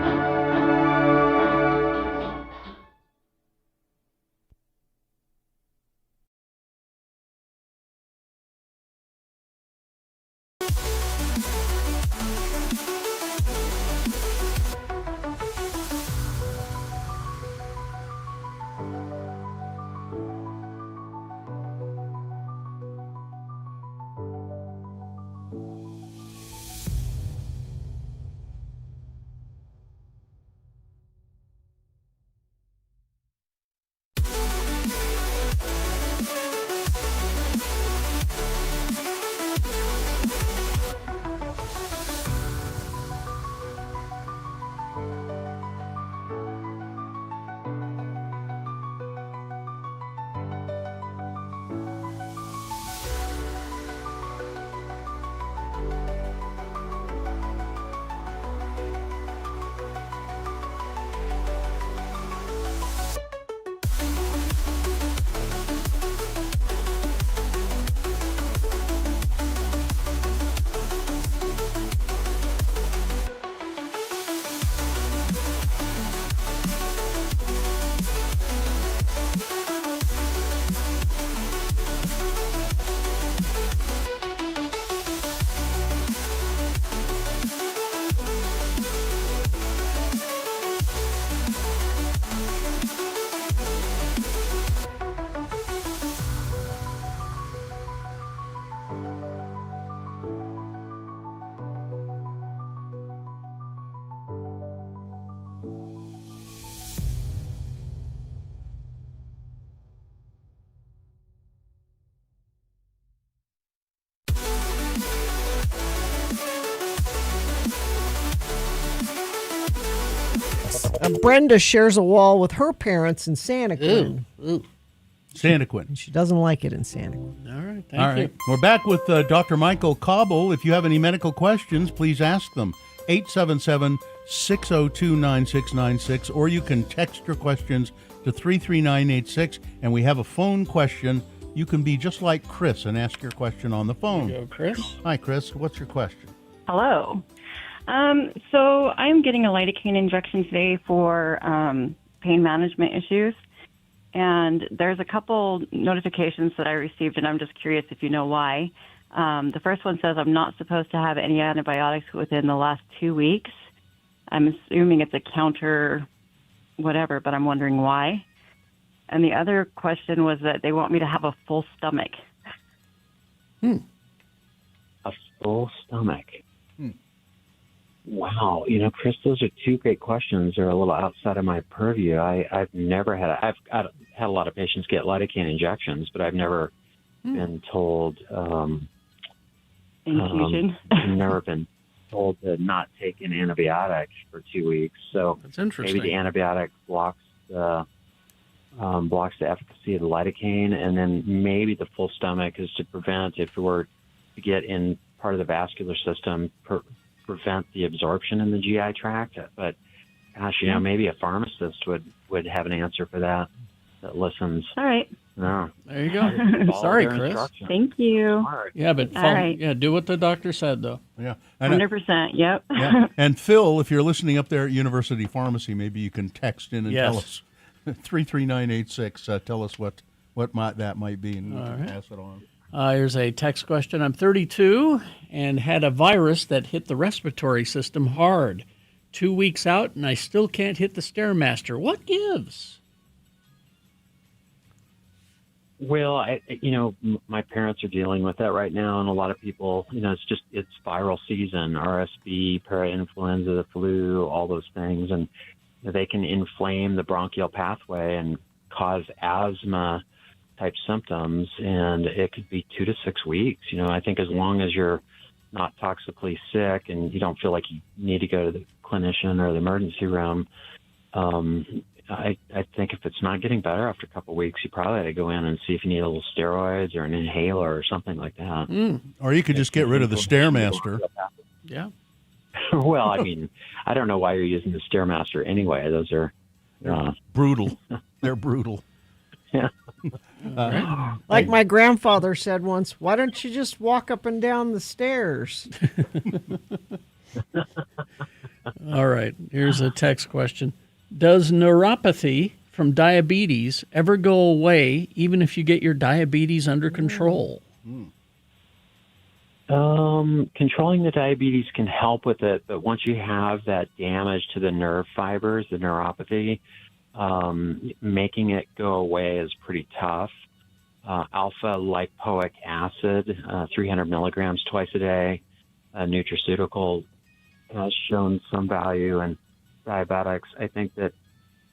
Brenda shares a wall with her parents in Santaquin. Santaquin. She doesn't like it in Santaquin. All right, All right. We're back with Dr. Michael Cobble. If you have any medical questions, please ask them. 877-602-9696, or you can text your questions to 33986, and we have a phone question. You can be just like Chris and ask your question on the phone. There you go, Chris. Hi, Chris. What's your question? Hello. So I'm getting a lidocaine injection today for pain management issues. And there's a couple notifications that I received, and I'm just curious if you know why. The first one says I'm not supposed to have any antibiotics within the last 2 weeks. I'm assuming it's a counter whatever, but I'm wondering why. And the other question was that they want me to have a full stomach. A full stomach. Wow. Chris, those are two great questions. They're a little outside of my purview. I've had a lot of patients get lidocaine injections, but I've never been told, infusion. never been told to not take an antibiotic for 2 weeks. So That's interesting. maybe the antibiotic blocks the efficacy of the lidocaine, and then maybe the full stomach is to prevent, if it were to get in part of the vascular system, prevent the absorption in the GI tract. But gosh, maybe a pharmacist would have an answer for that listens. All right. No. There you go. Sorry, Chris. Thank you. Yeah, but All right. do what the doctor said, though. Yeah. 100%. Yep. Yeah. And Phil, if you're listening up there at University Pharmacy, maybe you can text in and tell us. 33986. Tell us what that might be, and we can pass it on. Here's a text question. I'm 32 and had a virus that hit the respiratory system hard. 2 weeks out, and I still can't hit the Stairmaster. What gives? Well, my parents are dealing with that right now, and a lot of people, it's viral season, RSV, parainfluenza, the flu, all those things, and they can inflame the bronchial pathway and cause asthma type symptoms, and it could be 2 to 6 weeks. I think as long as you're not toxically sick and you don't feel like you need to go to the clinician or the emergency room, I think if it's not getting better after a couple of weeks, you probably ought to go in and see if you need a little steroids or an inhaler or something like that. Or you could just get rid of the Stairmaster. Yeah. Well, I don't know why you're using the Stairmaster anyway. Those are brutal. They're brutal. Yeah. Like my grandfather said once, why don't you just walk up and down the stairs? All right. Here's a text question. Does neuropathy from diabetes ever go away even if you get your diabetes under control? Controlling the diabetes can help with it, but once you have that damage to the nerve fibers, the neuropathy, making it go away is pretty tough. Alpha lipoic acid, 300 milligrams twice a day, a nutraceutical, has shown some value in diabetics. I think that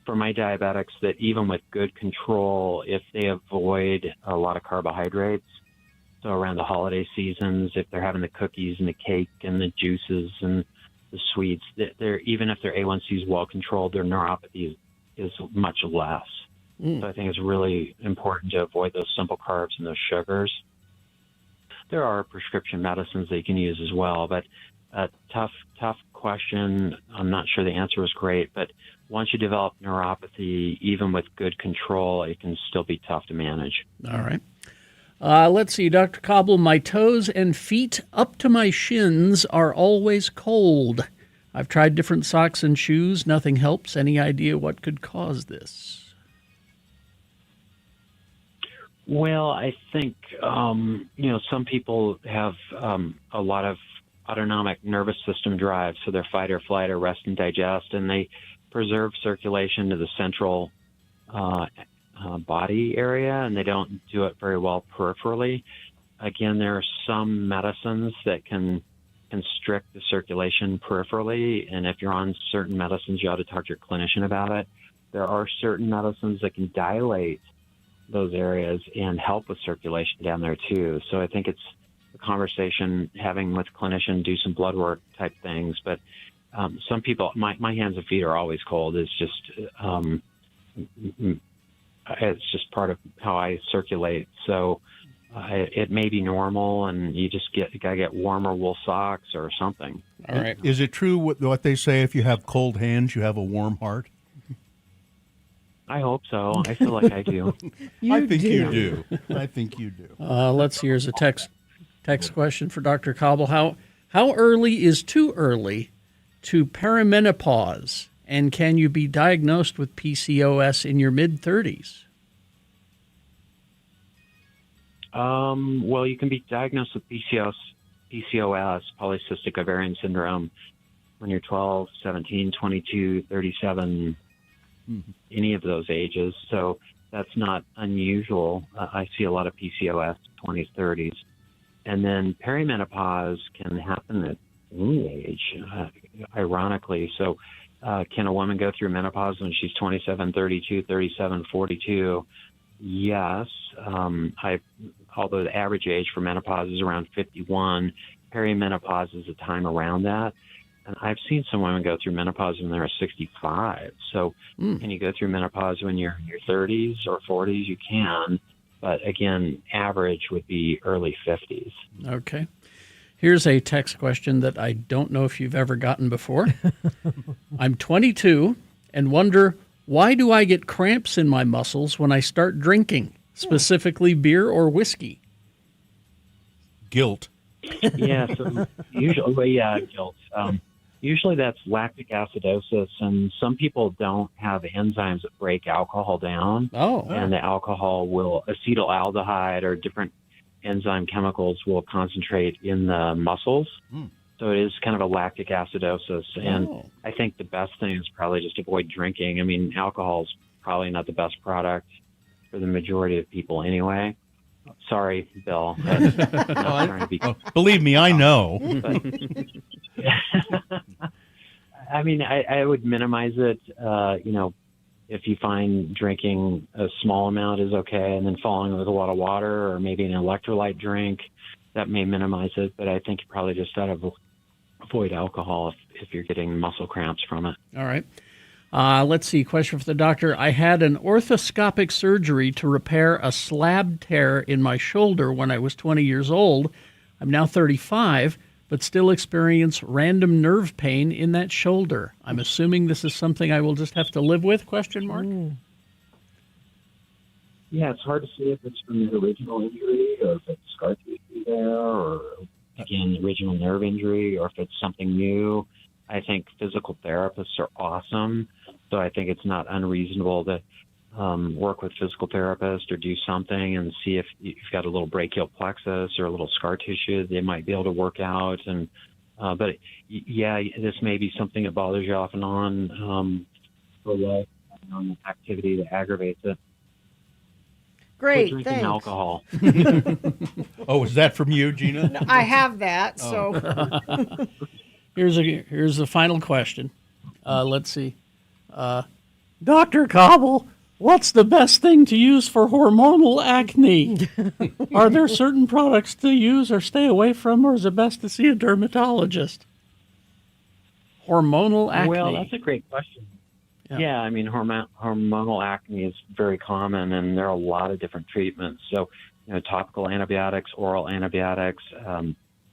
for my diabetics, that even with good control, if they avoid a lot of carbohydrates, so around the holiday seasons, if they're having the cookies and the cake and the juices and the sweets, even if their A1C is well controlled, their neuropathy is much less. So I think it's really important to avoid those simple carbs and those sugars. There are prescription medicines that you can use as well, but a tough question. I'm not sure the answer was great, but once you develop neuropathy, even with good control, it can still be tough to manage. All right. Let's see, Dr. Cobble, my toes and feet up to my shins are always cold. I've tried different socks and shoes. Nothing helps. Any idea what could cause this? Well, I think, some people have a lot of autonomic nervous system drive, so they're fight or flight or rest and digest, and they preserve circulation to the central body area, and they don't do it very well peripherally. Again, there are some medicines that can constrict the circulation peripherally, and if you're on certain medicines, you ought to talk to your clinician about it. There are certain medicines that can dilate those areas and help with circulation down there too. So I think it's a conversation having with clinician, do some blood work type things, but some people, my hands and feet are always cold. It's just part of how I circulate. So it may be normal, and you just gotta get warmer wool socks or something. All right. Is it true what they say? If you have cold hands, you have a warm heart. I hope so. I feel like I do. I think you do. I think you do. Let's see. Here's a text question for Dr. Cobble. How early is too early to perimenopause, and can you be diagnosed with PCOS in your mid-30s? Well, you can be diagnosed with PCOS, polycystic ovarian syndrome, when you're 12, 17, 22, 37, any of those ages. So that's not unusual. I see a lot of PCOS 20s, 30s. And then perimenopause can happen at any age, ironically. So can a woman go through menopause when she's 27, 32, 37, 42? Yes. Although the average age for menopause is around 51, perimenopause is a time around that. And I've seen some women go through menopause when they're 65. So can you go through menopause when you're in your 30s or 40s? You can. But again, average would be early 50s. Okay. Here's a text question that I don't know if you've ever gotten before. I'm 22 and wonder, why do I get cramps in my muscles when I start drinking, specifically beer or whiskey? Guilt. Yeah, so usually, guilt. Usually that's lactic acidosis, and some people don't have enzymes that break alcohol down. And the alcohol acetaldehyde or different enzyme chemicals will concentrate in the muscles. So it is kind of a lactic acidosis. And I think the best thing is probably just avoid drinking. I mean, alcohol is probably not the best product for the majority of people anyway. Sorry, Bill. Believe me, I know. I mean, I would minimize it. If you find drinking a small amount is okay, and then following with a lot of water or maybe an electrolyte drink, that may minimize it. But I think you probably just got to avoid alcohol if you're getting muscle cramps from it. All right. Let's see. Question for the doctor. I had an orthoscopic surgery to repair a slab tear in my shoulder when I was 20 years old. I'm now 35, but still experience random nerve pain in that shoulder. I'm assuming this is something I will just have to live with, ? Yeah, it's hard to say if it's from the original injury or if it's scar tissue there or, again, the original nerve injury or if it's something new. I think physical therapists are awesome, so I think it's not unreasonable to work with physical therapists or do something and see if you've got a little brachial plexus or a little scar tissue they might be able to work out. And but yeah, this may be something that bothers you off and on for life, on activity that aggravates it. Great, Quit drinking thanks. alcohol. Oh, is that from you, Gina? No, I have that, so. Here's the final question. Let's see. Dr. Cobble, what's the best thing to use for hormonal acne? Are there certain products to use or stay away from, or is it best to see a dermatologist? Hormonal acne. Well, that's a great question. Yeah, I mean, hormonal acne is very common, and there are a lot of different treatments. So, topical antibiotics, oral antibiotics,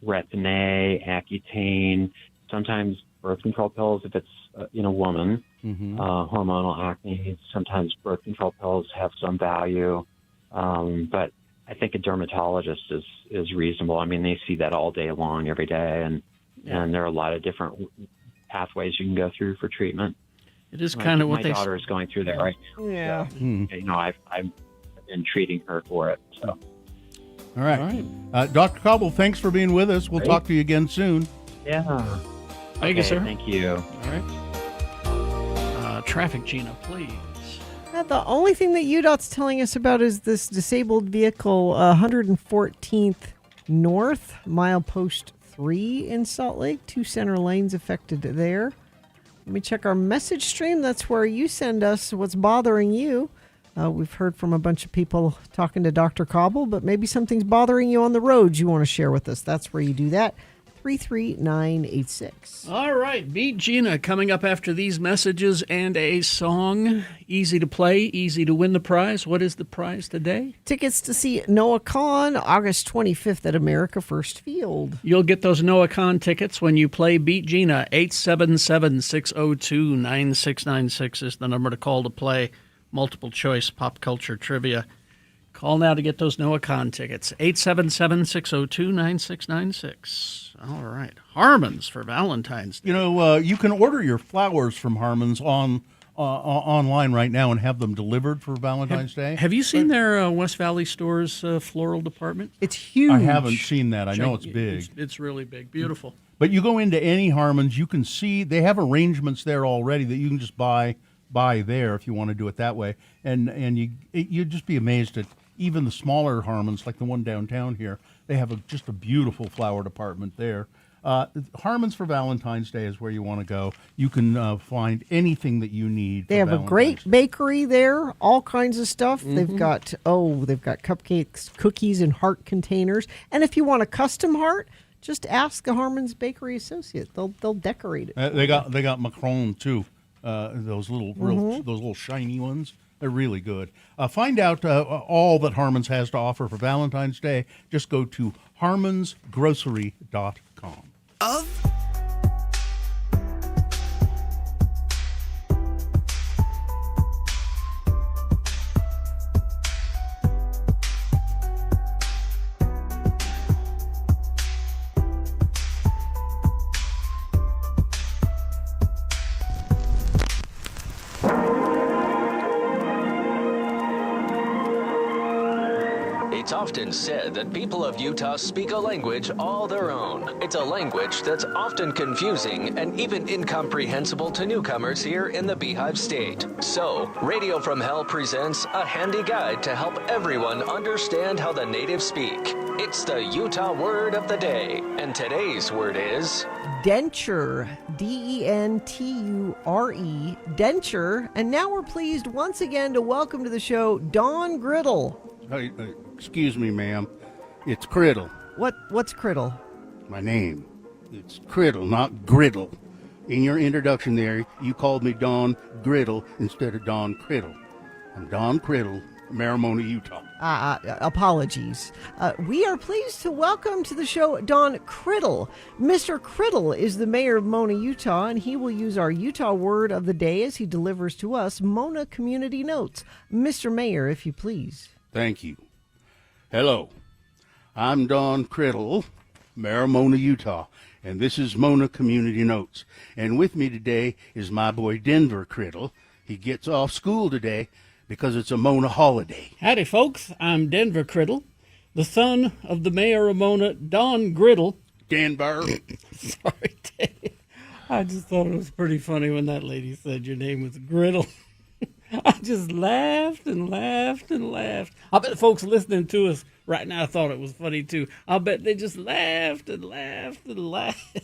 Retin-A, Accutane, sometimes birth control pills if it's in a woman. Hormonal acne, sometimes birth control pills have some value, but I think a dermatologist is reasonable. I mean, they see that all day long, every day, and there are a lot of different pathways you can go through for treatment. It is kind of what my daughter is going through that right now. Yeah. So, I've been treating her for it. So. All right. Dr. Cobble, thanks for being with us. We'll talk to you again soon. Yeah. Thank you, sir. Thank you. All right. Traffic, Gina, please. The only thing that UDOT's telling us about is this disabled vehicle, 114th North, milepost 3 in Salt Lake. 2 center lanes affected there. Let me check our message stream. That's where you send us what's bothering you. We've heard from a bunch of people talking to Dr. Cobble, but maybe something's bothering you on the roads you want to share with us. That's where you do that. 33986. All right, Beat Gina coming up after these messages and a song. Easy to play, easy to win the prize. What is the prize today? Tickets to see Noah Kahan August 25th at America First Field. You'll get those Noah Kahan tickets when you play Beat Gina. 877-602-9696 is the number to call to play multiple choice pop culture trivia. Call now to get those Noah Kahan tickets. 877-602-9696. All right. Harmon's for Valentine's Day. You know, you can order your flowers from Harmon's online right now and have them delivered for Valentine's Day. Have you seen their West Valley Store's floral department? It's huge. I haven't seen that. I know it's big. It's really big. Beautiful. But you go into any Harmon's, you can see they have arrangements there already that you can just buy there if you want to do it that way. And you'd just be amazed at even the smaller Harmon's, like the one downtown here. They have just a beautiful flower department there. Harmon's for Valentine's Day is where you want to go. You can find anything that you need. They have a great bakery there, all kinds of stuff. Mm-hmm. They've got cupcakes, cookies, and heart containers. And if you want a custom heart, just ask the Harmon's Bakery associate. They'll decorate it. They got Macron too. Those little shiny ones. They're really good. Find out all that Harmon's has to offer for Valentine's Day. Just go to harmonsgrocery.com. It's often said that people of Utah speak a language all their own. It's a language that's often confusing and even incomprehensible to newcomers here in the Beehive State. So, Radio from Hell presents a handy guide to help everyone understand how the natives speak. It's the Utah word of the day, and today's word is denture, D-E-N-T-U-R-E, denture. And now we're pleased once again to welcome to the show Don Griddle. Hey, excuse me, ma'am. It's Criddle. What's Criddle? My name. It's Criddle, not Griddle. In your introduction there, you called me Don Griddle instead of Don Criddle. I'm Don Criddle, Marimona, Utah. Apologies. We are pleased to welcome to the show Don Criddle. Mr. Criddle is the mayor of Mona, Utah, and he will use our Utah word of the day as he delivers to us Mona Community Notes. Mr. Mayor, if you please. Thank you. Hello. I'm Don Criddle, Marimona, Utah, and this is Mona Community Notes. And with me today is my boy Denver Criddle. He gets off school today because it's a Mona holiday. Howdy, folks. I'm Denver Criddle, the son of the mayor of Mona, Don Griddle. Denver. Sorry, Dave. I just thought it was pretty funny when that lady said your name was Griddle. I just laughed and laughed and laughed. I bet the folks listening to us right now thought it was funny, too. I bet they just laughed and laughed and laughed.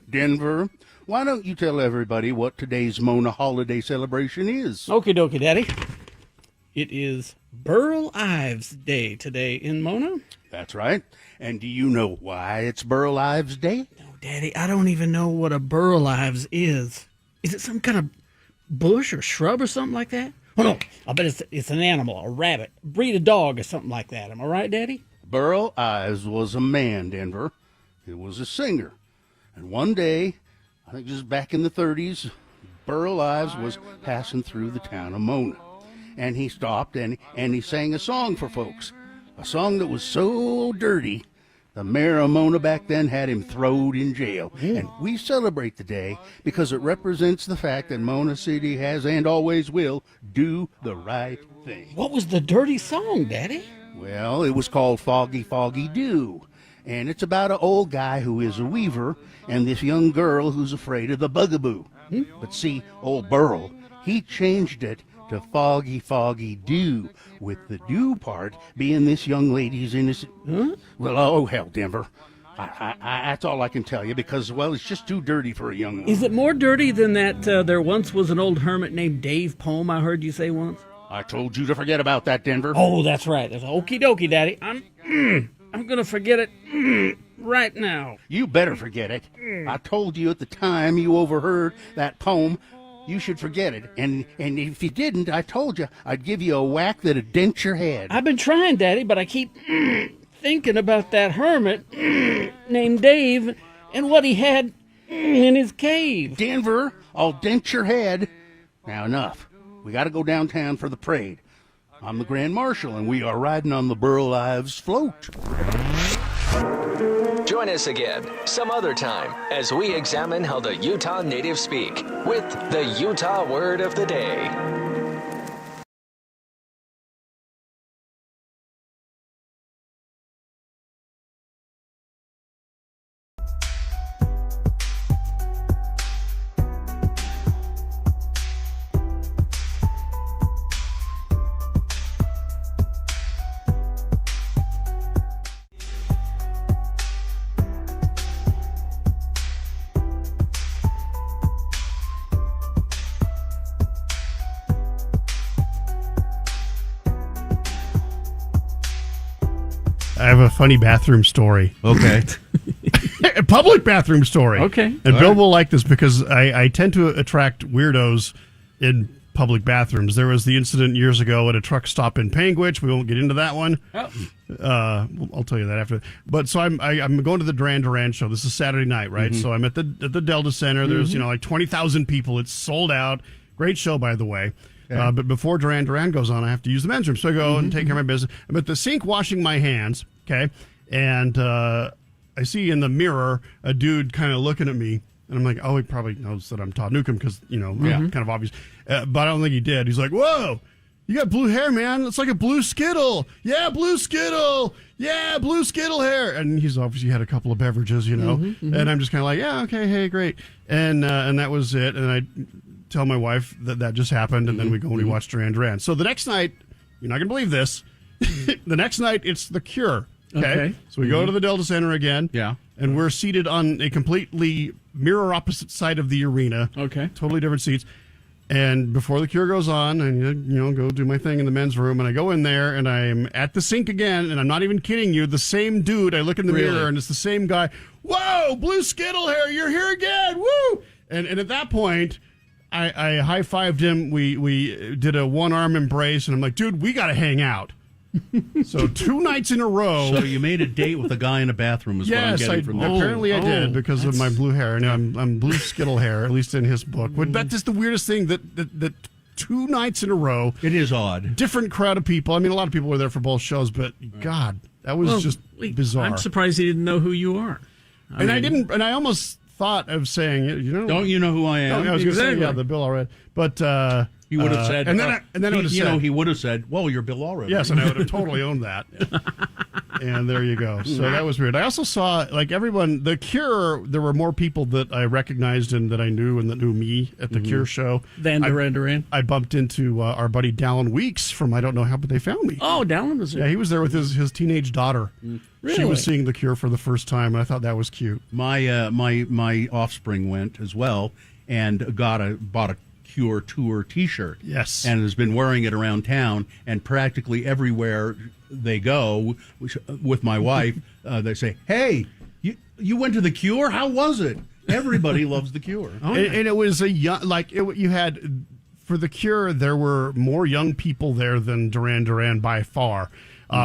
Denver, why don't you tell everybody what today's Mona holiday celebration is? Okie dokie, Daddy. It is Burl Ives Day today in Mona. That's right. And do you know why it's Burl Ives Day? No, Daddy, I don't even know what a Burl Ives is. Is it some kind of bush or shrub or something like that? Oh, no. I bet it's an animal, a rabbit, a breed of dog or something like that. Am I right, Daddy? Burl Ives was a man, Denver. He was a singer. And one day, I think this is back in the 30s, Burl Ives was passing through the town of Mona. And he stopped and he sang a song for folks. A song that was so dirty, the mayor of Mona back then had him throwed in jail. And we celebrate the day because it represents the fact that Mona City has and always will do the right thing. What was the dirty song, Daddy? Well, it was called Foggy Foggy Dew. And it's about an old guy who is a weaver and this young girl who's afraid of the bugaboo. But see, old Burl, he changed it to Foggy Foggy Dew, with the dew part being this young lady's innocent. Well, oh, hell, Denver. That's all I can tell you because, well, it's just too dirty for a young woman. Is it more dirty than that there once was an old hermit named Dave Poem I heard you say once? I told you to forget about that, Denver. Oh, that's right. That's okie dokie, Daddy. I'm going to forget it right now. You better forget it. I told you at the time you overheard that poem, you should forget it. And if you didn't, I told you I'd give you a whack that'd dent your head. I've been trying, Daddy, but I keep thinking about that hermit named Dave and what he had in his cave. Denver, I'll dent your head. Now enough. We got to go downtown for the parade. I'm the Grand Marshal, and we are riding on the Burl Ives float. Join us again some other time as we examine how the Utah natives speak with the Utah Word of the Day. I have a funny bathroom story. Okay. A public bathroom story. Okay. And All Bill right. will like this because I tend to attract weirdos in public bathrooms. There was the incident years ago at a truck stop in Panguitch. We won't get into that one. Oh. I'll tell you that after. But so I'm going to the Duran Duran show. This is Saturday night, right? Mhm. So I'm at the Delta Center. There's like 20,000 people. It's sold out. Great show, by the way. Okay. But before Duran Duran goes on, I have to use the men's room. So I go and take care of my business. I'm at the sink washing my hands, okay? And I see in the mirror a dude kind of looking at me. And I'm like, oh, he probably knows that I'm Todd Newcomb because, kind of obvious. But I don't think he did. He's like, whoa, you got blue hair, man. It's like a blue Skittle. Yeah, blue Skittle. Yeah, blue Skittle hair. And he's obviously had a couple of beverages, And I'm just kind of like, yeah, okay, hey, great. And that was it. And I tell my wife that just happened, and then we go and we watch Duran Duran. So the next night, you're not going to believe this, the next night it's The Cure. Okay. So we go to the Delta Center again. Yeah. And we're seated on a completely mirror opposite side of the arena. Okay. Totally different seats. And before The Cure goes on, and go do my thing in the men's room, and I go in there, and I'm at the sink again, and I'm not even kidding you, the same dude. I look in the mirror, and it's the same guy. Whoa, blue Skittle hair, you're here again, woo! And at that point, I high-fived him. We did a one-arm embrace, and I'm like, dude, we got to hang out. So 2 nights in a row. So you made a date with a guy in a bathroom is what I'm getting from this. Apparently I did because of my blue hair. And I'm blue Skittle hair, at least in his book. But that's just the weirdest thing that 2 nights in a row. It is odd. Different crowd of people. I mean, a lot of people were there for both shows, but God, that was just bizarre. I'm surprised he didn't know who you are. I almost thought of saying, don't you know who I am? I was going to say, yeah, the Bill already. But he would have said, and then I would have said, he would have said, well, you're Bill Allred. Yes, and I would have totally owned that. And there you go. So that was weird. I also saw, like everyone, The Cure, there were more people that I recognized and that I knew and that knew me at the Cure show. Than Duran Duran. I bumped into our buddy Dallin Weeks from I Don't Know How But They Found Me. Oh, Dallin was there. Yeah, he was there with his teenage daughter. Really? She was seeing The Cure for the first time, and I thought that was cute. My offspring went as well and bought a Cure tour T-shirt. Yes, and has been wearing it around town. And practically everywhere they go with my wife, they say, "Hey, you went to the Cure? How was it?" Everybody loves the Cure. And it was a young, you had for the Cure. There were more young people there than Duran Duran by far.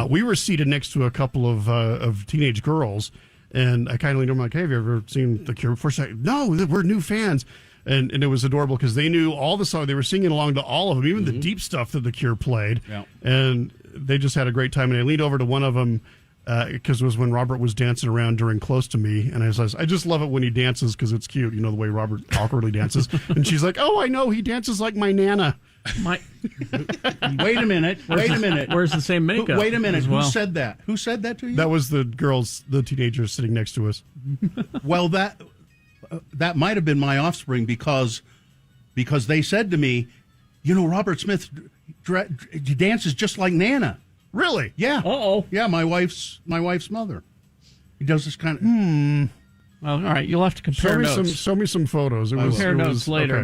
We were seated next to a couple of teenage girls, and I kind of leaned over, like, "Hey, have you ever seen the Cure before?" She's like, "No, we're new fans." And it was adorable because they knew all the songs. They were singing along to all of them, even the deep stuff that the Cure played. Yeah. And they just had a great time. And I leaned over to one of them because it was when Robert was dancing around during Close to Me. And I just love it when he dances because it's cute. You know, the way Robert awkwardly dances. And she's like, "Oh, I know. He dances like my Nana." Wait a minute. Where's the same makeup? Wait a minute. as well? Who said that? Who said that to you? That was the girls, the teenagers sitting next to us. Well, that might have been my offspring because they said to me, Robert Smith dances just like Nana. Really? Yeah. Uh-oh. Yeah, my wife's mother. He does this kind of. Well, all right. You'll have to compare notes. Show me some photos. Compare notes later. Okay.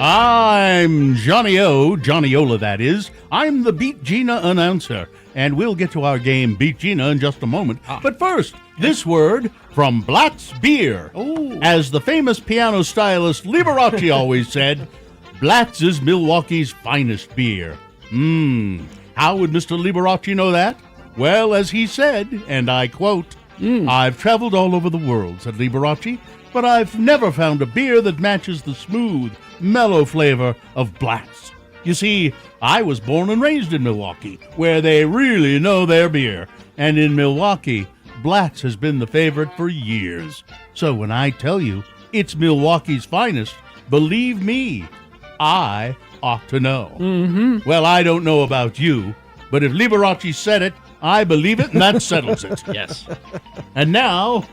I'm Johnny O, Johnny Ola that is. I'm the Beat Gina announcer, and we'll get to our game Beat Gina in just a moment. But first, this word from Blatz Beer. As the famous piano stylist Liberace always said, Blatz is Milwaukee's finest beer. How would Mr. Liberace know that? Well, as he said, and I quote, I've traveled all over the world, said Liberace, but I've never found a beer that matches the smooth, mellow flavor of Blatz. You see, I was born and raised in Milwaukee, where they really know their beer. And in Milwaukee, Blatz has been the favorite for years. So when I tell you it's Milwaukee's finest, believe me, I ought to know. Well, I don't know about you, but if Liberace said it, I believe it, and that settles it. Yes. And now,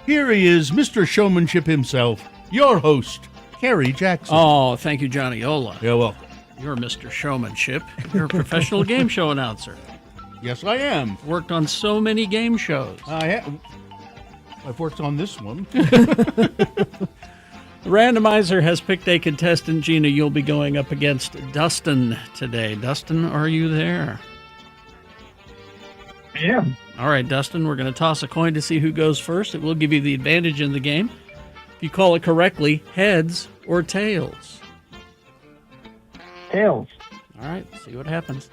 here he is, Mr. Showmanship himself, your host, Kerry Jackson. Oh, thank you, Johnny Ola. You're welcome. You're Mr. Showmanship. You're a professional game show announcer. Yes, I am. Worked on so many game shows. I have. I've worked on this one. The randomizer has picked a contestant. Gina, you'll be going up against Dustin today. Dustin, are you there? Yeah. All right, Dustin, we're going to toss a coin to see who goes first. It will give you the advantage in the game. If you call it correctly, heads or tails? Tails. All right, see what happens.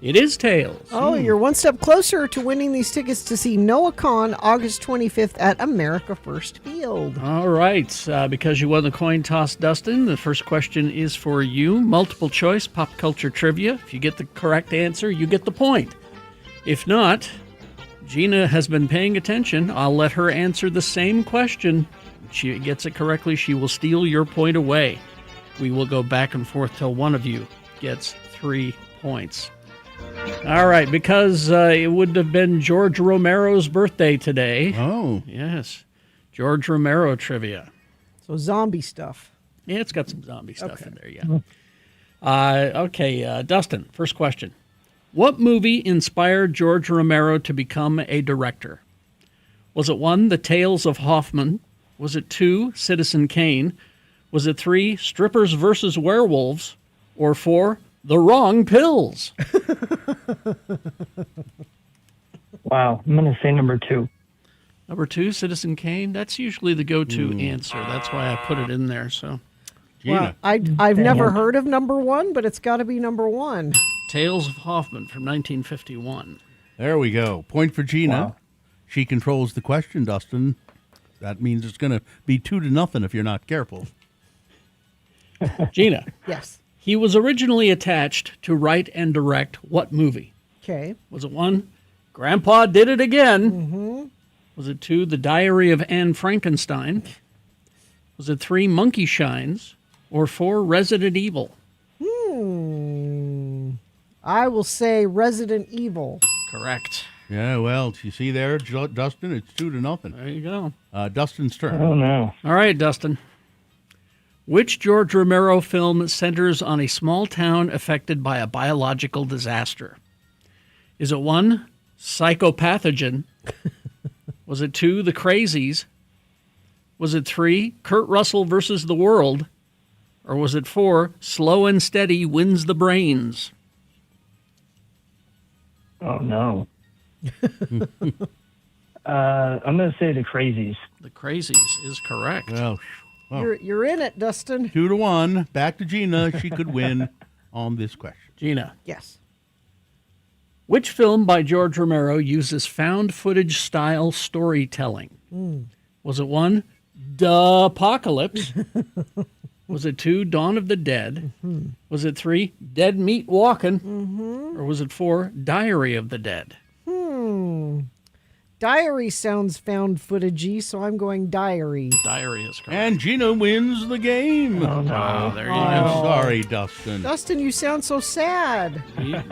It is tails. Oh, you're one step closer to winning these tickets to see Noah Kahn August 25th at America First Field. All right, because you won the coin toss, Dustin, the first question is for you. Multiple choice pop culture trivia. If you get the correct answer, you get the point. If not, Gina has been paying attention. I'll let her answer the same question. If she gets it correctly, she will steal your point away. We will go back and forth till one of you gets 3 points. All right, because it would have been George Romero's birthday today. Oh. Yes. George Romero trivia. So zombie stuff. Yeah, it's got some zombie stuff in there, yeah. Okay, Dustin, first question. What movie inspired George Romero to become a director? Was it 1, The Tales of Hoffman? Was it 2, Citizen Kane? Was it 3, Strippers versus Werewolves? Or 4, The Wrong Pills? Wow, I'm going to say number 2. Number 2, Citizen Kane? That's usually the go-to answer. That's why I put it in there, so... Well, I've never heard of number 1, but it's got to be number 1. Tales of Hoffman from 1951. There we go. Point for Gina. Wow. She controls the question, Dustin. That means it's going to be 2-0 if you're not careful. Gina. Yes. He was originally attached to write and direct what movie? Okay. Was it 1, Grandpa Did It Again? Was it 2, The Diary of Anne Frankenstein? Was it 3, Monkey Shines? Or 4, Resident Evil? I will say Resident Evil. Correct. Yeah, well, you see there, Dustin, it's 2-0. There you go. Dustin's turn. Oh, no. All right, Dustin. Which George Romero film centers on a small town affected by a biological disaster? Is it 1, Psychopathogen? Was it 2, The Crazies? Was it 3, Kurt Russell versus the World? Or was it 4, Slow and Steady Wins the Brains? Oh, no. I'm going to say The Crazies. The Crazies is correct. Well, You're in it, Dustin. 2-1. Back to Gina. She could win on this question. Gina. Yes. Which film by George Romero uses found footage style storytelling? Was it 1, Apocalypse? Was it 2, Dawn of the Dead? Was it 3, Dead Meat Walkin'? Or was it 4, Diary of the Dead? Diary sounds found footagey, so I'm going diary. Diary is correct. And Gina wins the game. Oh, no. Wow, there you I'm go. sorry, Dustin. Dustin, you sound so sad.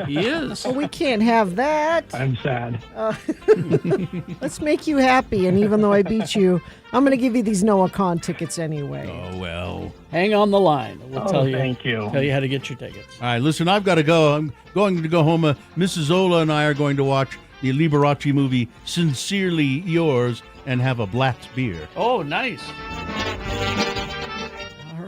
He is. Oh, we can't have that. I'm sad. Let's make you happy, and even though I beat you, I'm going to give you these Noah Kahn tickets anyway. Oh, well. Hang on the line. We'll tell you. Thank you. Tell you how to get your tickets. All right, listen, I've got to go. I'm going to go home. Mrs. Ola and I are going to watch the Liberace movie Sincerely Yours and have a Blatz beer. Oh, nice.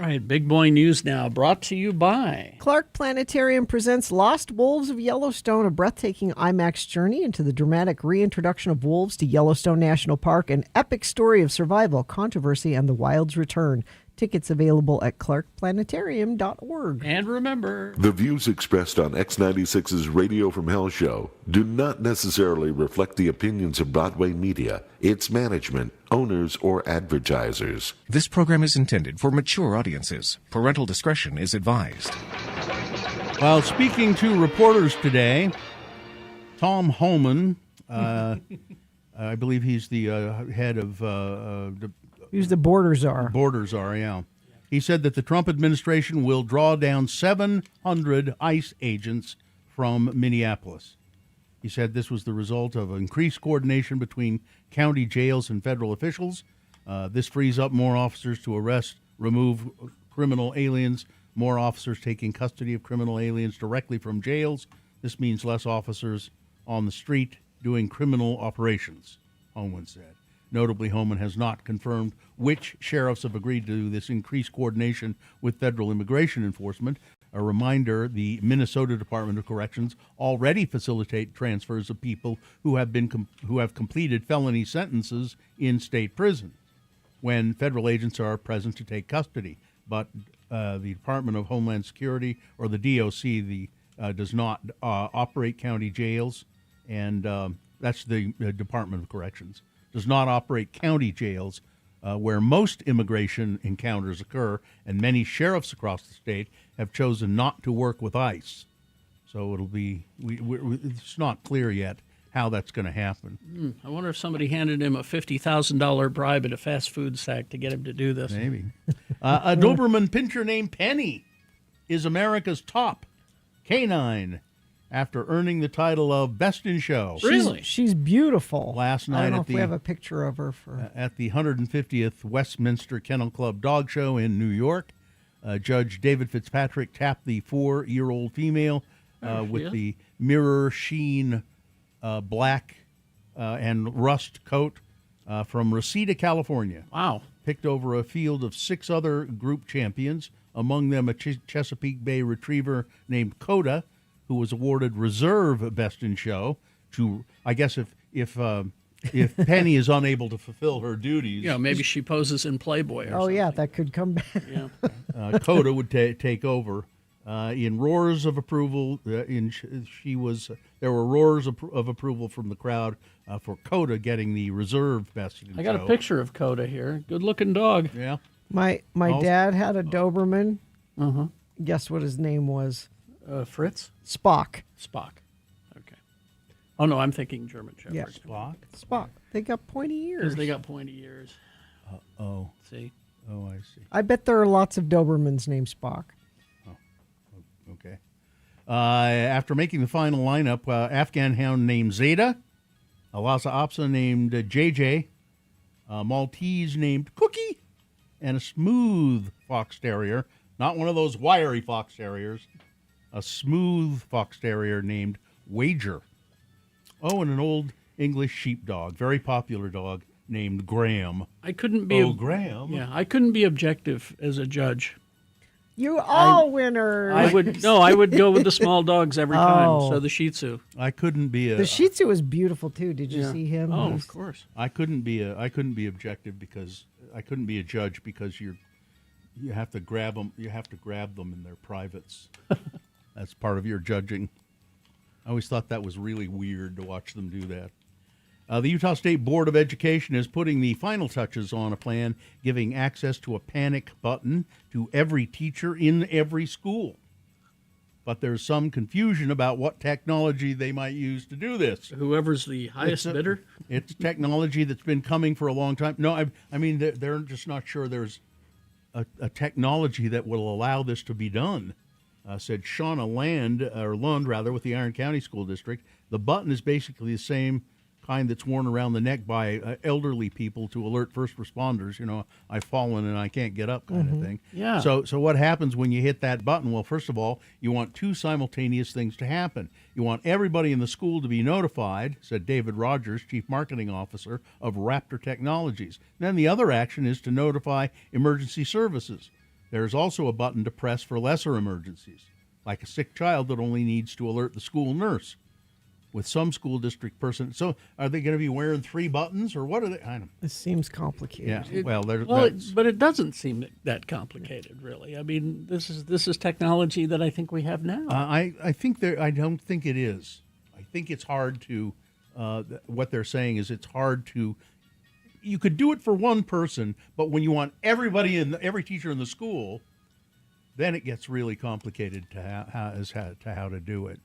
right, big boy news now, brought to you by Clark Planetarium presents Lost Wolves of Yellowstone, a breathtaking IMAX journey into the dramatic reintroduction of wolves to Yellowstone National Park, an epic story of survival, controversy, and the wild's return. Tickets available at clarkplanetarium.org. And remember, The views expressed on X96's Radio from Hell show do not necessarily reflect the opinions of Broadway Media, its management, owners, or advertisers. This program is intended for mature audiences. Parental discretion is advised. Well, speaking to reporters today, Tom Homan, I believe he's the head of Who's the border czar? Border czar, yeah. He said that the Trump administration will draw down 700 ICE agents from Minneapolis. He said this was the result of increased coordination between county jails and federal officials. This frees up more officers to arrest, remove criminal aliens, more officers taking custody of criminal aliens directly from jails. This means less officers on the street doing criminal operations, Homan said. Notably, Homan has not confirmed which sheriffs have agreed to this increased coordination with federal immigration enforcement. A reminder, the Minnesota Department of Corrections already facilitate transfers of people who have completed felony sentences in state prison when federal agents are present to take custody. But the Department of Homeland Security, or the DOC, does not operate county jails, and that's the Department of Corrections. Does not operate county jails where most immigration encounters occur, and many sheriffs across the state have chosen not to work with ICE. So it'll be, it's not clear yet how that's going to happen. I wonder if somebody handed him a $50,000 bribe at a fast food sack to get him to do this. Maybe. A Doberman pinscher named Penny is America's top canine after earning the title of Best in Show. Really? She's beautiful. Last night I don't know at if we have a picture of her at the 150th Westminster Kennel Club Dog Show in New York. Judge David Fitzpatrick tapped the 4-year-old female with the mirror sheen black and rust coat from Reseda, California. Wow. Picked over a field of 6 other group champions, among them a Chesapeake Bay retriever named Coda, who was awarded Reserve Best in Show. To, I guess, if Penny is unable to fulfill her duties, maybe she poses in Playboy. Or something. Yeah, that could come back. Yeah. Coda would take over. In roars of approval, there were roars of approval from the crowd for Coda getting the Reserve Best in Show. I got a picture of Coda here. Good-looking dog. Yeah. My dad had a Doberman. Guess what his name was? Fritz? Spock. Okay. Oh, no, I'm thinking German Shepherd. Yeah. Spock. They got pointy ears. Because they got pointy ears. See? Oh, I see. I bet there are lots of Dobermans named Spock. Okay. After making the final lineup, Afghan Hound named Zeta, a Lhasa Apso named JJ, a Maltese named Cookie, and a smooth fox terrier, not one of those wiry fox terriers, a smooth fox terrier named Wager. Oh, and an old English sheepdog, very popular dog, named Graham. I couldn't be. Graham. Yeah, I couldn't be objective as a judge. You all winners. I would go with the small dogs every time. So the Shih Tzu. I couldn't be the Shih Tzu is beautiful too. Did you see him? Oh, of course. I couldn't be objective because I couldn't be a judge because you have to grab them. You have to grab them in their privates. That's part of your judging. I always thought that was really weird to watch them do that. The Utah State Board of Education is putting the final touches on a plan giving access to a panic button to every teacher in every school. But there's some confusion about what technology they might use to do this. Whoever's the highest bidder? It's technology that's been coming for a long time. No, I mean, they're just not sure there's a technology that will allow this to be done. Said Shauna Lund with the Iron County School District. The button is basically the same kind that's worn around the neck by elderly people to alert first responders. I've fallen and I can't get up kind of thing. Yeah. So what happens when you hit that button? Well, first of all, you want 2 simultaneous things to happen. You want everybody in the school to be notified, said David Rogers, Chief Marketing Officer of Raptor Technologies. Then the other action is to notify emergency services. There's also a button to press for lesser emergencies, like a sick child that only needs to alert the school nurse. With some school district person, so are they going to be wearing 3 buttons, or what are they? I don't know. This seems complicated. Yeah, but it doesn't seem that complicated, really. I mean, this is technology that I think we have now. I think I don't think it is. I think it's hard to. What they're saying is it's hard to. You could do it for one person, but when you want everybody every teacher in the school, then it gets really complicated to how to do it.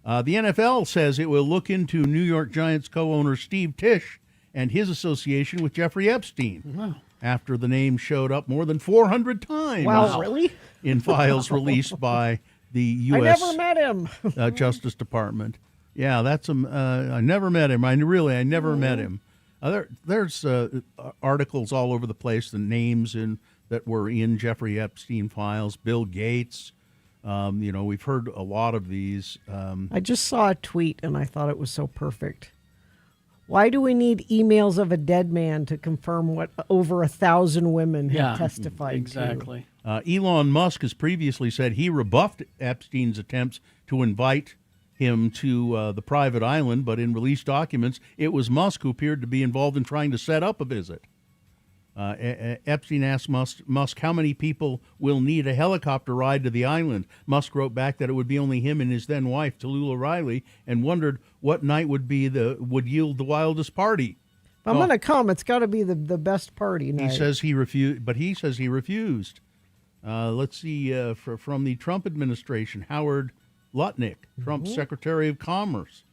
The NFL says it will look into New York Giants co-owner Steve Tisch and his association with Jeffrey Epstein. Wow. After the name showed up more than 400 times. Wow, really? In files released by the U.S. I never met him. Justice Department. Yeah, that's I never met him. I never met him. There's articles all over the place, the names that were in Jeffrey Epstein files. Bill Gates. We've heard a lot of these. I just saw a tweet and I thought it was so perfect. Why do we need emails of a dead man to confirm what over 1,000 women have testified exactly. to? Elon Musk has previously said he rebuffed Epstein's attempts to invite him to the private island, but in released documents, it was Musk who appeared to be involved in trying to set up a visit. Epstein asked Musk how many people will need a helicopter ride to the island. Musk wrote back that it would be only him and his then wife, Tallulah Riley, and wondered what night would yield the wildest party. If I'm going to come, it's got to be the best party night. He says he refused. Let's see, from the Trump administration, Howard Lutnick, Trump's Secretary of Commerce,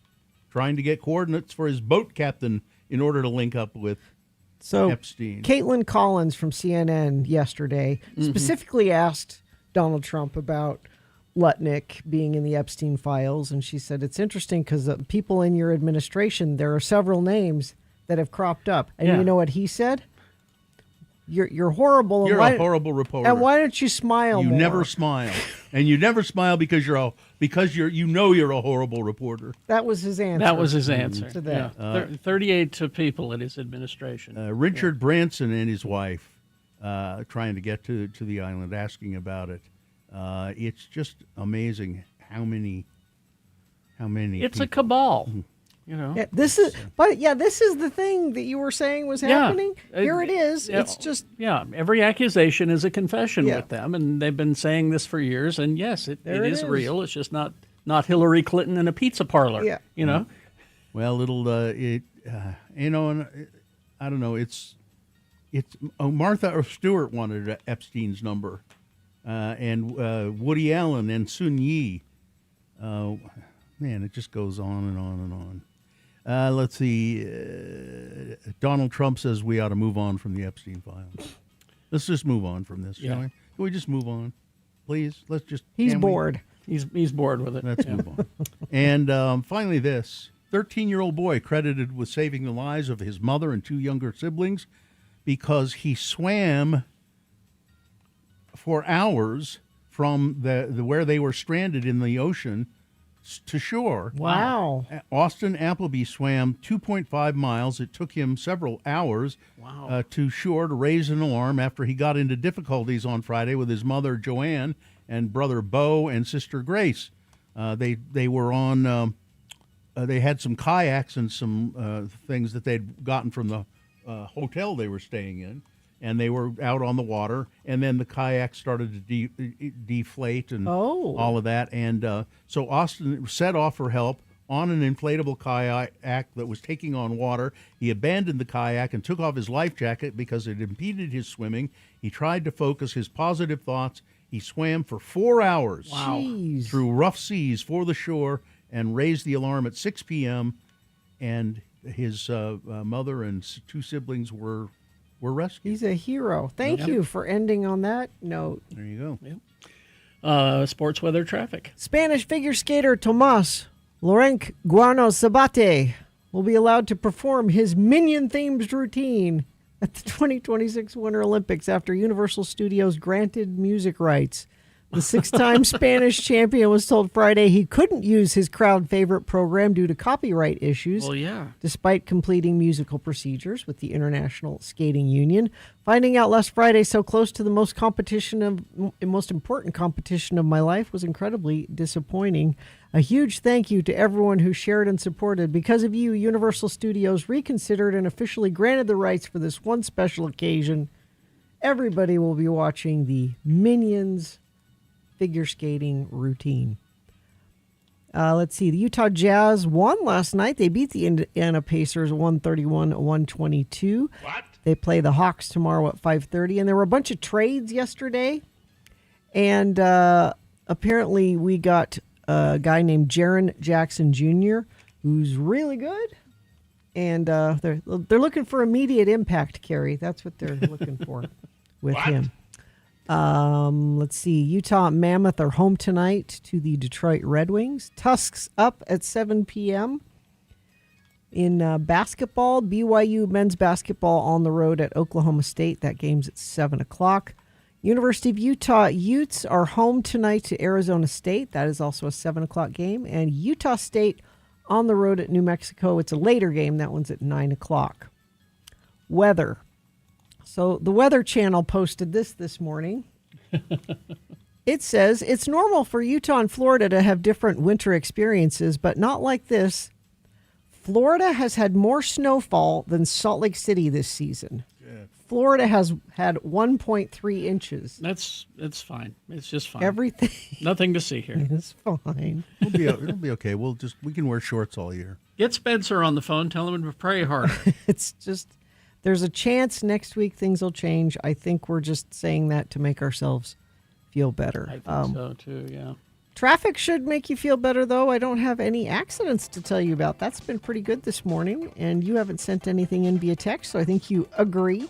trying to get coordinates for his boat captain in order to link up with Epstein. Caitlin Collins from CNN yesterday specifically asked Donald Trump about Lutnick being in the Epstein files, and she said it's interesting because the people in your administration, there are several names that have cropped up, and you know what he said? You're horrible. You're a horrible reporter. And why don't you smile? You more? never smile, and you never smile because you're a horrible reporter. That was his answer. That was his answer to that. Yeah. 38 to people in his administration. Richard Branson and his wife trying to get to the island, asking about it. It's just amazing how many. It's people. a cabal. Yeah, this is the thing that you were saying was happening. Here it is. It's just every accusation is a confession with them, and they've been saying this for years. And yes, it is real. It's just not Hillary Clinton in a pizza parlor. Yeah, Well, I don't know. It's Martha Stewart wanted Epstein's number, and Woody Allen and Sun Yi. Man, it just goes on and on and on. Let's see. Donald Trump says we ought to move on from the Epstein files. Let's just move on from this, shall we? Can we just move on, please? Let's just. He's bored. He's bored with it. Let's move on. And finally, this 13-year-old boy credited with saving the lives of his mother and 2 younger siblings because he swam for hours from the where they were stranded in the ocean to shore. Wow. Austin Appleby swam 2.5 miles. It took him several hours to shore to raise an alarm after he got into difficulties on Friday with his mother, Joanne, and brother, Bo, and sister, Grace. They were on, they had some kayaks and some things that they'd gotten from the hotel they were staying in. And they were out on the water, and then the kayak started to deflate and all of that. And so Austin set off for help on an inflatable kayak that was taking on water. He abandoned the kayak and took off his life jacket because it impeded his swimming. He tried to focus his positive thoughts. He swam for 4 hours through rough seas for the shore and raised the alarm at 6 p.m. And his mother and 2 siblings were rescued. He's a hero. Thank you for ending on that note. There you go. Sports weather traffic. Spanish figure skater Tomas Lorenc Guarno Sabate will be allowed to perform his Minion-themed routine at the 2026 Winter Olympics after Universal Studios granted music rights. The 6-time Spanish champion was told Friday he couldn't use his crowd favorite program due to copyright issues. Well, yeah. Despite completing musical procedures with the International Skating Union. Finding out last Friday so close to the most important competition of my life was incredibly disappointing. A huge thank you to everyone who shared and supported. Because of you, Universal Studios reconsidered and officially granted the rights for this one special occasion. Everybody will be watching the Minions figure skating routine. Let's see. The Utah Jazz won last night. They beat the Indiana Pacers 131-122. What? They play the Hawks tomorrow at 5:30. And there were a bunch of trades yesterday. And apparently we got a guy named Jaren Jackson Jr., who's really good. And they're looking for immediate impact, Carrie. That's what they're looking for with him. Let's see. Utah Mammoth are home tonight to the Detroit Red Wings. Tusks up at 7 p.m. In basketball, BYU men's basketball on the road at Oklahoma State. That game's at 7 o'clock. University of Utah Utes are home tonight to Arizona State. That is also a 7 o'clock game. And Utah State on the road at New Mexico. It's a later game. That one's at 9 o'clock. Weather. So the Weather Channel posted this morning. It says, it's normal for Utah and Florida to have different winter experiences, but not like this. Florida has had more snowfall than Salt Lake City this season. Good. Florida has had 1.3 inches. It's fine. It's just fine. Everything. Nothing to see here. It's fine. It'll be okay. We can wear shorts all year. Get Spencer on the phone. Tell him to pray harder. It's just, there's a chance next week things will change. I think we're just saying that to make ourselves feel better. I think so too, yeah. Traffic should make you feel better, though. I don't have any accidents to tell you about. That's been pretty good this morning, and you haven't sent anything in via text, so I think you agree.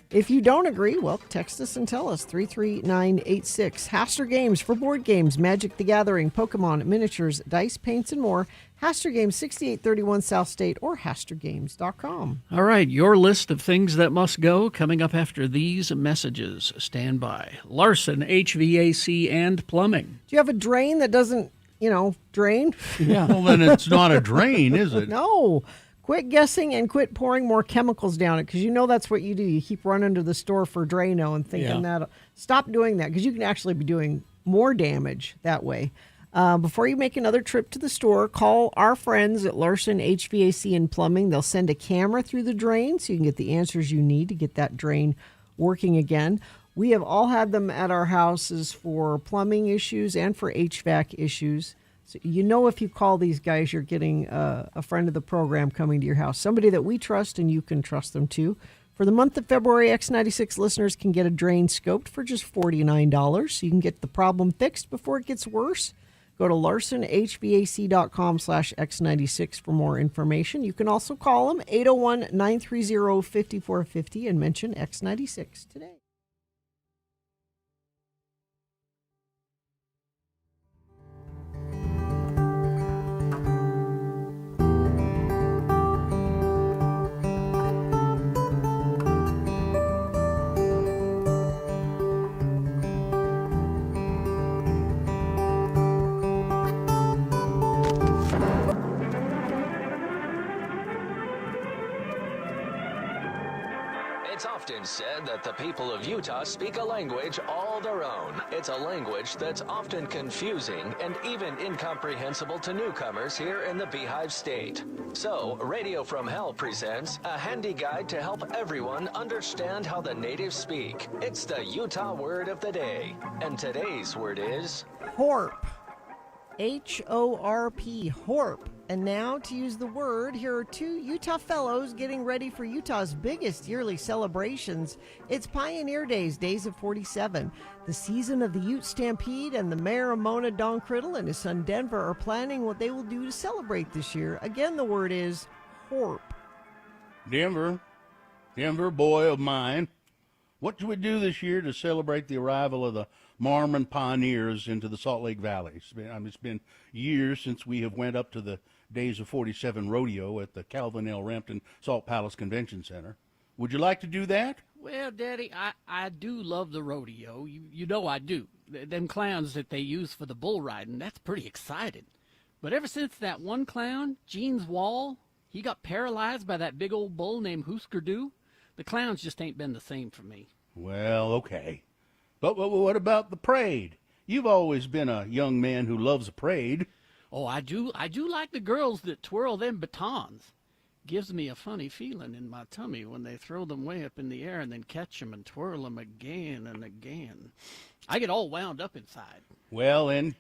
If you don't agree, well, text us and tell us. 33986. Haster Games for board games, Magic the Gathering, Pokemon, miniatures, dice, paints, and more. Haster Games, 6831 South State, or HasterGames.com. All right, your list of things that must go coming up after these messages. Stand by. Larson, HVAC and Plumbing. Do you have a drain that doesn't, drain? Yeah. Well, then it's not a drain, is it? No. Quit guessing and quit pouring more chemicals down it, because that's what you do. You keep running to the store for Drano and thinking that. Stop doing that, because you can actually be doing more damage that way. Before you make another trip to the store, call our friends at Larson HVAC and Plumbing. They'll send a camera through the drain so you can get the answers you need to get that drain working again. We have all had them at our houses for plumbing issues and for HVAC issues. So if you call these guys, you're getting a friend of the program coming to your house, somebody that we trust and you can trust them too. For the month of February, X96 listeners can get a drain scoped for just $49. So you can get the problem fixed before it gets worse. Go to LarsonHVAC.com/X96 for more information. You can also call them 801-930-5450 and mention X96 today. It's often said that the people of Utah speak a language all their own. It's a language that's often confusing and even incomprehensible to newcomers here in the Beehive State. So, Radio from Hell presents a handy guide to help everyone understand how the natives speak. It's the Utah word of the day. And today's word is... HORP. H-O-R-P. HORP. And now, to use the word, here are two Utah fellows getting ready for Utah's biggest yearly celebrations. It's Pioneer Days, Days of 47. The season of the Ute Stampede, and the mayor of Mona, Don Criddle, and his son Denver are planning what they will do to celebrate this year. Again, the word is HORP. Denver, boy of mine, what do we do this year to celebrate the arrival of the Mormon pioneers into the Salt Lake Valley? It's been years since we have went up to the Days of 47 rodeo at the Calvin L. Rampton Salt Palace Convention Center. Would you like to do that? Well, Daddy, I do love the rodeo. You know I do. them clowns that they use for the bull riding, that's pretty exciting. But ever since that one clown, Gene's Wall, he got paralyzed by that big old bull named Husker Du, the clowns just ain't been the same for me. Well, okay. But what about the parade? You've always been a young man who loves a parade. Oh, I do like the girls that twirl them batons. Gives me a funny feeling in my tummy when they throw them way up in the air and then catch them and twirl them again and again. I get all wound up inside. Well, then,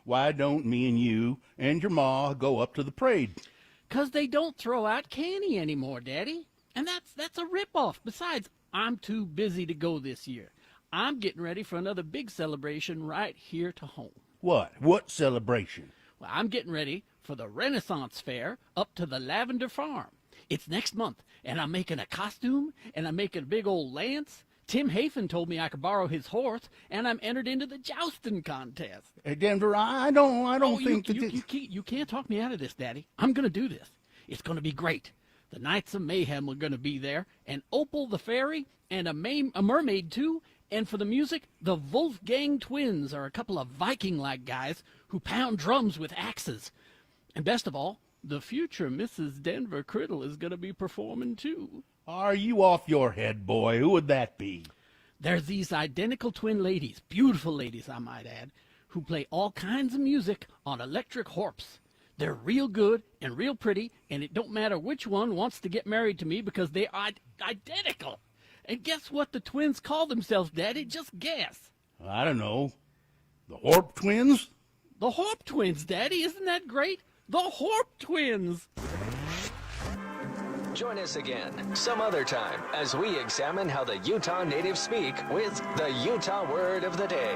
why don't me and you and your ma go up to the parade? 'Cause they don't throw out candy anymore, Daddy. And that's a ripoff. Besides, I'm too busy to go this year. I'm getting ready for another big celebration right here to home. What? What celebration? Well, I'm getting ready for the Renaissance Fair up to the Lavender Farm. It's next month, and I'm making a costume, and I'm making a big old lance. Tim Hafen told me I could borrow his horse, and I'm entered into the jousting contest. Hey, Denver, I don't think you can't talk me out of this, Daddy. I'm going to do this. It's going to be great. The Knights of Mayhem are going to be there, and Opal the Fairy, and a mermaid, too. And for the music, the Wolfgang Twins are a couple of Viking-like guys who pound drums with axes. And best of all, the future Mrs. Denver Criddle is going to be performing, too. Are you off your head, boy? Who would that be? There's these identical twin ladies, beautiful ladies, I might add, who play all kinds of music on electric harps. They're real good and real pretty, and it don't matter which one wants to get married to me because they are identical. And guess what the twins call themselves, Daddy? Just guess. I don't know. The Horp Twins? The Horp Twins, Daddy. Isn't that great? The Horp Twins. Join us again some other time as we examine how the Utah natives speak with the Utah Word of the Day.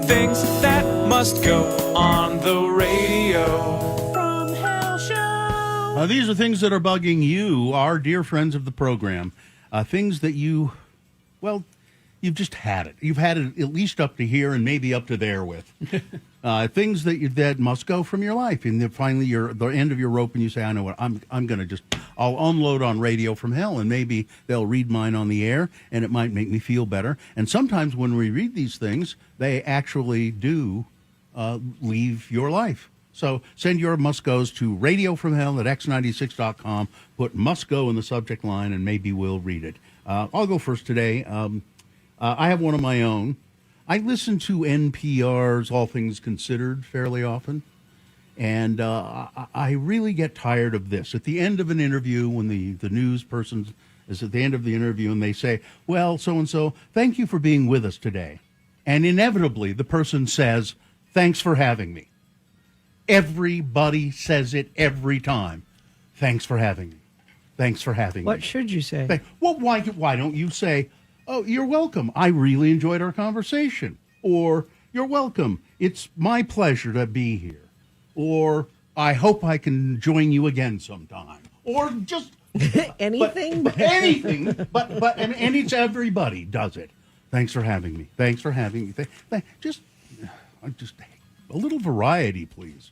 Things that must go on the radio from Hell Show. These are things that are bugging you, our dear friends of the program. Things that you've just had it. You've had it at least up to here and maybe up to there with. Things that must go from your life. And then finally you're the end of your rope and you say, I know what, I'm going to I'll unload on Radio from Hell and maybe they'll read mine on the air and it might make me feel better. And sometimes when we read these things, they actually do leave your life. So send your must goes to Radio from Hell at x96.com. Put must go in the subject line and maybe we'll read it. I'll go first today. I have one of my own. I listen to NPR's All Things Considered fairly often, and I really get tired of this. At the end of an interview, when the news person is at the end of the interview and they say, well, so-and-so, thank you for being with us today. And inevitably, the person says, thanks for having me. Everybody says it every time. Thanks for having me. Thanks for having me. What should you say? Well, why don't you say, oh, you're welcome. I really enjoyed our conversation. Or, you're welcome. It's my pleasure to be here. Or, I hope I can join you again sometime. Or just anything. But anything. And it's everybody does it. Thanks for having me. Thanks for having me. Just a little variety, please.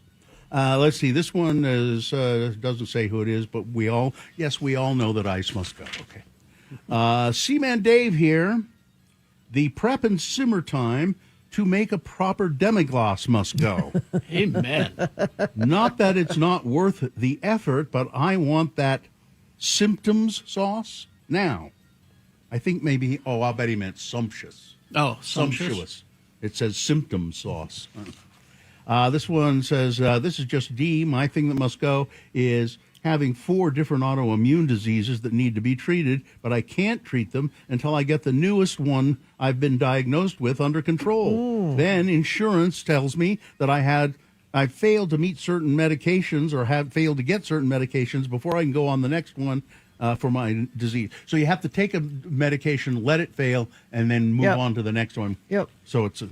Let's see. This one is doesn't say who it is, but we all know that ice must go. Okay. Seaman Dave here. The prep and simmer time to make a proper demi-glace must go. Amen. Not that it's not worth the effort, but I want that symptoms sauce now. I think maybe, I'll bet he meant sumptuous. Oh, sumptuous. It says symptom sauce. This one says, this is just D. My thing that must go is having 4 different autoimmune diseases that need to be treated, but I can't treat them until I get the newest one I've been diagnosed with under control. Ooh. Then insurance tells me that I failed to meet certain medications or have failed to get certain medications before I can go on the next one for my disease. So you have to take a medication, let it fail, and then move on to the next one. Yep. So it's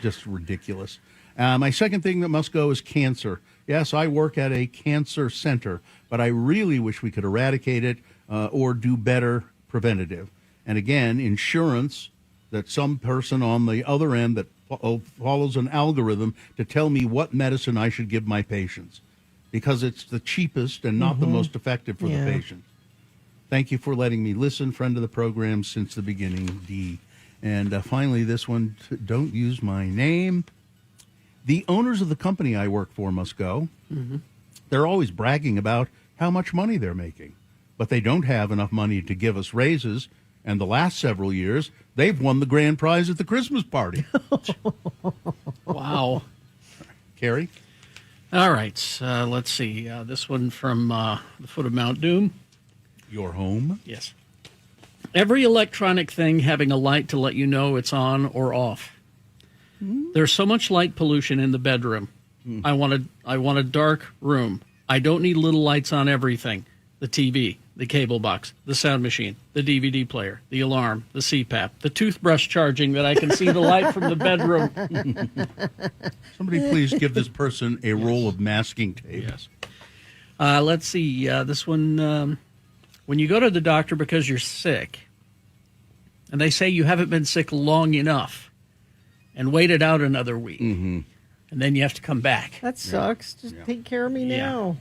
just ridiculous. My second thing that must go is cancer. Yes, I work at a cancer center, but I really wish we could eradicate it or do better preventative. And again, insurance, that some person on the other end that follows an algorithm to tell me what medicine I should give my patients, because it's the cheapest and not the most effective for the patient. Thank you for letting me listen, friend of the program since the beginning, D. And finally, this one, don't use my name. The owners of the company I work for must go. Mm-hmm. They're always bragging about how much money they're making, but they don't have enough money to give us raises. And the last several years, they've won the grand prize at the Christmas party. Wow. Carrie? All right. Let's see. This one from the foot of Mount Doom. Your home? Yes. Every electronic thing having a light to let you know it's on or off. There's so much light pollution in the bedroom. I want a dark room. I don't need little lights on everything. The TV, the cable box, the sound machine, the DVD player, the alarm, the CPAP, the toothbrush charging that I can see the light from the bedroom. Somebody please give this person a roll of masking tape. Yes. Let's see. This one, when you go to the doctor because you're sick, and they say you haven't been sick long enough, and wait it out another week, and then you have to come back. That sucks. Just take care of me now.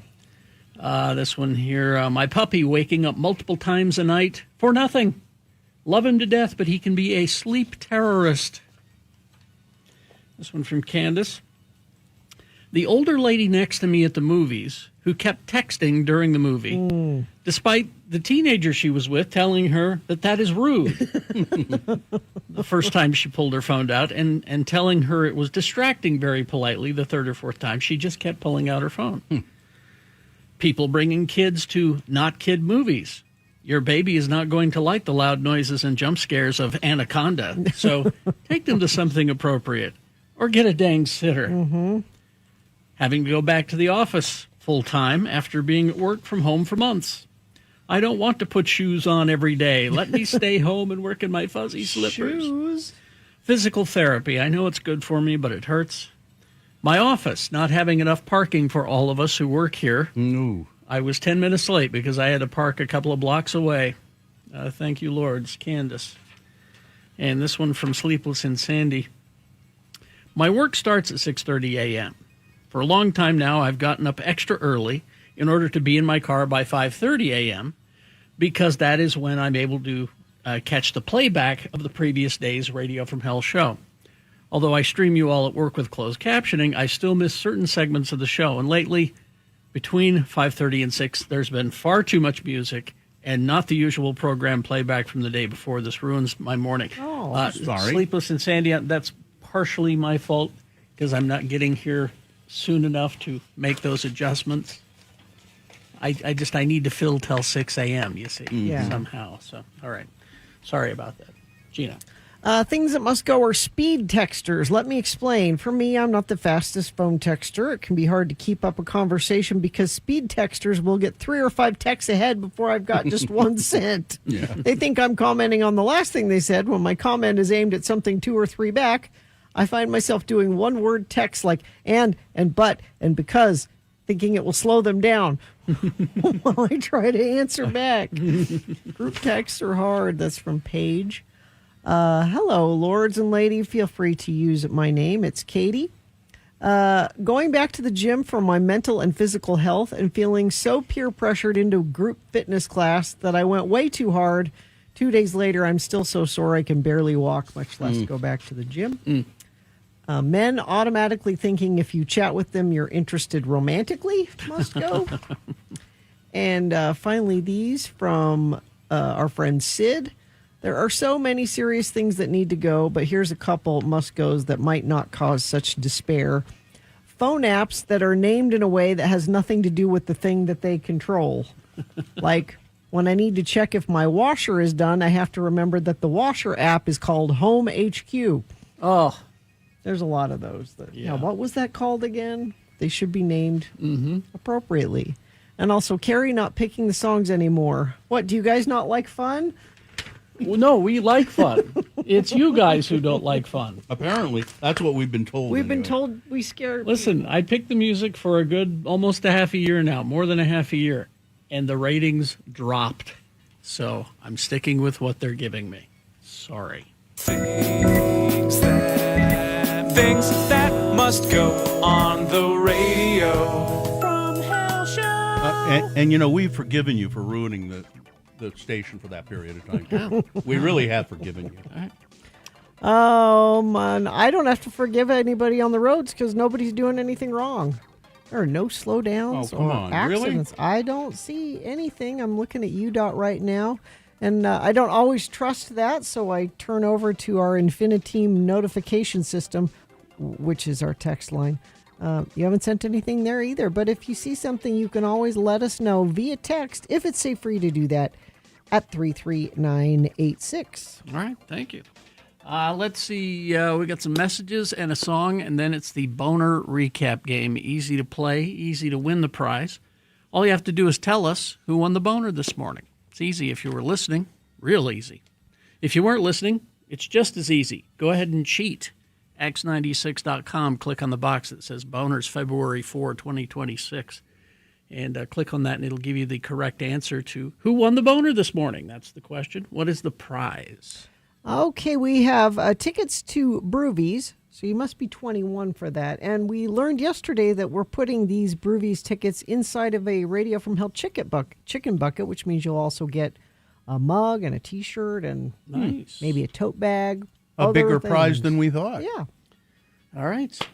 This one here, my puppy waking up multiple times a night for nothing. Love him to death, but he can be a sleep terrorist. This one from Candace. The older lady next to me at the movies who kept texting during the movie, despite the teenager she was with telling her that is rude. The first time she pulled her phone out and telling her it was distracting very politely the third or fourth time, she just kept pulling out her phone. People bringing kids to not kid movies. Your baby is not going to like the loud noises and jump scares of Anaconda, so take them to something appropriate or get a dang sitter. Having to go back to the office full time after being at work from home for months. I don't want to put shoes on every day. Let me stay home and work in my fuzzy slippers. Shoes. Physical therapy. I know it's good for me, but it hurts. My office, not having enough parking for all of us who work here. No. I was 10 minutes late because I had to park a couple of blocks away. Thank you, Lords. Candace. And this one from Sleepless in Sandy. My work starts at 6:30 a.m. For a long time now, I've gotten up extra early in order to be in my car by 5:30 a.m. because that is when I'm able to catch the playback of the previous day's Radio from Hell show. Although I stream you all at work with closed captioning, I still miss certain segments of the show. And lately, between 5:30 and 6, there's been far too much music and not the usual program playback from the day before. This ruins my morning. Sorry. Sleepless in Sandy, that's partially my fault because I'm not getting here soon enough to make those adjustments. I need to fill till 6 a.m., you see, somehow. So, all right. Sorry about that. Gina. Things that must go are speed texters. Let me explain. For me, I'm not the fastest phone texter. It can be hard to keep up a conversation because speed texters will get 3 or 5 texts ahead before I've got just one sent. They think I'm commenting on the last thing they said. When my comment is aimed at something 2 or 3 back, I find myself doing one-word text like and but, and because, thinking it will slow them down while I try to answer back. Group texts are hard. That's from Paige. Hello, lords and lady. Feel free to use my name. It's Katie. Going back to the gym for my mental and physical health and feeling so peer pressured into group fitness class that I went way too hard. 2 days later, I'm still so sore I can barely walk, much less go back to the gym. Men automatically thinking if you chat with them, you're interested romantically, must go. And finally, these from our friend Sid. There are so many serious things that need to go, but here's a couple must-goes that might not cause such despair. Phone apps that are named in a way that has nothing to do with the thing that they control. Like, when I need to check if my washer is done, I have to remember that the washer app is called Home HQ. Oh. There's a lot of those. What was that called again? They should be named appropriately. And also, Carrie not picking the songs anymore. What, do you guys not like fun? Well, no, we like fun. It's you guys who don't like fun. Apparently, that's what we've been told. We've been told we scare. Listen, I picked the music for a good almost a half a year now, more than a half a year, and the ratings dropped. So I'm sticking with what they're giving me. Sorry. Things that must go on the radio from Hell Show. And you know, we've forgiven you for ruining the station for that period of time. Yeah. We really have forgiven you. Oh, man. I don't have to forgive anybody on the roads because nobody's doing anything wrong. There are no slowdowns or accidents. Really? I don't see anything. I'm looking at UDOT right now, and I don't always trust that, so I turn over to our Infiniteam notification system, which is our text line. You haven't sent anything there either, but if you see something, you can always let us know via text, if it's safe for you to do that, at 33986. All right, thank you. Let's see, we got some messages and a song, and then it's the Boner Recap game. Easy to play, easy to win the prize. All you have to do is tell us who won the boner this morning. It's easy if you were listening, real easy. If you weren't listening, it's just as easy. Go ahead and cheat. X96.com, click on the box that says Boners February 4, 2026. And click on that, and it'll give you the correct answer to who won the boner this morning. That's the question. What is the prize? Okay, we have tickets to Broovies, so you must be 21 for that. And we learned yesterday that we're putting these Broovies tickets inside of a Radio from Hell chicken bucket, which means you'll also get a mug and a T-shirt and maybe a tote bag. A bigger prize than we thought. Yeah. All right. So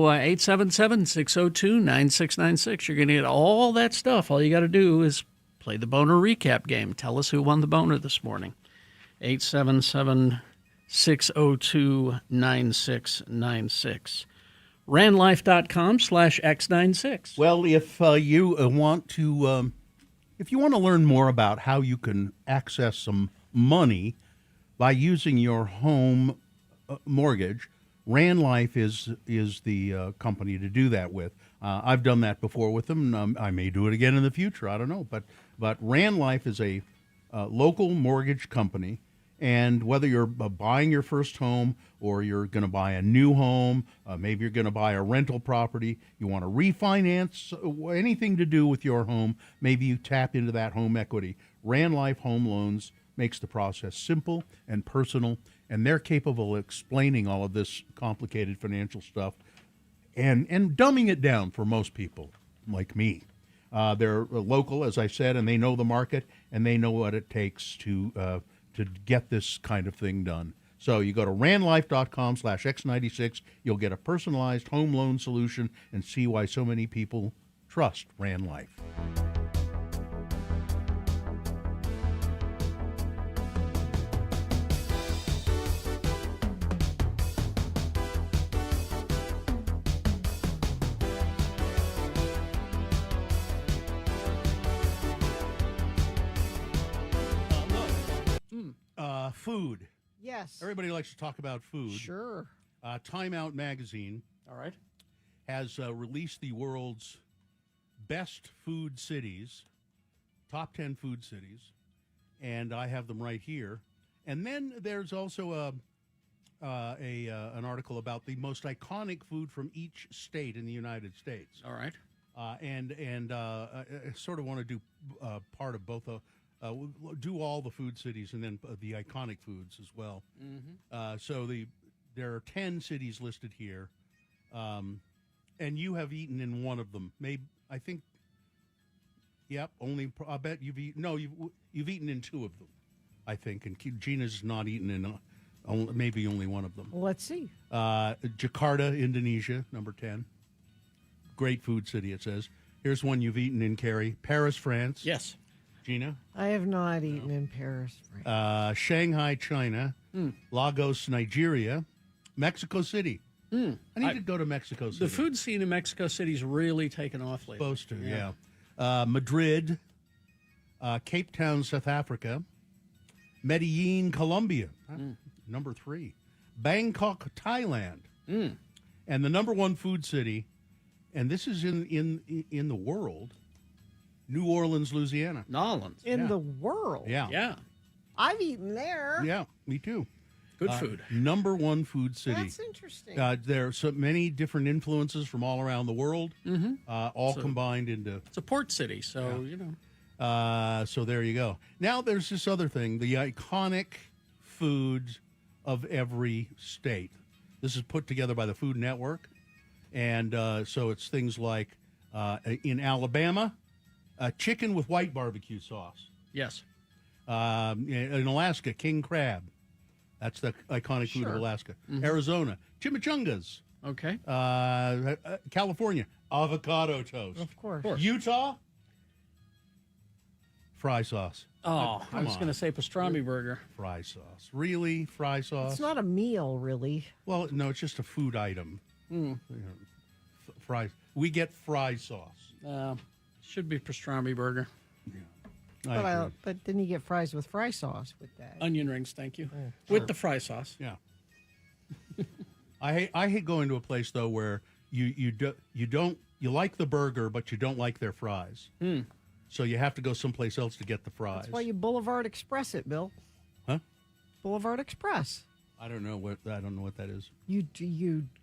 877-602-9696. You're going to get all that stuff. All you got to do is play the Boner Recap game. Tell us who won the boner this morning. 877-602-9696. Ranlife.com/X96. Well, if you want to learn more about how you can access some money by using your home mortgage, Ranlife is the company to do that with. I've done that before with them. I may do it again in the future. I don't know. But Ranlife is a local mortgage company, and whether you're buying your first home or you're going to buy a new home, maybe you're going to buy a rental property, you want to refinance, anything to do with your home, maybe you tap into that home equity. Ranlife Home Loans makes the process simple and personal, and they're capable of explaining all of this complicated financial stuff and dumbing it down for most people like me. They're local, as I said, and they know the market, and they know what it takes to get this kind of thing done. So you go to ranlife.com/X96. You'll get a personalized home loan solution and see why so many people trust Ranlife. Food. Yes. Everybody likes to talk about food. Sure. Time Out magazine, all right, has released the world's best food cities, top 10 food cities, and I have them right here. And then there's also an article about the most iconic food from each state in the United States. All right. And I sort of want to do part of both. Do all the food cities and then the iconic foods as well. So there are 10 cities listed here, and you have eaten in one of them. Maybe I think. Yep. I bet you've eaten. No, you've eaten in two of them, I think. And Gina's not eaten in maybe only one of them. Well, let's see. Jakarta, Indonesia, number 10. Great food city, it says. Here's one you've eaten in, Carrie. Paris, France. Yes. Gina? I have not eaten in Paris, France. Shanghai, China. Lagos, Nigeria. Mexico City. I need to go to Mexico City. The food scene in Mexico City's really taken off lately. Supposed to, yeah. Madrid. Cape Town, South Africa. Medellin, Colombia. Number 3. Bangkok, Thailand. And the number 1 food city, and this is in the world, New Orleans, Louisiana. Nolans. In the world? Yeah. Yeah. I've eaten there. Yeah, me too. Good food. Number 1 food city. That's interesting. There are so many different influences from all around the world, all combined into... It's a port city, so, you know. So there you go. Now there's this other thing, the iconic foods of every state. This is put together by the Food Network. And so it's things like, in Alabama, chicken with white barbecue sauce. Yes. In Alaska, king crab. That's the iconic food of Alaska. Arizona, chimichangas. Okay. California, avocado toast. Of course. Utah, fry sauce. Oh, I was going to say pastrami burger. Fry sauce. Really? Fry sauce? It's not a meal, really. Well, no, it's just a food item. Fries. We get fry sauce. Should be pastrami burger. But then you get fries with fry sauce with that. Onion rings, thank you. With the fry sauce. Yeah. I hate going to a place though where you like the burger but you don't like their fries. So you have to go someplace else to get the fries. That's why you Boulevard Express it, Bill. Huh? Boulevard Express. I don't know what that is. You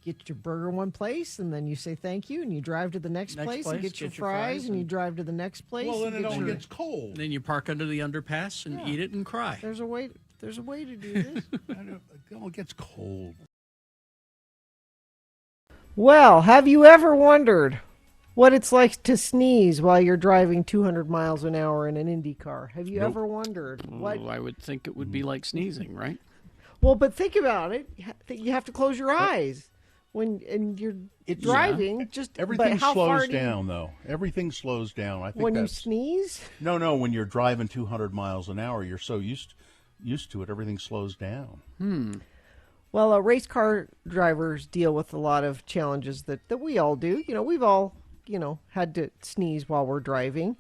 get your burger in one place, and then you say thank you, and you drive to the next place and get your fries, and you drive to the next place. Well, then it all gets cold. And then you park under the underpass and eat it and cry. There's a way to do this. It all gets cold. Well, have you ever wondered what it's like to sneeze while you're driving 200 miles an hour in an Indy car? Have you ever wondered what? I would think it would be like sneezing, right? Well, but think about it. You have to close your eyes when you're driving. Yeah. Just everything how slows far down, though. Everything slows down. I think when you sneeze. No. When you're driving 200 miles an hour, you're so used to it. Everything slows down. Well, race car drivers deal with a lot of challenges that we all do. We've all had to sneeze while we're driving.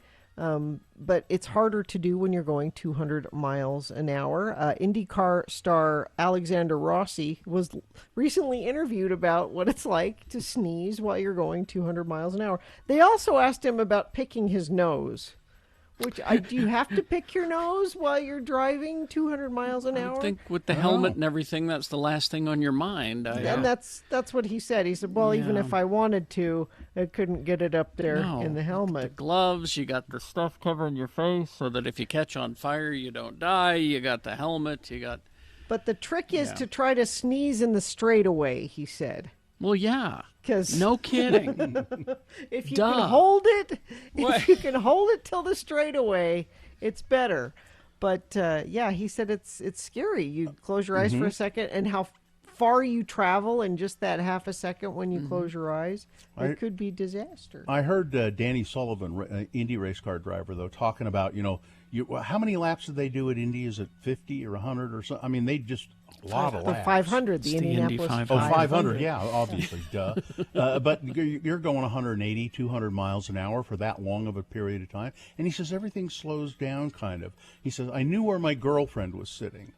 But it's harder to do when you're going 200 miles an hour. IndyCar star Alexander Rossi was recently interviewed about what it's like to sneeze while you're going 200 miles an hour. They also asked him about picking his nose. Do you have to pick your nose while you're driving 200 miles an hour? I think with the helmet and everything, that's the last thing on your mind. And that's what he said. He said, well, even if I wanted to, I couldn't get it up there in the helmet. The gloves, you got the stuff covering your face so that if you catch on fire, you don't die. You got the helmet, But the trick is to try to sneeze in the straightaway, he said. Well, yeah. 'Cause no kidding. If you can hold it, till the straightaway, it's better. But he said it's scary. You close your eyes for a second, and how far you travel in just that half a second when you close your eyes, it could be disaster. I heard Danny Sullivan, Indy race car driver, though, talking about how many laps did they do at Indy? Is it 50 or 100 or something? I mean, they just a lot of laps. 500, the Indianapolis 500. Oh, 500, yeah, obviously, duh. But you're going 180, 200 miles an hour for that long of a period of time. And he says everything slows down, kind of. He says, I knew where my girlfriend was sitting.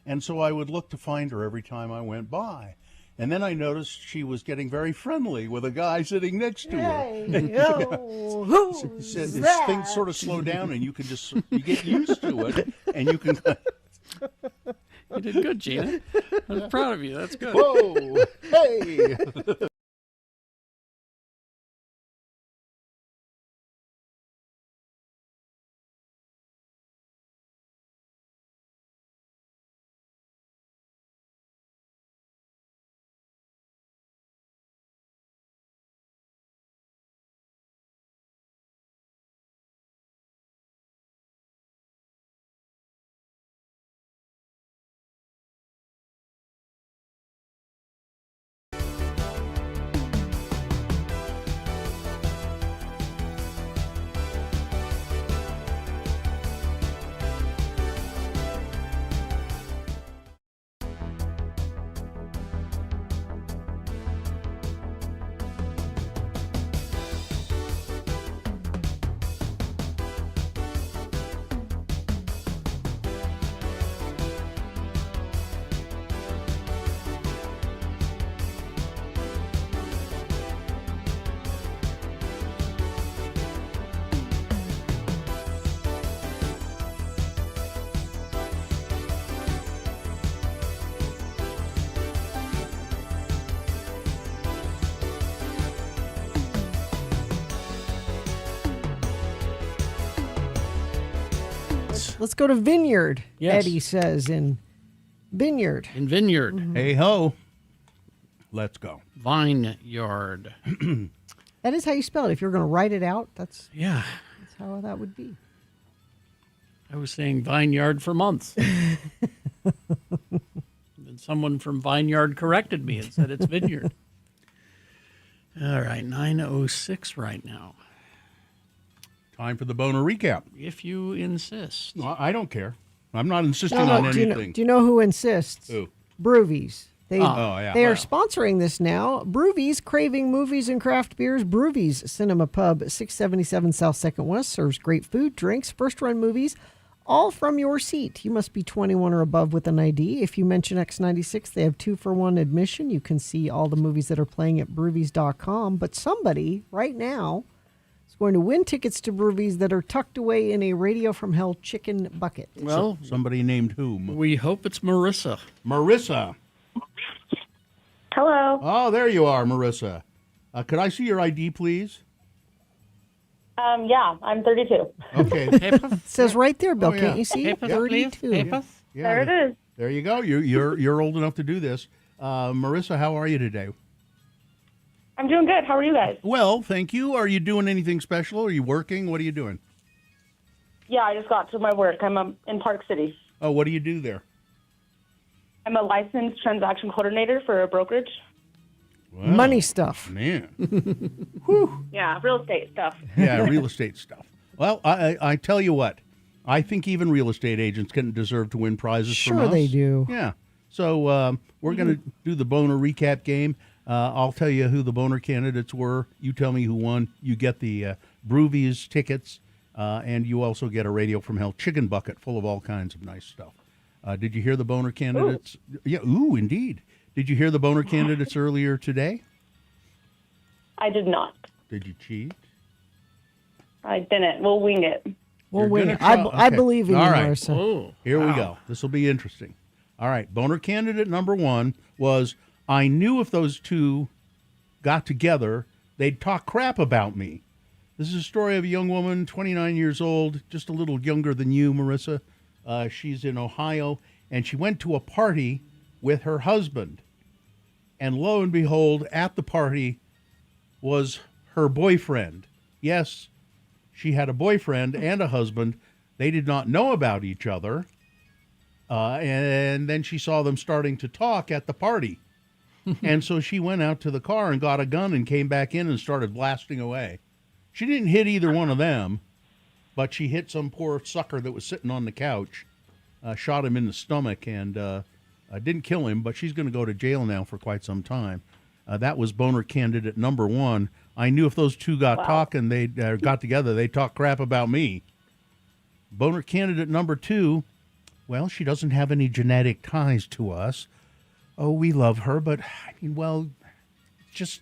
And so I would look to find her every time I went by. And then I noticed she was getting very friendly with a guy sitting next to her. He said things sort of slow down, and you get used to it, and you can. You did good, Gina. I'm proud of you. That's good. Whoa! Hey! Let's go to Vineyard. Yes. Eddie says in Vineyard. In Vineyard. Hey ho. Let's go. Vineyard. That is how you spell it. If you're going to write it out, that's Yeah. how that would be. I was saying Vineyard for months. Then someone from Vineyard corrected me and said it's Vineyard. All right, 9:06 right now. Time for the Boner recap. If you insist. No, I don't care. I'm not insisting No, on do anything. you know who insists? Who? Broovies. They yeah. they are sponsoring this now. Broovies, craving movies and craft beers. Broovies Cinema Pub, 677 South 2nd West, serves great food, drinks, first-run movies, all from your seat. You must be 21 or above with an ID. If you mention X96, they have 2-for-1 admission. You can see all the movies that are playing at broovies.com. But somebody right now is going to win tickets to Broovies that are tucked away in a Radio from Hell chicken bucket. Well, somebody named whom? We hope it's Marissa. Marissa. Hello. Oh, there you are, Marissa. Could I see your ID, please? Yeah, I'm 32. Okay. It says right there, Bill. Oh, yeah. Can't you see? Papers, 32. Papers? Yeah. There it is. There you go. You're old enough to do this. Marissa, how are you today? I'm doing good. How are you guys? Well, thank you. Are you doing anything special? Are you working? What are you doing? Yeah, I just got to my work. I'm in Park City. Oh, what do you do there? I'm a licensed transaction coordinator for a brokerage. Wow. Money stuff. Man. Yeah, real estate stuff. Yeah, real estate stuff. Well, I tell you what, I think even real estate agents can deserve to win prizes from us. Sure they do. Yeah. So we're going to do the Boner recap game. I'll tell you who the Boner candidates were. You tell me who won. You get the Broovies tickets, and you also get a Radio from Hell chicken bucket full of all kinds of nice stuff. Did you hear the Boner candidates? Ooh. Yeah, indeed. Did you hear the Boner candidates earlier today? I did not. Did you cheat? I didn't. We'll wing it. We'll win it. I believe in you, All right. Marissa. Oh, Here we go. This will be interesting. All right. Boner candidate number one was, I knew if those two got together, they'd talk crap about me. This is a story of a young woman, 29 years old, just a little younger than you, Marissa. She's in Ohio, and she went to a party with her husband. And lo and behold, at the party was her boyfriend. Yes, she had a boyfriend and a husband. They did not know about each other. And then she saw them starting to talk at the party. And so she went out to the car and got a gun and came back in and started blasting away. She didn't hit either one of them, but she hit some poor sucker that was sitting on the couch, shot him in the stomach, and didn't kill him, but she's going to go to jail now for quite some time. That was Boner candidate number one. I knew if those two got talking, they got together, they'd talk crap about me. Boner candidate number two, well, she doesn't have any genetic ties to us. Oh, we love her, but, I mean, well, this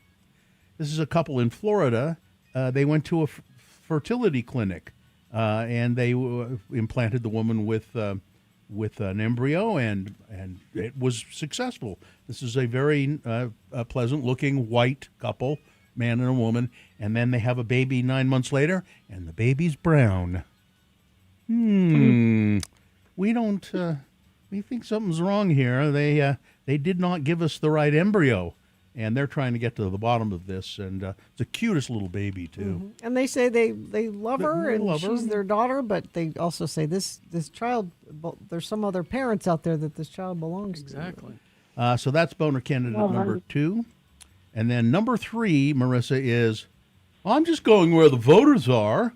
is a couple in Florida. They went to a fertility clinic, and they implanted the woman with with an embryo, and it was successful. This is a very pleasant-looking white couple, man and a woman, and then they have a baby 9 months later, and the baby's brown. We don't. We think something's wrong here. They did not give us the right embryo, and they're trying to get to the bottom of this. And it's the cutest little baby too. And they say they love her, and love her. she's their daughter. But they also say this child. There's some other parents out there that this child belongs to. Exactly. So that's boner candidate number 2, and then number 3, Marissa, is I'm just going where the voters are.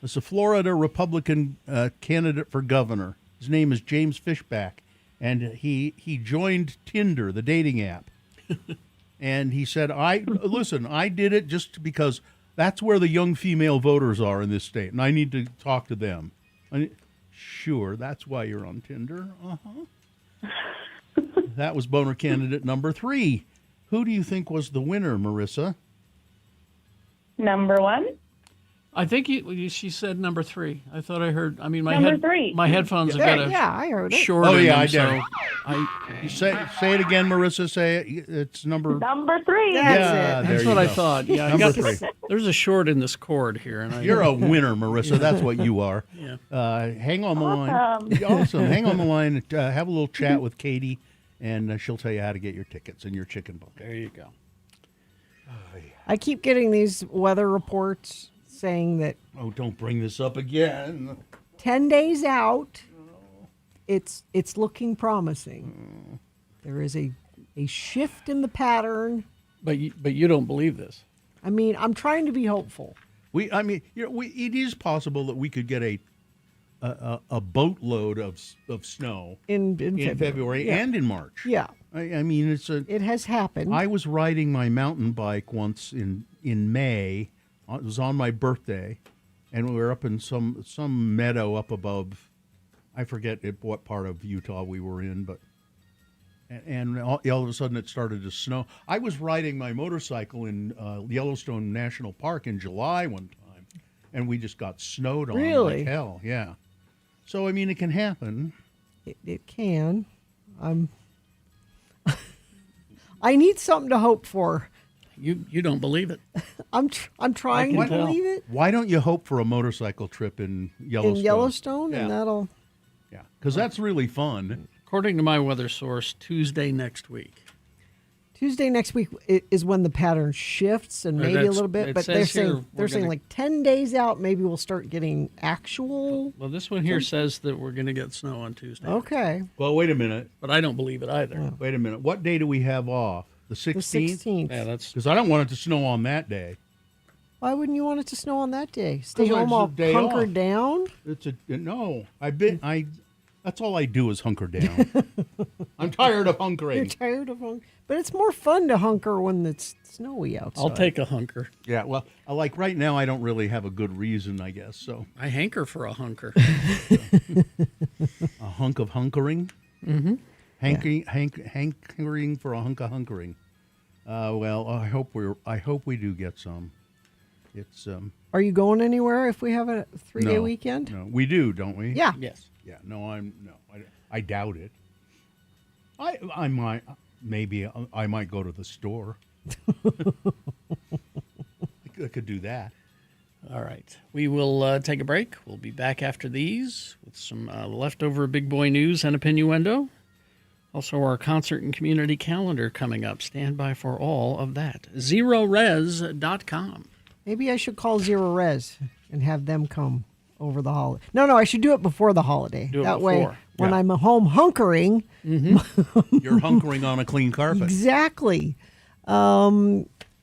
It's a Florida Republican candidate for governor. His name is James Fishback, and he joined Tinder, the dating app. And he said, I did it just because that's where the young female voters are in this state, and I need to talk to them. Sure, that's why you're on Tinder. That was boner candidate number 3. Who do you think was the winner, Marissa? Number 1. I think she said number 3. I thought I heard. I mean, my Number 3. my headphones have got a I heard it. short. Oh, in yeah, them, I did. Say it again, Marissa. Say it. It's number 3. That's what I thought. Yeah, Number I 3. There's a short in this cord here, and You're a winner, Marissa. That's what you are. Yeah. Hang on the line. Awesome. Hang on the line. Have a little chat with Katie, and she'll tell you how to get your tickets and your chicken bucket. There you go. I keep getting these weather reports saying that Oh, don't bring this up again. 10 days out, it's looking promising. There is a shift in the pattern. But you don't believe this. I mean, I'm trying to be hopeful. It is possible that we could get a boatload of snow in February Yeah. and in March. Yeah. I mean, It has happened. I was riding my mountain bike once in May. It was on my birthday, and we were up in some meadow up above. I forget what part of Utah we were in, but and all of a sudden it started to snow. I was riding my motorcycle in Yellowstone National Park in July one time, and we just got snowed on Really? like hell. Yeah. So I mean, it can happen. It can. I need something to hope for. You don't believe it. I'm trying to believe it. Why don't you hope for a motorcycle trip in Yellowstone? In Yellowstone, Yeah. and that'll. Yeah, because that's really fun. According to my weather source, Tuesday next week. Tuesday next week is when the pattern shifts, and Or maybe a that's- little bit. it But says they're here saying we're gonna- like 10 days out. Maybe we'll start getting actual. Well, this one here says that we're going to get snow on Tuesday. Okay. Well, wait a minute. But I don't believe it either. Wait a minute. What day do we have off? The 16th? 16th. Yeah, that's Because I don't want it to snow on that day. Why wouldn't you want it to snow on that day? Stay 'Cause home it's all a day hunkered off. down. No. That's all I do is hunker down. I'm tired of You're hunkering. tired of hunker, but it's more fun to hunker when it's snowy outside. I'll take a hunker. Yeah, well, like right now, I don't really have a good reason, I guess. So I hanker for a hunker. a hunk of hunkering. Mm-hmm. Hankering for a hunk of hunkering. Well, I hope we do get some. It's Are you going anywhere if we have a 3-day no, weekend? No, we do, don't we? Yeah. Yes. Yeah. No, I doubt it. I might I might go to the store. I could do that. All right. We will take a break. We'll be back after these with some leftover big boy news and opinioendo. Also, our concert and community calendar coming up. Stand by for all of that. ZeroRes.com. Maybe I should call Zero Res and have them come over the holiday. No, I should do it before the holiday. Do it that way, before. when Yeah. I'm home hunkering. You're hunkering on a clean carpet. Exactly.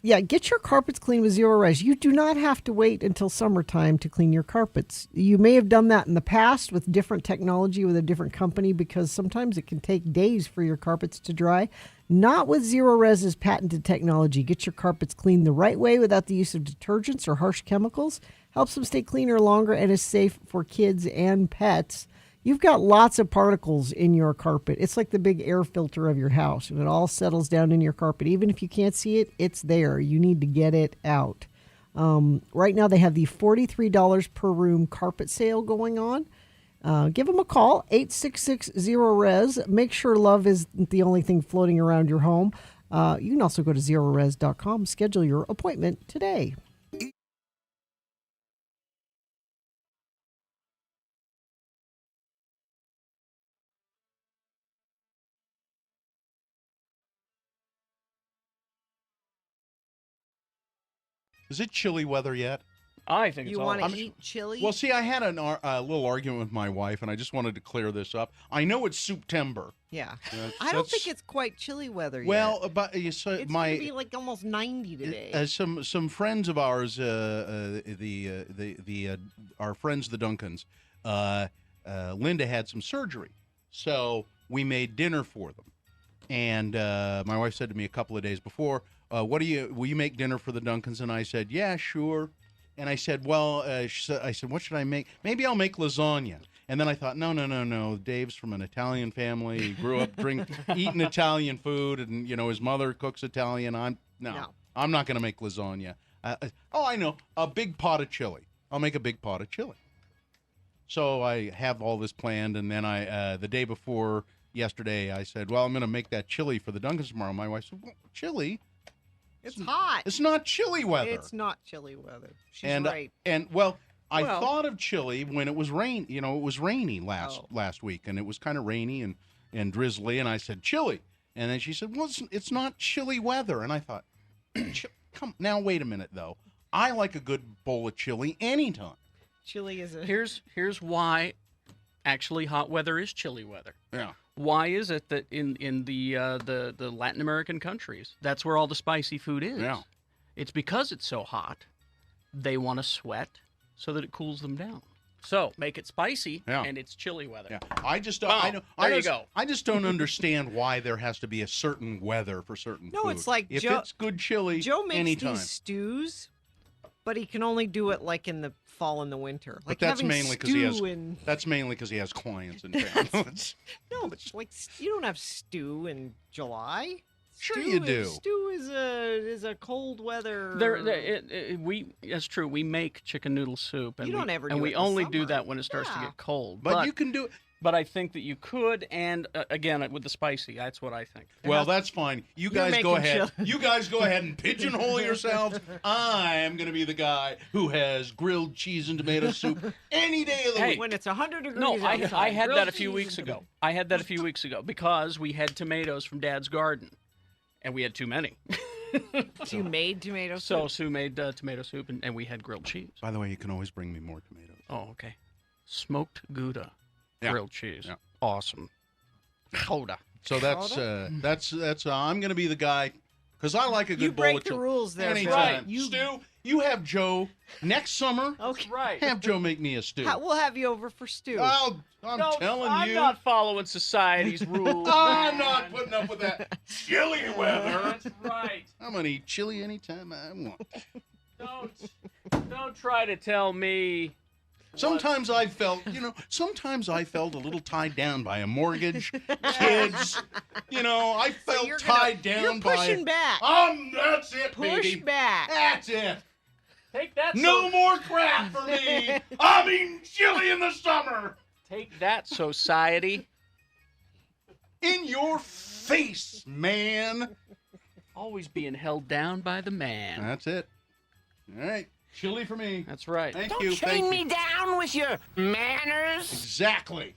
Yeah, get your carpets clean with Zero Res. You do not have to wait until summertime to clean your carpets. You may have done that in the past with different technology with a different company because sometimes it can take days for your carpets to dry. Not with Zero Res's patented technology. Get your carpets cleaned the right way without the use of detergents or harsh chemicals. Helps them stay cleaner longer and is safe for kids and pets. You've got lots of particles in your carpet. It's like the big air filter of your house, and it all settles down in your carpet. Even if you can't see it, it's there. You need to get it out. Right now, they have the $43 per room carpet sale going on. Give them a call, 866-0RES. Make sure love isn't the only thing floating around your home. You can also go to zerores.com. Schedule your appointment today. Is it chilly weather yet? I think You want to eat chili? Well, see, I had a little argument with my wife, and I just wanted to clear this up. I know it's September. Yeah. That's- I don't think it's quite chilly weather Well, yet. but so It's my going to be like almost 90 today. some friends of ours, our friends the Duncans, Linda had some surgery, so we made dinner for them. And my wife said to me a couple of days before, will you make dinner for the Duncans? And I said, yeah, sure. And I said, well, I said, what should I make? Maybe I'll make lasagna. And then I thought, no. Dave's from an Italian family. He grew up eating Italian food, and his mother cooks Italian. I'm not going to make lasagna. I know, a big pot of chili. I'll make a big pot of chili. So I have all this planned, and then the day before yesterday, I said, well, I'm going to make that chili for the Duncans tomorrow. My wife said, well, chili? It's hot. It's not chilly weather. It's not chilly weather. She's and, right. I thought of chili when it was rain. It was rainy last week, and it was kind of rainy and drizzly. And I said chili, and then she said, "Well, it's not chilly weather." And I thought, "Come now, wait a minute though. I like a good bowl of chili anytime." Chili is a Here's why. Actually, hot weather is chilly weather. Yeah. Why is it that in the Latin American countries, that's where all the spicy food is? Yeah. It's because it's so hot, they want to sweat so that it cools them down. So make it spicy, and it's chilly weather. Yeah. I just you go. I just don't understand why there has to be a certain weather for certain food. No, it's like if Joe, it's good chili, Joe makes anytime. these stews, but he can only do it like in the fall and the winter. Like But that's having mainly because he has. stew in- That's mainly because he has clients in town. No, but like you don't have stew in July. Sure Stew you do. Stew is a cold weather. That's true. We make chicken noodle soup, and You don't ever and do we it in the only do summer. that when it starts to get cold. But you can do it. But I think that you could, and again with the spicy, that's what I think. Well, that's fine. You guys go ahead. You guys go ahead and pigeonhole yourselves. I'm going to be the guy who has grilled cheese and tomato soup any day of the week. When it's 100 degrees No, outside. I had Grilled that a few cheese weeks and ago. I had that a few weeks ago because we had tomatoes from Dad's garden, and we had too many. You made tomato soup. So Sue made tomato soup, and we had grilled cheese. By the way, you can always bring me more tomatoes. Oh, okay. Smoked Gouda, Yeah. grilled cheese. Yeah. Awesome. Gouda. So that's I'm going to be the guy because I like a good You bowl break of the chili. rules there, Anytime. Phil. Stu, you have Joe next summer. Okay. Right. Have Joe make me a stew. We'll have you over for stew. I'm No, telling I'm you. not following society's rules. I'm not putting up with that chilly weather. That's right. I'm going to eat chili anytime I want. Don't try to tell me. Sometimes I felt a little tied down by a mortgage, kids. I felt you're tied you're down by. pushing back. That's it, Push baby. back. That's it. Take that. No more crap for me. I'm eating chili in the summer. Take that, society. In your face, man. Always being held down by the man. That's it. All right. Chili for me. That's right. Thank Don't you. chain Thank me you. down with your manners. Exactly.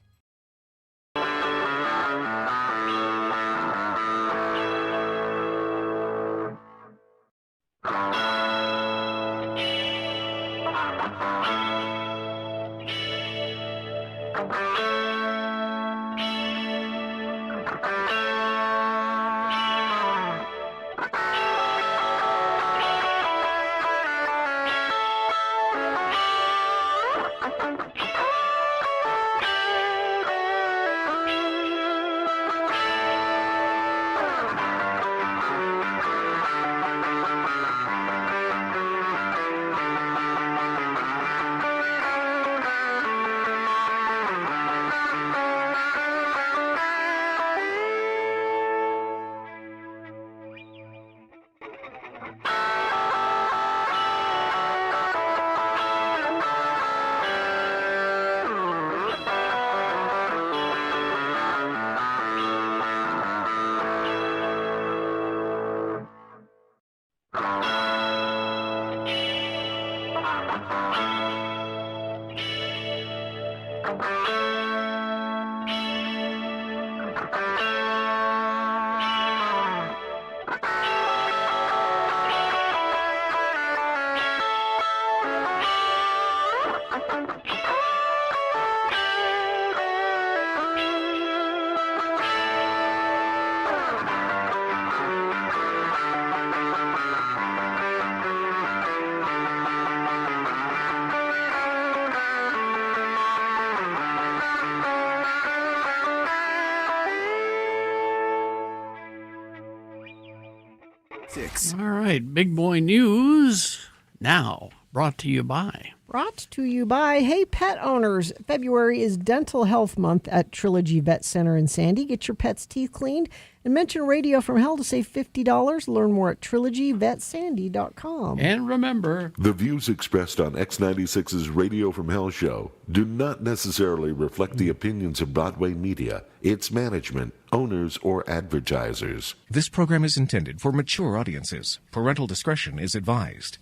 Thanks. All right, big boy news now brought to you by. Brought to you by, hey, pet owners. February is Dental Health Month at Trilogy Vet Center in Sandy. Get your pet's teeth cleaned and mention Radio from Hell to save $50. Learn more at trilogyvetsandy.com. And remember, the views expressed on X96's Radio from Hell show do not necessarily reflect the opinions of Broadway Media, its management, owners, or advertisers. This program is intended for mature audiences. Parental discretion is advised.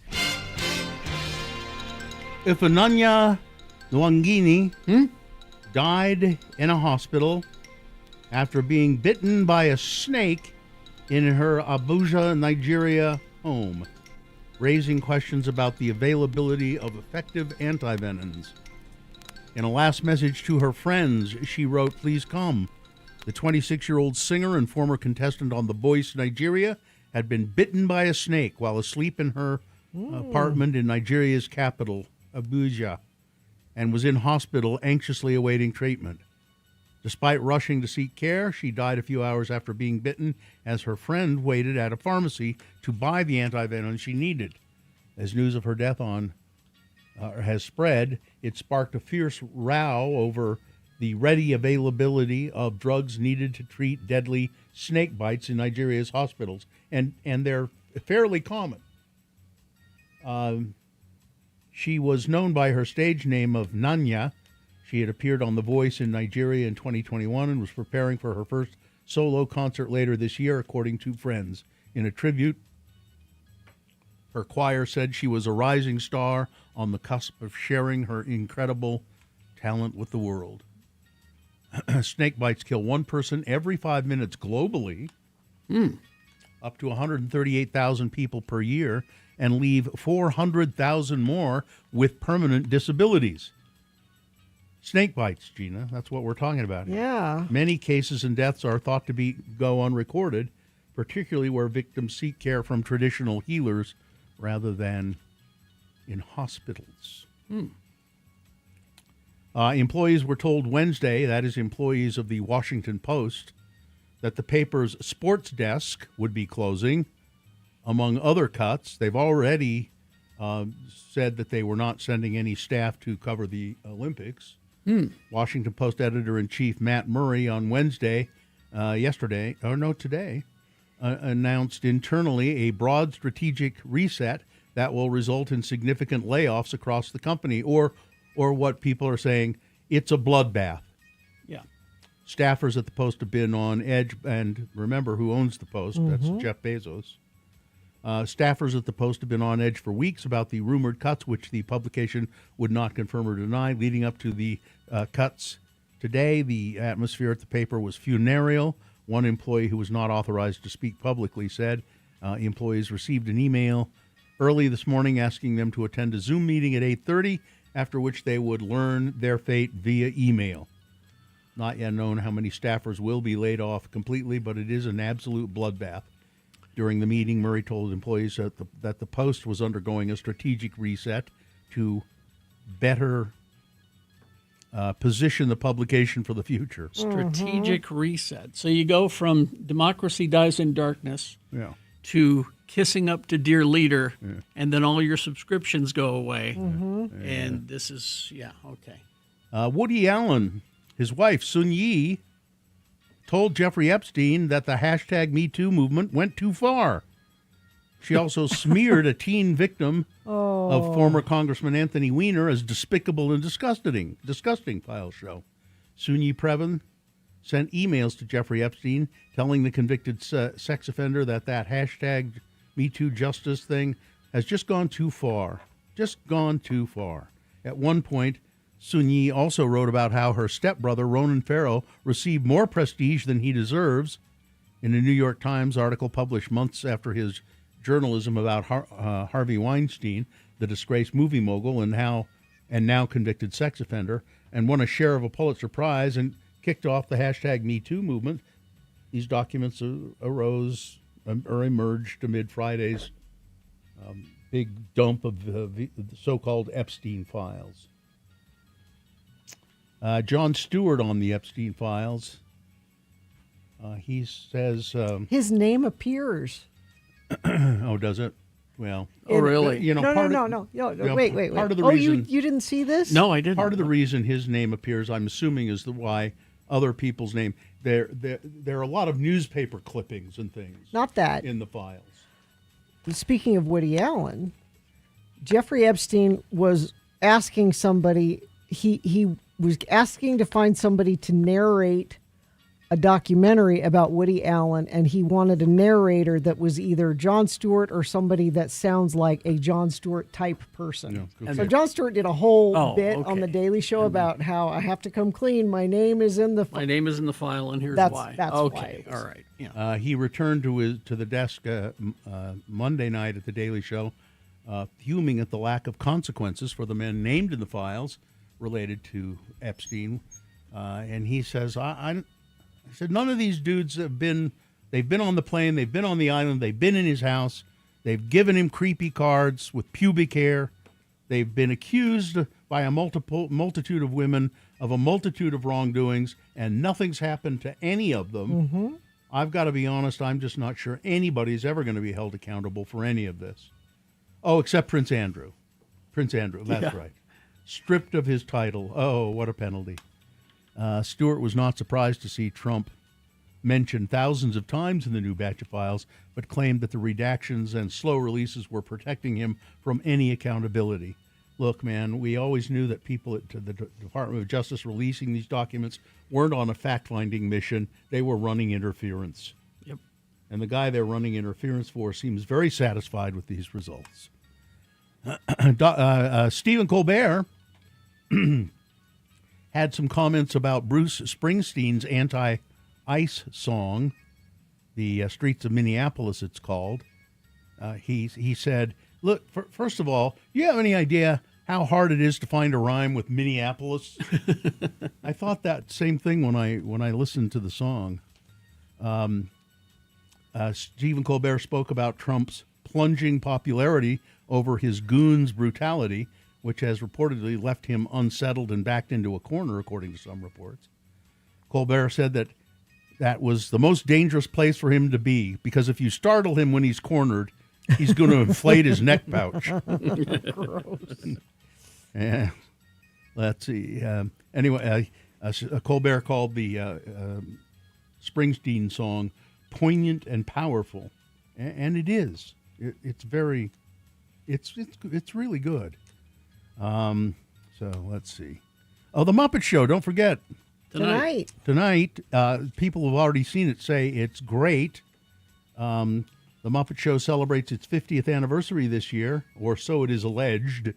If Ananya Nwangini died in a hospital after being bitten by a snake in her Abuja, Nigeria home, raising questions about the availability of effective antivenoms. In a last message to her friends, she wrote, "Please come." The 26-year-old singer and former contestant on The Voice Nigeria had been bitten by a snake while asleep in her apartment in Nigeria's capital, Abuja, and was in hospital anxiously awaiting treatment. Despite rushing to seek care, she died a few hours after being bitten as her friend waited at a pharmacy to buy the antivenom she needed. As news of her death has spread, it sparked a fierce row over the ready availability of drugs needed to treat deadly snake bites in Nigeria's hospitals, and they're fairly common. She was known by her stage name of Nanya. She had appeared on The Voice in Nigeria in 2021 and was preparing for her first solo concert later this year, according to friends. In a tribute, her choir said she was a rising star on the cusp of sharing her incredible talent with the world. Snake bites kill one person every 5 minutes globally, up to 138,000 people per year, and leave 400,000 more with permanent disabilities. Snake bites, Gina, that's what we're talking about here. Yeah. Many cases and deaths are thought to go unrecorded, particularly where victims seek care from traditional healers rather than in hospitals. Employees were told Wednesday, that is employees of the Washington Post, that the paper's sports desk would be closing. Among other cuts, they've already said that they were not sending any staff to cover the Olympics. Washington Post editor-in-chief Matt Murray on today, announced internally a broad strategic reset that will result in significant layoffs across the company, or what people are saying, it's a bloodbath. Yeah. Staffers at the Post have been on edge, and remember who owns the Post, that's Jeff Bezos. Staffers at the Post have been on edge for weeks about the rumored cuts, which the publication would not confirm or deny. Leading up to the cuts today, the atmosphere at the paper was funereal. One employee who was not authorized to speak publicly said employees received an email early this morning asking them to attend a Zoom meeting at 8:30, after which they would learn their fate via email. Not yet known how many staffers will be laid off completely, but it is an absolute bloodbath. During the meeting, Murray told employees that the Post was undergoing a strategic reset to better position the publication for the future. Strategic reset. So you go from democracy dies in darkness to kissing up to dear leader, and then all your subscriptions go away. And this is, okay. Woody Allen, his wife, Sun Yi, told Jeffrey Epstein that the hashtag MeToo movement went too far. She also smeared a teen victim of former Congressman Anthony Weiner as despicable and disgusting, files show. Sun Yi Previn sent emails to Jeffrey Epstein telling the convicted sex offender that hashtag MeToo justice thing has just gone too far. At one point, Sun Yi also wrote about how her stepbrother, Ronan Farrow, received more prestige than he deserves in a New York Times article published months after his journalism about Harvey Weinstein, the disgraced movie mogul and now convicted sex offender, and won a share of a Pulitzer Prize and kicked off the hashtag MeToo movement. These documents emerged amid Friday's big dump of the so-called Epstein files. Jon Stewart on the Epstein files. He says his name appears. Oh, does it? Well, Oh, really? You know, No, part no, of, no, no, no. you know, Wait, wait, wait. Part of the Oh, reason, you didn't see this? No, I didn't. part of the reason his name appears, I'm assuming, is why other people's name. There are a lot of newspaper clippings and things. Not that. In the files. Speaking of Woody Allen, Jeffrey Epstein was asking somebody. He was asking to find somebody to narrate a documentary about Woody Allen, and he wanted a narrator that was either Jon Stewart or somebody that sounds like a Jon Stewart type person. Yeah, So Jon Stewart did a whole bit okay. on the Daily Show about how I have to come clean. My name is in the. My name is in the file, and here's That's- why. that's why okay. it was- All right. Yeah. He returned to the desk Monday night at the Daily Show, fuming at the lack of consequences for the men named in the files related to Epstein, and he says, I said, none of these dudes they've been on the plane, they've been on the island, they've been in his house, they've given him creepy cards with pubic hair, they've been accused by a multitude of women of a multitude of wrongdoings, and nothing's happened to any of them. Mm-hmm. I've got to be honest, I'm just not sure anybody's ever going to be held accountable for any of this. Oh, except Prince Andrew. Prince Andrew, that's right. Stripped of his title. Oh, what a penalty. Stewart was not surprised to see Trump mentioned thousands of times in the new batch of files, but claimed that the redactions and slow releases were protecting him from any accountability. Look, man, we always knew that people at the Department of Justice releasing these documents weren't on a fact-finding mission. They were running interference. Yep. And the guy they're running interference for seems very satisfied with these results. Stephen Colbert had some comments about Bruce Springsteen's anti-ICE song, the Streets of Minneapolis, it's called. He said, look, first of all, do you have any idea how hard it is to find a rhyme with Minneapolis? I thought that same thing when I listened to the song. Stephen Colbert spoke about Trump's plunging popularity over his goons' brutality, which has reportedly left him unsettled and backed into a corner, according to some reports. Colbert said that was the most dangerous place for him to be, because if you startle him when he's cornered, he's going to inflate his neck pouch. Gross. Yeah. Let's see. Anyway, Colbert called the Springsteen song poignant and powerful, and it is. It's very. It's really good. So let's see. Oh, The Muppet Show. Don't forget. Tonight, people have already seen it say it's great. The Muppet Show celebrates its 50th anniversary this year, or so it is alleged.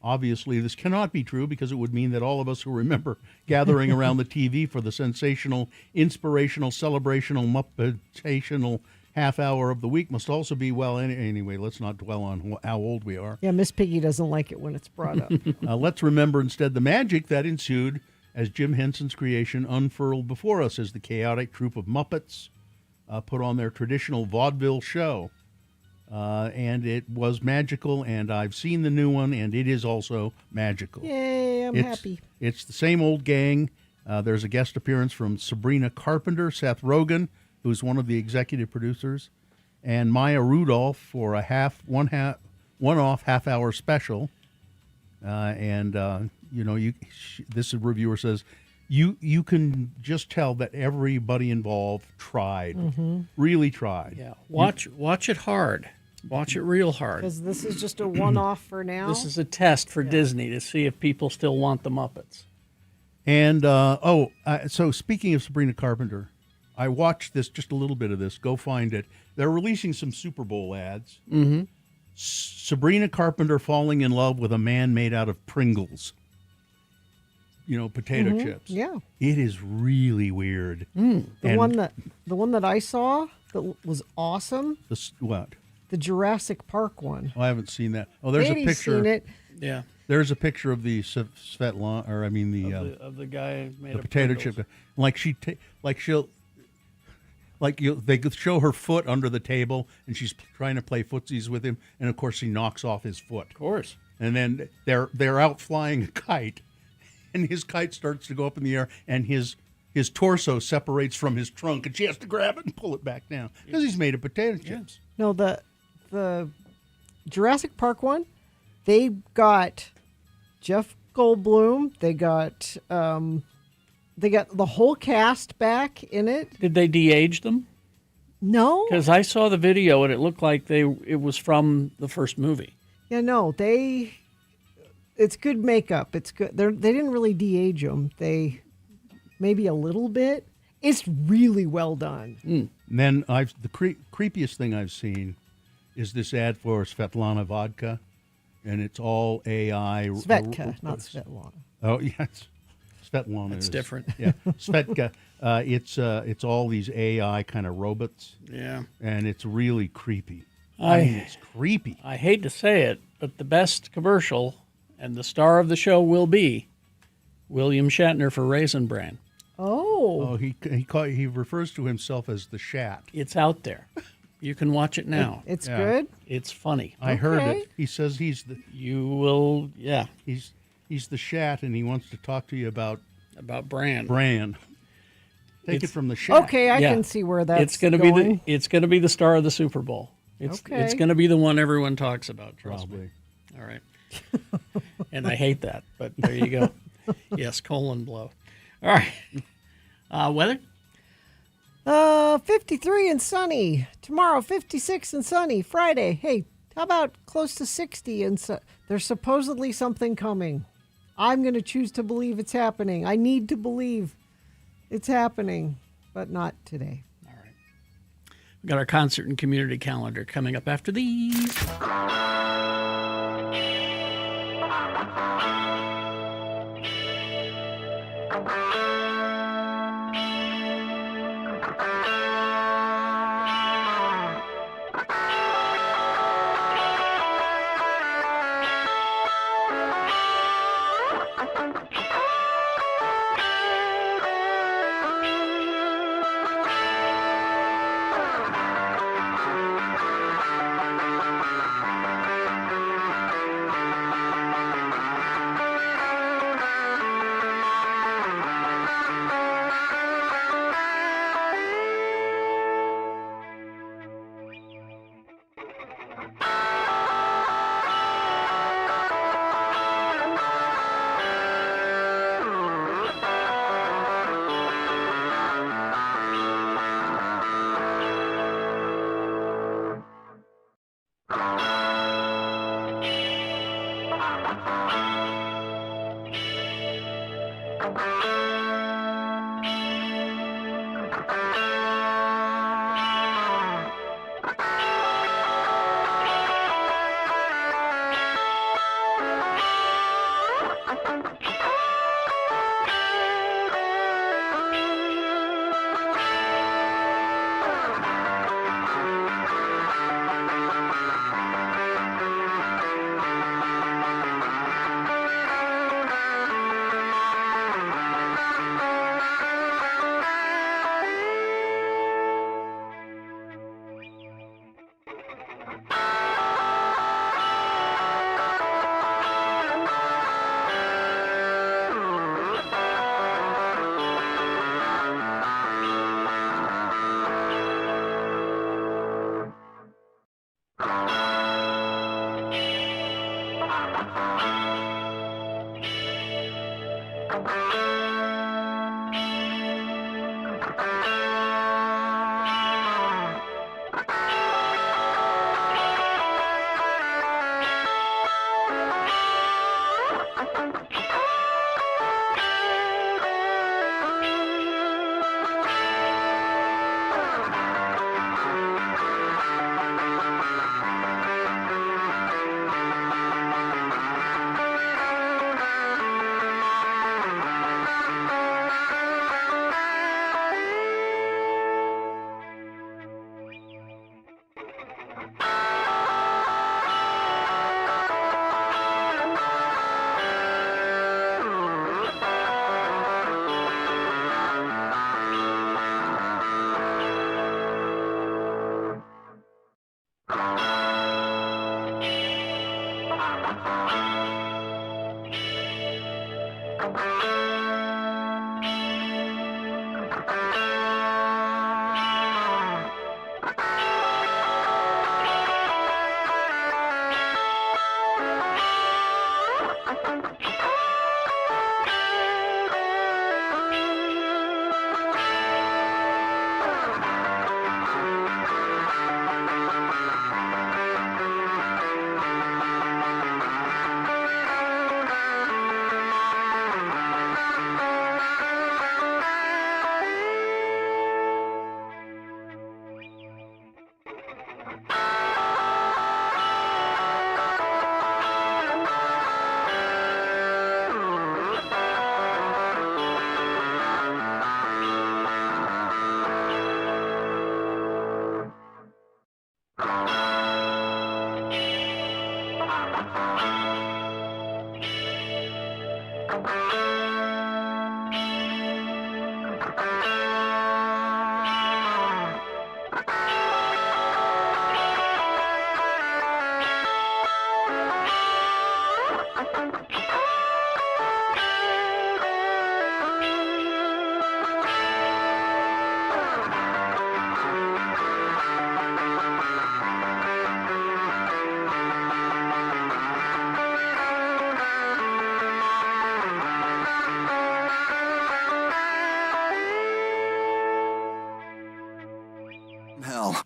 Obviously, this cannot be true because it would mean that all of us who remember gathering around the TV for the sensational, inspirational, celebrational, Muppetational half hour of the week must also be, well, anyway, let's not dwell on how old we are. Yeah, Miss Piggy doesn't like it when it's brought up. Let's remember instead the magic that ensued as Jim Henson's creation unfurled before us as the chaotic troupe of Muppets put on their traditional vaudeville show. And it was magical, and I've seen the new one, and it is also magical. Yay, I'm happy. It's the same old gang. There's a guest appearance from Sabrina Carpenter, Seth Rogen, who's one of the executive producers, and Maya Rudolph for a one-off half-hour special. This reviewer says, you can just tell that everybody involved tried, really tried. Yeah, watch it hard. Watch it real hard. Because this is just a one-off for now. This is a test for Disney to see if people still want the Muppets. And, so speaking of Sabrina Carpenter, I watched just a little bit of this. Go find it. They're releasing some Super Bowl ads. Mm-hmm. Sabrina Carpenter falling in love with a man made out of Pringles. Potato chips. Yeah. It is really weird. The one that I saw that was awesome. What? The Jurassic Park one. Oh, I haven't seen that. Oh, there's a picture. Seen it. Yeah. There's a picture of the Svetlana, or I mean of the guy made the of potato Pringles. chip. They could show her foot under the table, and she's trying to play footsies with him, and of course she knocks off his foot. Of course. And then they're out flying a kite, and his kite starts to go up in the air, and his torso separates from his trunk, and she has to grab it and pull it back down because he's made of potato chips. No, the Jurassic Park one, they got Jeff Goldblum. They got the whole cast back in it. Did they de-age them? No, Because I saw the video and it looked like it was from the first movie. yeah, no, it's good makeup. It's good. They didn't really de-age them. They maybe a little bit. It's really well done. And then the creepiest thing I've seen is this ad for Svetlana vodka, and it's all AI. Svetka, not Svetlana. Oh yes, Svetlana. It's is different. Yeah, Svetka. It's all these AI kind of robots. Yeah. And it's really creepy. I mean, it's creepy. I hate to say it, but the best commercial and the star of the show will be William Shatner for Raisin Bran. Oh. He refers to himself as the Shat. It's out there. You can watch it now. It's good. It's funny. I heard it. He says he's the. You will, yeah. He's the Shat, and he wants to talk to you about Bran. Bran. Take it from the Shat. Okay, I can see where that's it's gonna going. be it's going to be the star of the Super Bowl. It's going to be the one everyone talks about. Trust me. All right. And I hate that, but there you go. Yes, colon blow. All right. Weather? 53 and sunny. Tomorrow, 56 and sunny. Friday, hey, how about close to 60 and there's supposedly something coming. I'm going to choose to believe it's happening. I need to believe it's happening, but not today. We've got our concert and community calendar coming up after these.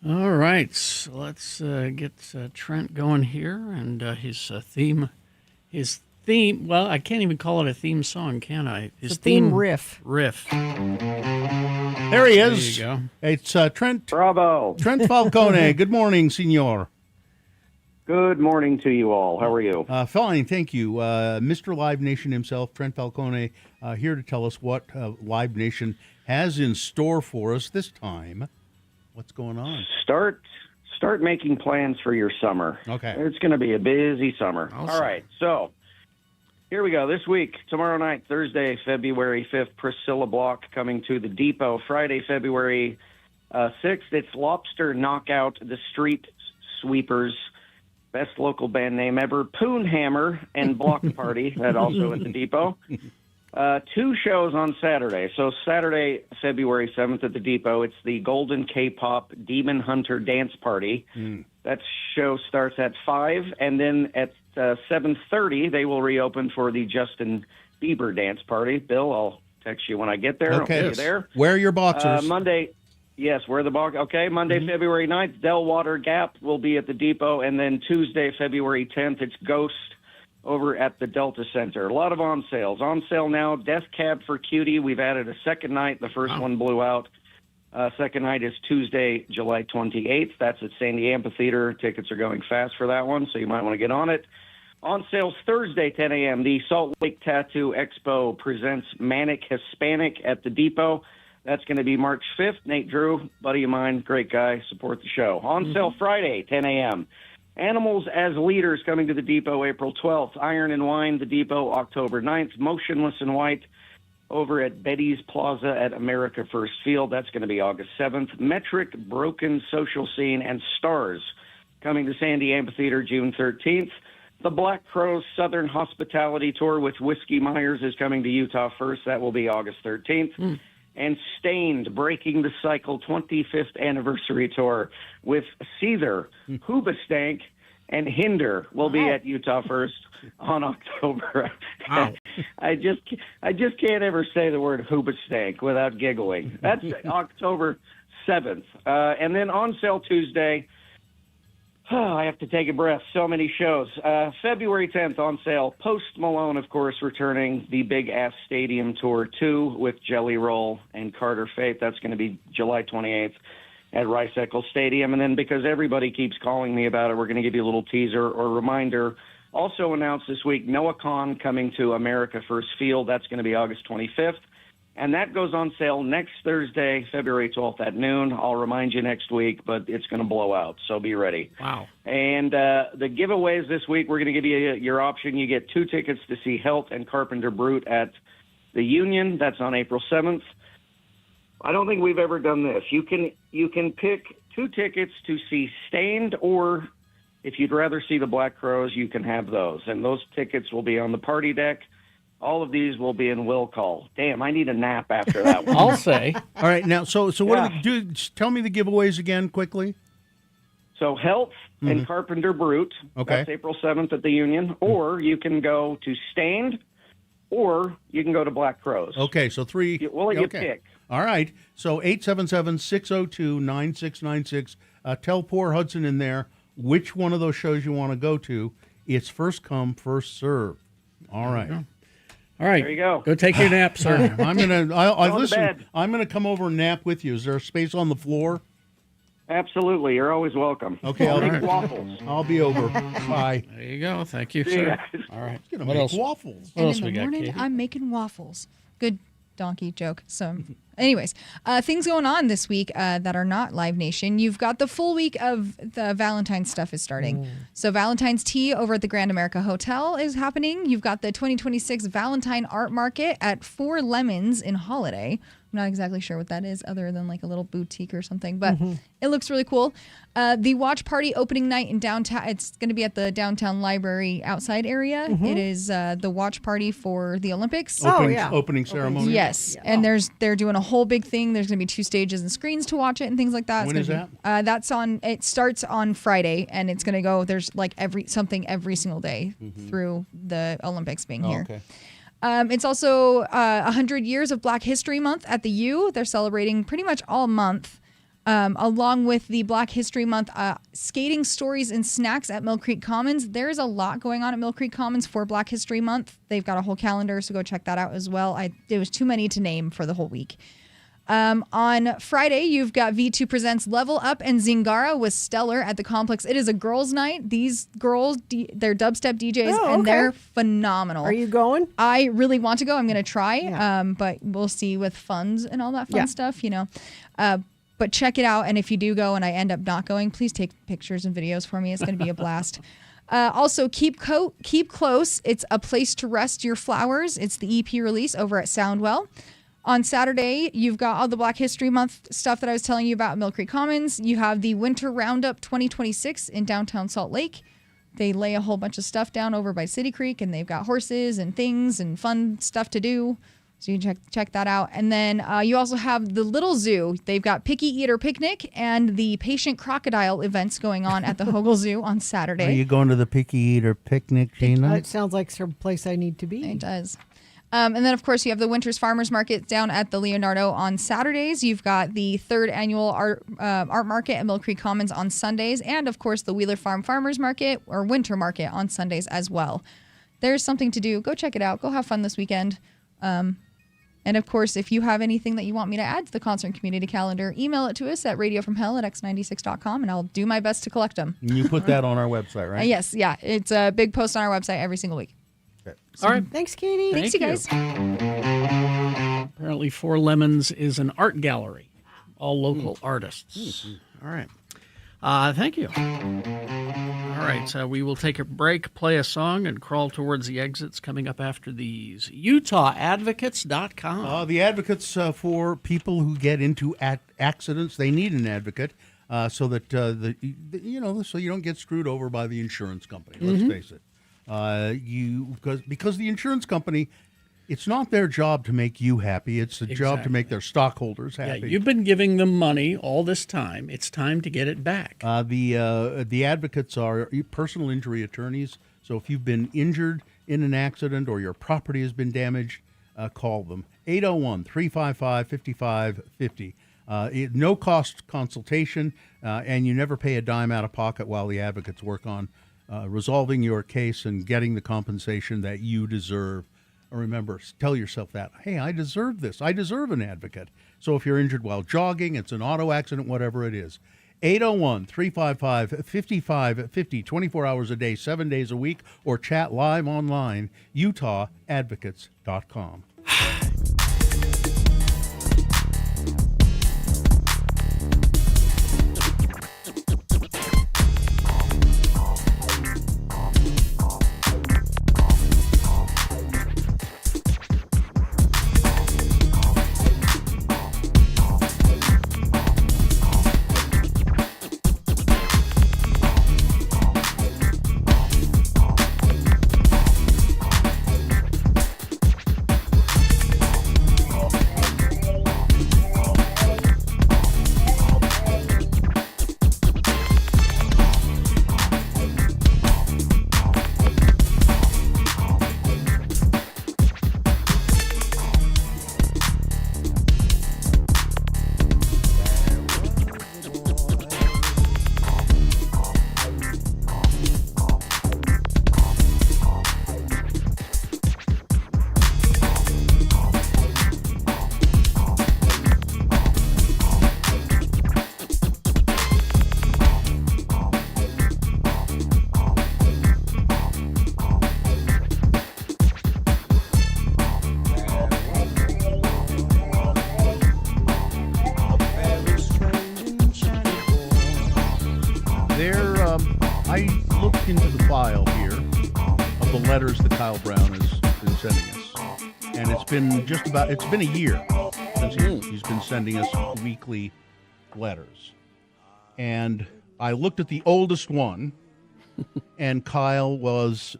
All right, so let's get Trent going here, and his theme. Well, I can't even call it a theme song, can I? His It's a theme riff. There he is. There you go. It's Trent. Bravo. Trent Falcone. Good morning, senor. Good morning to you all. How are you? Fine, thank you. Mr. Live Nation himself, Trent Falcone, here to tell us what Live Nation has in store for us this time. What's going on? Start making plans for your summer. Okay. It's going to be a busy summer. All right, so here we go. This week, tomorrow night, Thursday, February 5th, Priscilla Block coming to the Depot. Friday, February 6th, it's Lobster Knockout, the Street Sweepers. Best local band name ever, Poonhammer and Block Party, that also at the Depot. 2 shows on Saturday. So Saturday, February 7th at the Depot, it's the Golden K-Pop Demon Hunter Dance Party. That show starts at 5, and then at 7:30, they will reopen for the Justin Bieber Dance Party. Bill, I'll text you when I get there. Okay. I'll see you there. Wear your boxers. Monday, yes, wear the box. Okay, Monday, February 9th, Delwater Gap will be at the Depot, and then Tuesday, February 10th, it's Ghost over at the Delta Center. A lot of on sales. On sale now, Death Cab for Cutie. We've added a second night. The first one blew out. Second night is Tuesday, July 28th. That's at Sandy Amphitheater. Tickets are going fast for that one, so you might want to get on it. On sales Thursday, 10 a.m., the Salt Lake Tattoo Expo presents Manic Hispanic at the Depot. That's going to be March 5th. Nate Drew, buddy of mine, great guy, support the show. On sale Friday, 10 a.m., Animals as Leaders coming to the Depot April 12th. Iron and Wine, the Depot, October 9th. Motionless in White over at Betty's Plaza at America First Field. That's going to be August 7th. Metric, Broken Social Scene, and Stars coming to Sandy Amphitheater June 13th. The Black Crowes Southern Hospitality Tour with Whiskey Myers is coming to Utah First. That will be August 13th. And Stained, Breaking the Cycle 25th Anniversary Tour with Seether, Hoobastank, and Hinder will be at Utah First on October. Wow. I just can't ever say the word Hoobastank without giggling. That's October 7th. And then on sale Tuesday, I have to take a breath. So many shows. February 10th on sale. Post Malone, of course, returning the Big Ass Stadium Tour 2 with Jelly Roll and Carter Faith. That's going to be July 28th at Rice Eccles Stadium. And then because everybody keeps calling me about it, we're going to give you a little teaser or reminder. Also announced this week, Noah Kahn coming to America First Field. That's going to be August 25th. And that goes on sale next Thursday, February 12th at noon. I'll remind you next week, but it's going to blow out, so be ready. Wow. And the giveaways this week, we're going to give you your option. You get 2 tickets to see Helt and Carpenter Brute at the Union. That's on April 7th. I don't think we've ever done this. You can pick 2 tickets to see Stained, or if you'd rather see the Black Crowes, you can have those. And those tickets will be on the party deck. All of these will be in will call. Damn, I need a nap after that one. I'll say. All right, now, so what do we do? Tell me the giveaways again quickly. So Health and Carpenter Brute. Okay. That's April 7th at the Union. Or you can go to Stained, or you can go to Black Crows. Okay, so three. We'll let you okay. pick. All right. So 877-602-9696. Tell poor Hudson in there which one of those shows you want to go to. It's first come, first serve. All right. All right. There you go. Go take your nap, sir. I'm gonna. Go to Listen. bed. I'm gonna come over and nap with you. Is there space on the floor? Absolutely. You're always welcome. Okay, I'll I'll make be- waffles. I'll be over. Bye. There you go. Thank you, See sir. ya. All right. Gonna What make else? waffles. What And else in we the got, morning, Katie? I'm making waffles. Good donkey joke. So, anyways, things going on this week that are not Live Nation. You've got the full week of the Valentine's stuff is starting. So, Valentine's Tea over at the Grand America Hotel is happening. You've got the 2026 Valentine Art Market at 4 Lemons in Holiday. I'm not exactly sure what that is other than like a little boutique or something, but it looks really cool. The Watch Party opening night in downtown. It's going to be at the downtown library outside area. It is the Watch Party for the Olympics. Opening ceremony. Yes, and they're doing a whole big thing. There's going to be 2 stages and screens to watch it and things like that. When is that? That's on. It starts on Friday, and it's going to go. There's like every single day through the Olympics being here. Okay. It's also 100 years of Black History Month at the U. They're celebrating pretty much all month, along with the Black History Month skating stories and snacks at Mill Creek Commons. There's a lot going on at Mill Creek Commons for Black History Month. They've got a whole calendar, so go check that out as well. It was too many to name for the whole week. On Friday, you've got V2 Presents Level Up and Zingara with Stellar at the Complex. It is a girls' night. These girls, they're dubstep DJs, and they're phenomenal. Are you going? I really want to go. I'm going to try, but we'll see with funds and all that fun stuff, you know. But check it out, and if you do go and I end up not going, please take pictures and videos for me. It's going to be a blast. Also, keep close. It's a place to rest your flowers. It's the EP release over at Soundwell. On Saturday, you've got all the Black History Month stuff that I was telling you about at Mill Creek Commons. You have the Winter Roundup 2026 in downtown Salt Lake. They lay a whole bunch of stuff down over by City Creek, and they've got horses and things and fun stuff to do. So you can check that out. And then you also have the Little Zoo. They've got Picky Eater Picnic and the Patient Crocodile events going on at the Hogle Zoo on Saturday. Are you going to the Picky Eater picnic, Gina? It sounds like some place I need to be. It does. And then, of course, you have the Winters Farmers Market down at the Leonardo on Saturdays. You've got the 3rd annual art market at Mill Creek Commons on Sundays. And, of course, the Wheeler Farm Farmers Market or Winter Market on Sundays as well. There's something to do. Go check it out. Go have fun this weekend. And, of course, if you have anything that you want me to add to the concert and community calendar, email it to us at radiofromhell@x96.com, and I'll do my best to collect them. You put that on our website, right? Yes. Yeah. It's a big post on our website every single week. All right. Thanks, Katie. Thanks, you guys. Apparently, 4 Lemons is an art gallery, all local artists. All right. Thank you. All right, so we will take a break, play a song, and crawl towards the exits coming up after these. UtahAdvocates.com. The advocates for people who get into accidents, they need an advocate so that so you don't get screwed over by the insurance company. Let's face it. Because the insurance company, it's not their job to make you happy. It's a job to make their stockholders happy. Yeah, you've been giving them money all this time. It's time to get it back. The advocates are personal injury attorneys. So if you've been injured in an accident or your property has been damaged, call them. 801-355-5550. No cost consultation, and you never pay a dime out of pocket while the advocates work on resolving your case and getting the compensation that you deserve. Remember, tell yourself that, hey, I deserve this. I deserve an advocate. So if you're injured while jogging, it's an auto accident, whatever it is. 801-355-5550, 24 hours a day, 7 days a week, or chat live online, UtahAdvocates.com. letters that Kyle Brown has been sending us. And it's been a year since he's been sending us weekly letters. And I looked at the oldest one, and Kyle was,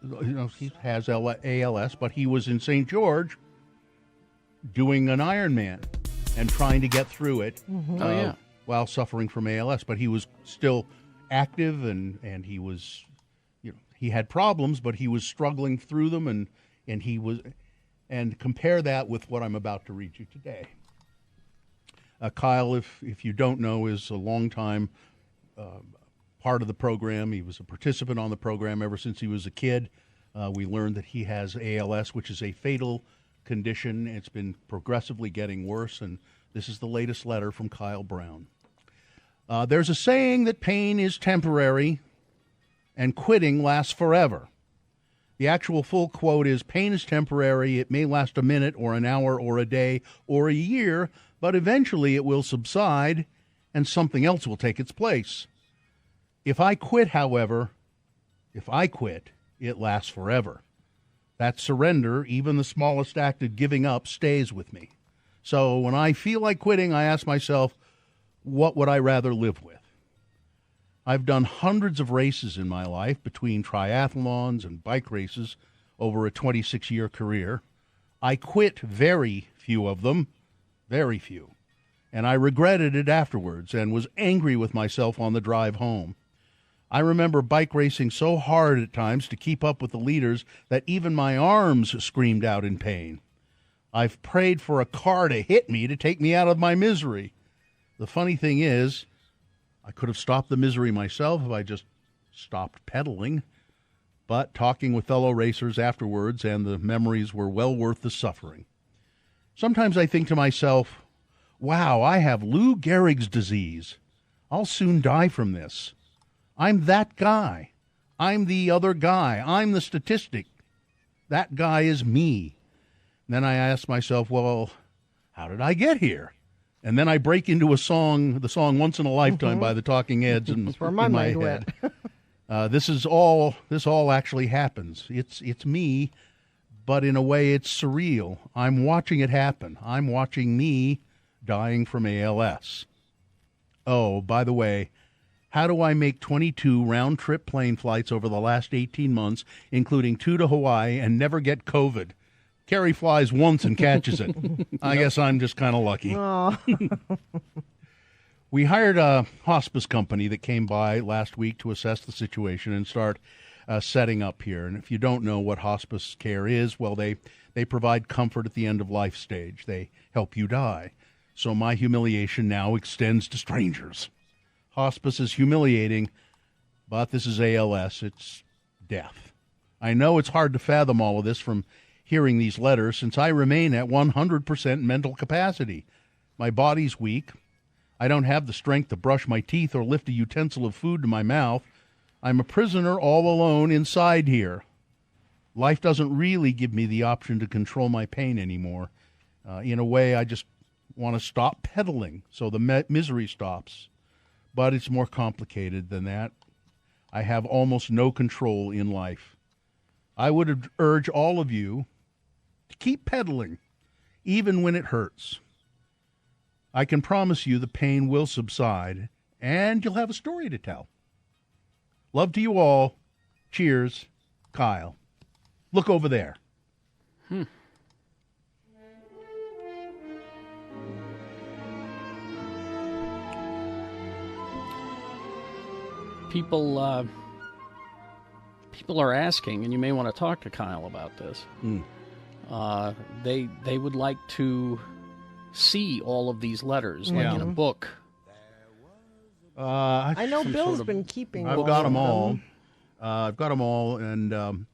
he has ALS, but he was in St. George doing an Ironman and trying to get through it while suffering from ALS. But he was still active, and he was, he had problems, but he was struggling through them, and he was, and compare that with what I'm about to read you today. Kyle, if you don't know, is a longtime part of the program. He was a participant on the program ever since he was a kid. We learned that he has ALS, which is a fatal condition. It's been progressively getting worse, and this is the latest letter from Kyle Brown. There's a saying that pain is temporary and quitting lasts forever. The actual full quote is, pain is temporary. It may last a minute or an hour or a day or a year, but eventually it will subside and something else will take its place. If I quit, however, it lasts forever. That surrender, even the smallest act of giving up, stays with me. So when I feel like quitting, I ask myself, what would I rather live with? I've done hundreds of races in my life, between triathlons and bike races over a 26-year career. I quit very few of them, very few. And I regretted it afterwards and was angry with myself on the drive home. I remember bike racing so hard at times to keep up with the leaders that even my arms screamed out in pain. I've prayed for a car to hit me to take me out of my misery. The funny thing is, I could have stopped the misery myself if I just stopped pedaling. But talking with fellow racers afterwards, and the memories were well worth the suffering. Sometimes I think to myself, wow, I have Lou Gehrig's disease. I'll soon die from this. I'm that guy. I'm the other guy. I'm the statistic. That guy is me. And then I ask myself, well, how did I get here? And then I break into the song Once in a Lifetime by the Talking Heads in my head. This all actually happens. It's me, but in a way it's surreal. I'm watching it happen. I'm watching me dying from ALS. Oh, by the way, how do I make 22 round-trip plane flights over the last 18 months, including 2 to Hawaii, and never get COVID? Carrie flies once and catches it. I guess I'm just kind of lucky. We hired a hospice company that came by last week to assess the situation and start setting up here. And if you don't know what hospice care is, well, they provide comfort at the end of life stage. They help you die. So my humiliation now extends to strangers. Hospice is humiliating, but this is ALS. It's death. I know it's hard to fathom all of this from hearing these letters, since I remain at 100% mental capacity. My body's weak. I don't have the strength to brush my teeth or lift a utensil of food to my mouth. I'm a prisoner all alone inside here. Life doesn't really give me the option to control my pain anymore. In a way, I just want to stop pedaling so the misery stops. But it's more complicated than that. I have almost no control in life. I would urge all of you to keep pedaling, even when it hurts. I can promise you the pain will subside, and you'll have a story to tell. Love to you all. Cheers, Kyle. Look over there. People are asking, and you may want to talk to Kyle about this. They would like to see all of these letters, like in a book. I know Bill's been keeping. I've got them all. And we'll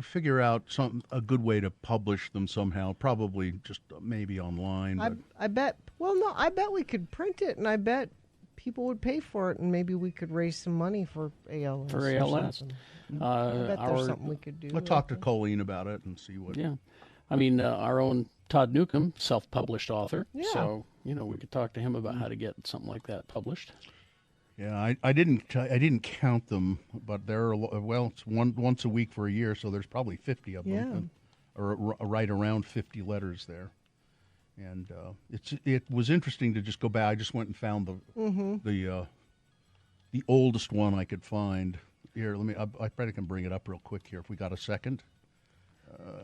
figure out a good way to publish them somehow. Probably just maybe online. I bet. Well, no, I bet we could print it, and I bet people would pay for it, and maybe we could raise some money for ALS. For ALS. I bet there's something we could do. I'll talk to Colleen about it and see what. Yeah. I mean, our own Todd Newcomb, self-published author. Yeah. So, we could talk to him about how to get something like that published. Yeah, I didn't count them, but there are it's once a week for a year, so there's probably 50 of them, or right around 50 letters there. And it was interesting to just go back. I just went and found the oldest one I could find. Here, I probably can bring it up real quick here if we got a second.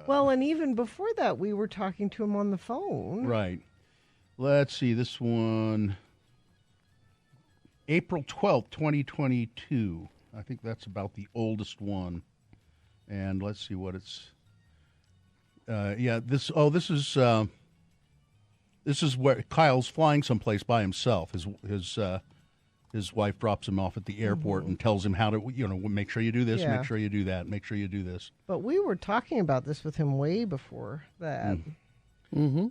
Well, and even before that, we were talking to him on the phone. Right. Let's see, this one, April 12th, 2022. I think that's about the oldest one. And let's see what it's, this is where Kyle's flying someplace by himself. His wife drops him off at the airport and tells him how to, make sure you do this, make sure you do that, make sure you do this. But we were talking about this with him way before that. Mm-hmm.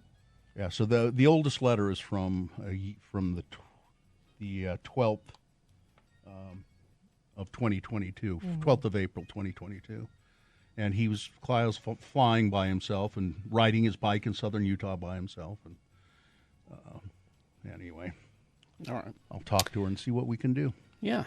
Yeah. So the oldest letter is from the 12th of 2022, 12th of April 2022, and Kyle's flying by himself and riding his bike in southern Utah by himself, and anyway. All right. I'll talk to her and see what we can do. Yeah.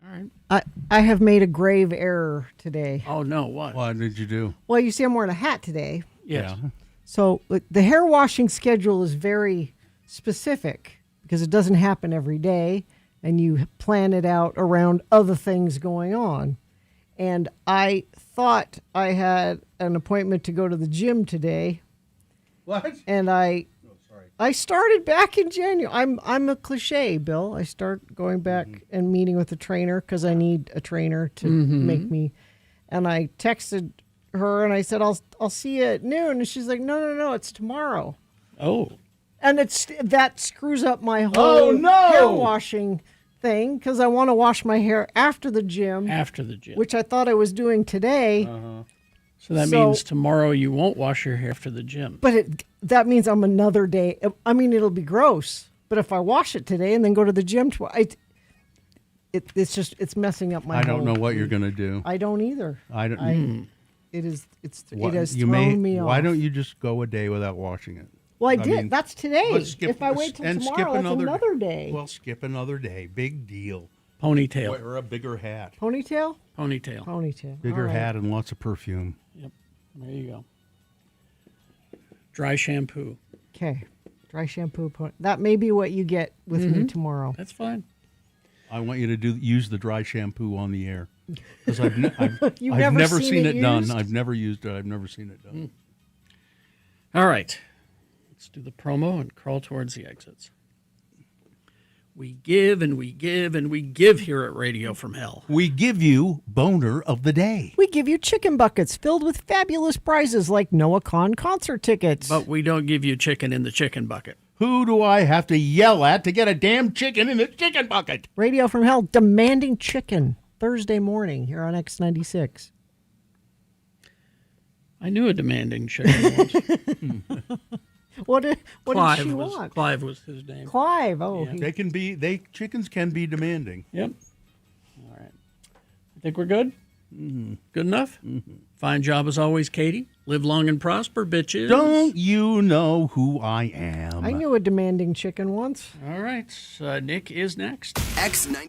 All right. I have made a grave error today. Oh, no. What? What did you do? Well, you see, I'm wearing a hat today. Yes. Yeah. So the hair washing schedule is very specific because it doesn't happen every day, and you plan it out around other things going on. And I thought I had an appointment to go to the gym today. What? And I started back in January. I'm a cliche, Bill. I start going back and meeting with a trainer because I need a trainer to make me. And I texted her and I said, I'll see you at noon. And she's like, no, it's tomorrow. Oh. And that screws up my whole hair washing thing because I want to wash my hair after the gym. After the gym. Which I thought I was doing today. So that means tomorrow you won't wash your hair after the gym. But that means I'm another day. I mean, it'll be gross. But if I wash it today and then go to the gym tomorrow, it's messing up my. I don't know what you're going to do. I don't either. I don't. It has thrown me off. Why don't you just go a day without washing it? Well, I did. Mean, that's today. If I wait till and tomorrow, that's another day. Well, skip another day. Big deal. Ponytail. Wear a bigger hat. Ponytail? Ponytail. Bigger hat and lots of perfume. Yep. There you go. Dry shampoo. Okay. Dry shampoo. That may be what you get with me tomorrow. That's fine. I want you to use the dry shampoo on the air. Because I've never never seen it done. used? I've never used it. I've never seen it done. All right. Let's do the promo and crawl towards the exits. We give and we give and we give here at Radio from Hell. We give you Boner of the Day. We give you chicken buckets filled with fabulous prizes like Noah Kahn concert tickets. But we don't give you chicken in the chicken bucket. Who do I have to yell at to get a damn chicken in the chicken bucket? Radio from Hell demanding chicken Thursday morning here on X96. I I knew a demanding chicken once. What did she was, want? Clive was his name. Clive. Oh, Yeah. Chickens can be demanding. Yep. All right. I think we're good? Good enough? Fine job as always, Katie. Live long and prosper, bitches. Don't you know who I am? I knew a demanding chicken once. All right. Nick is next. X9.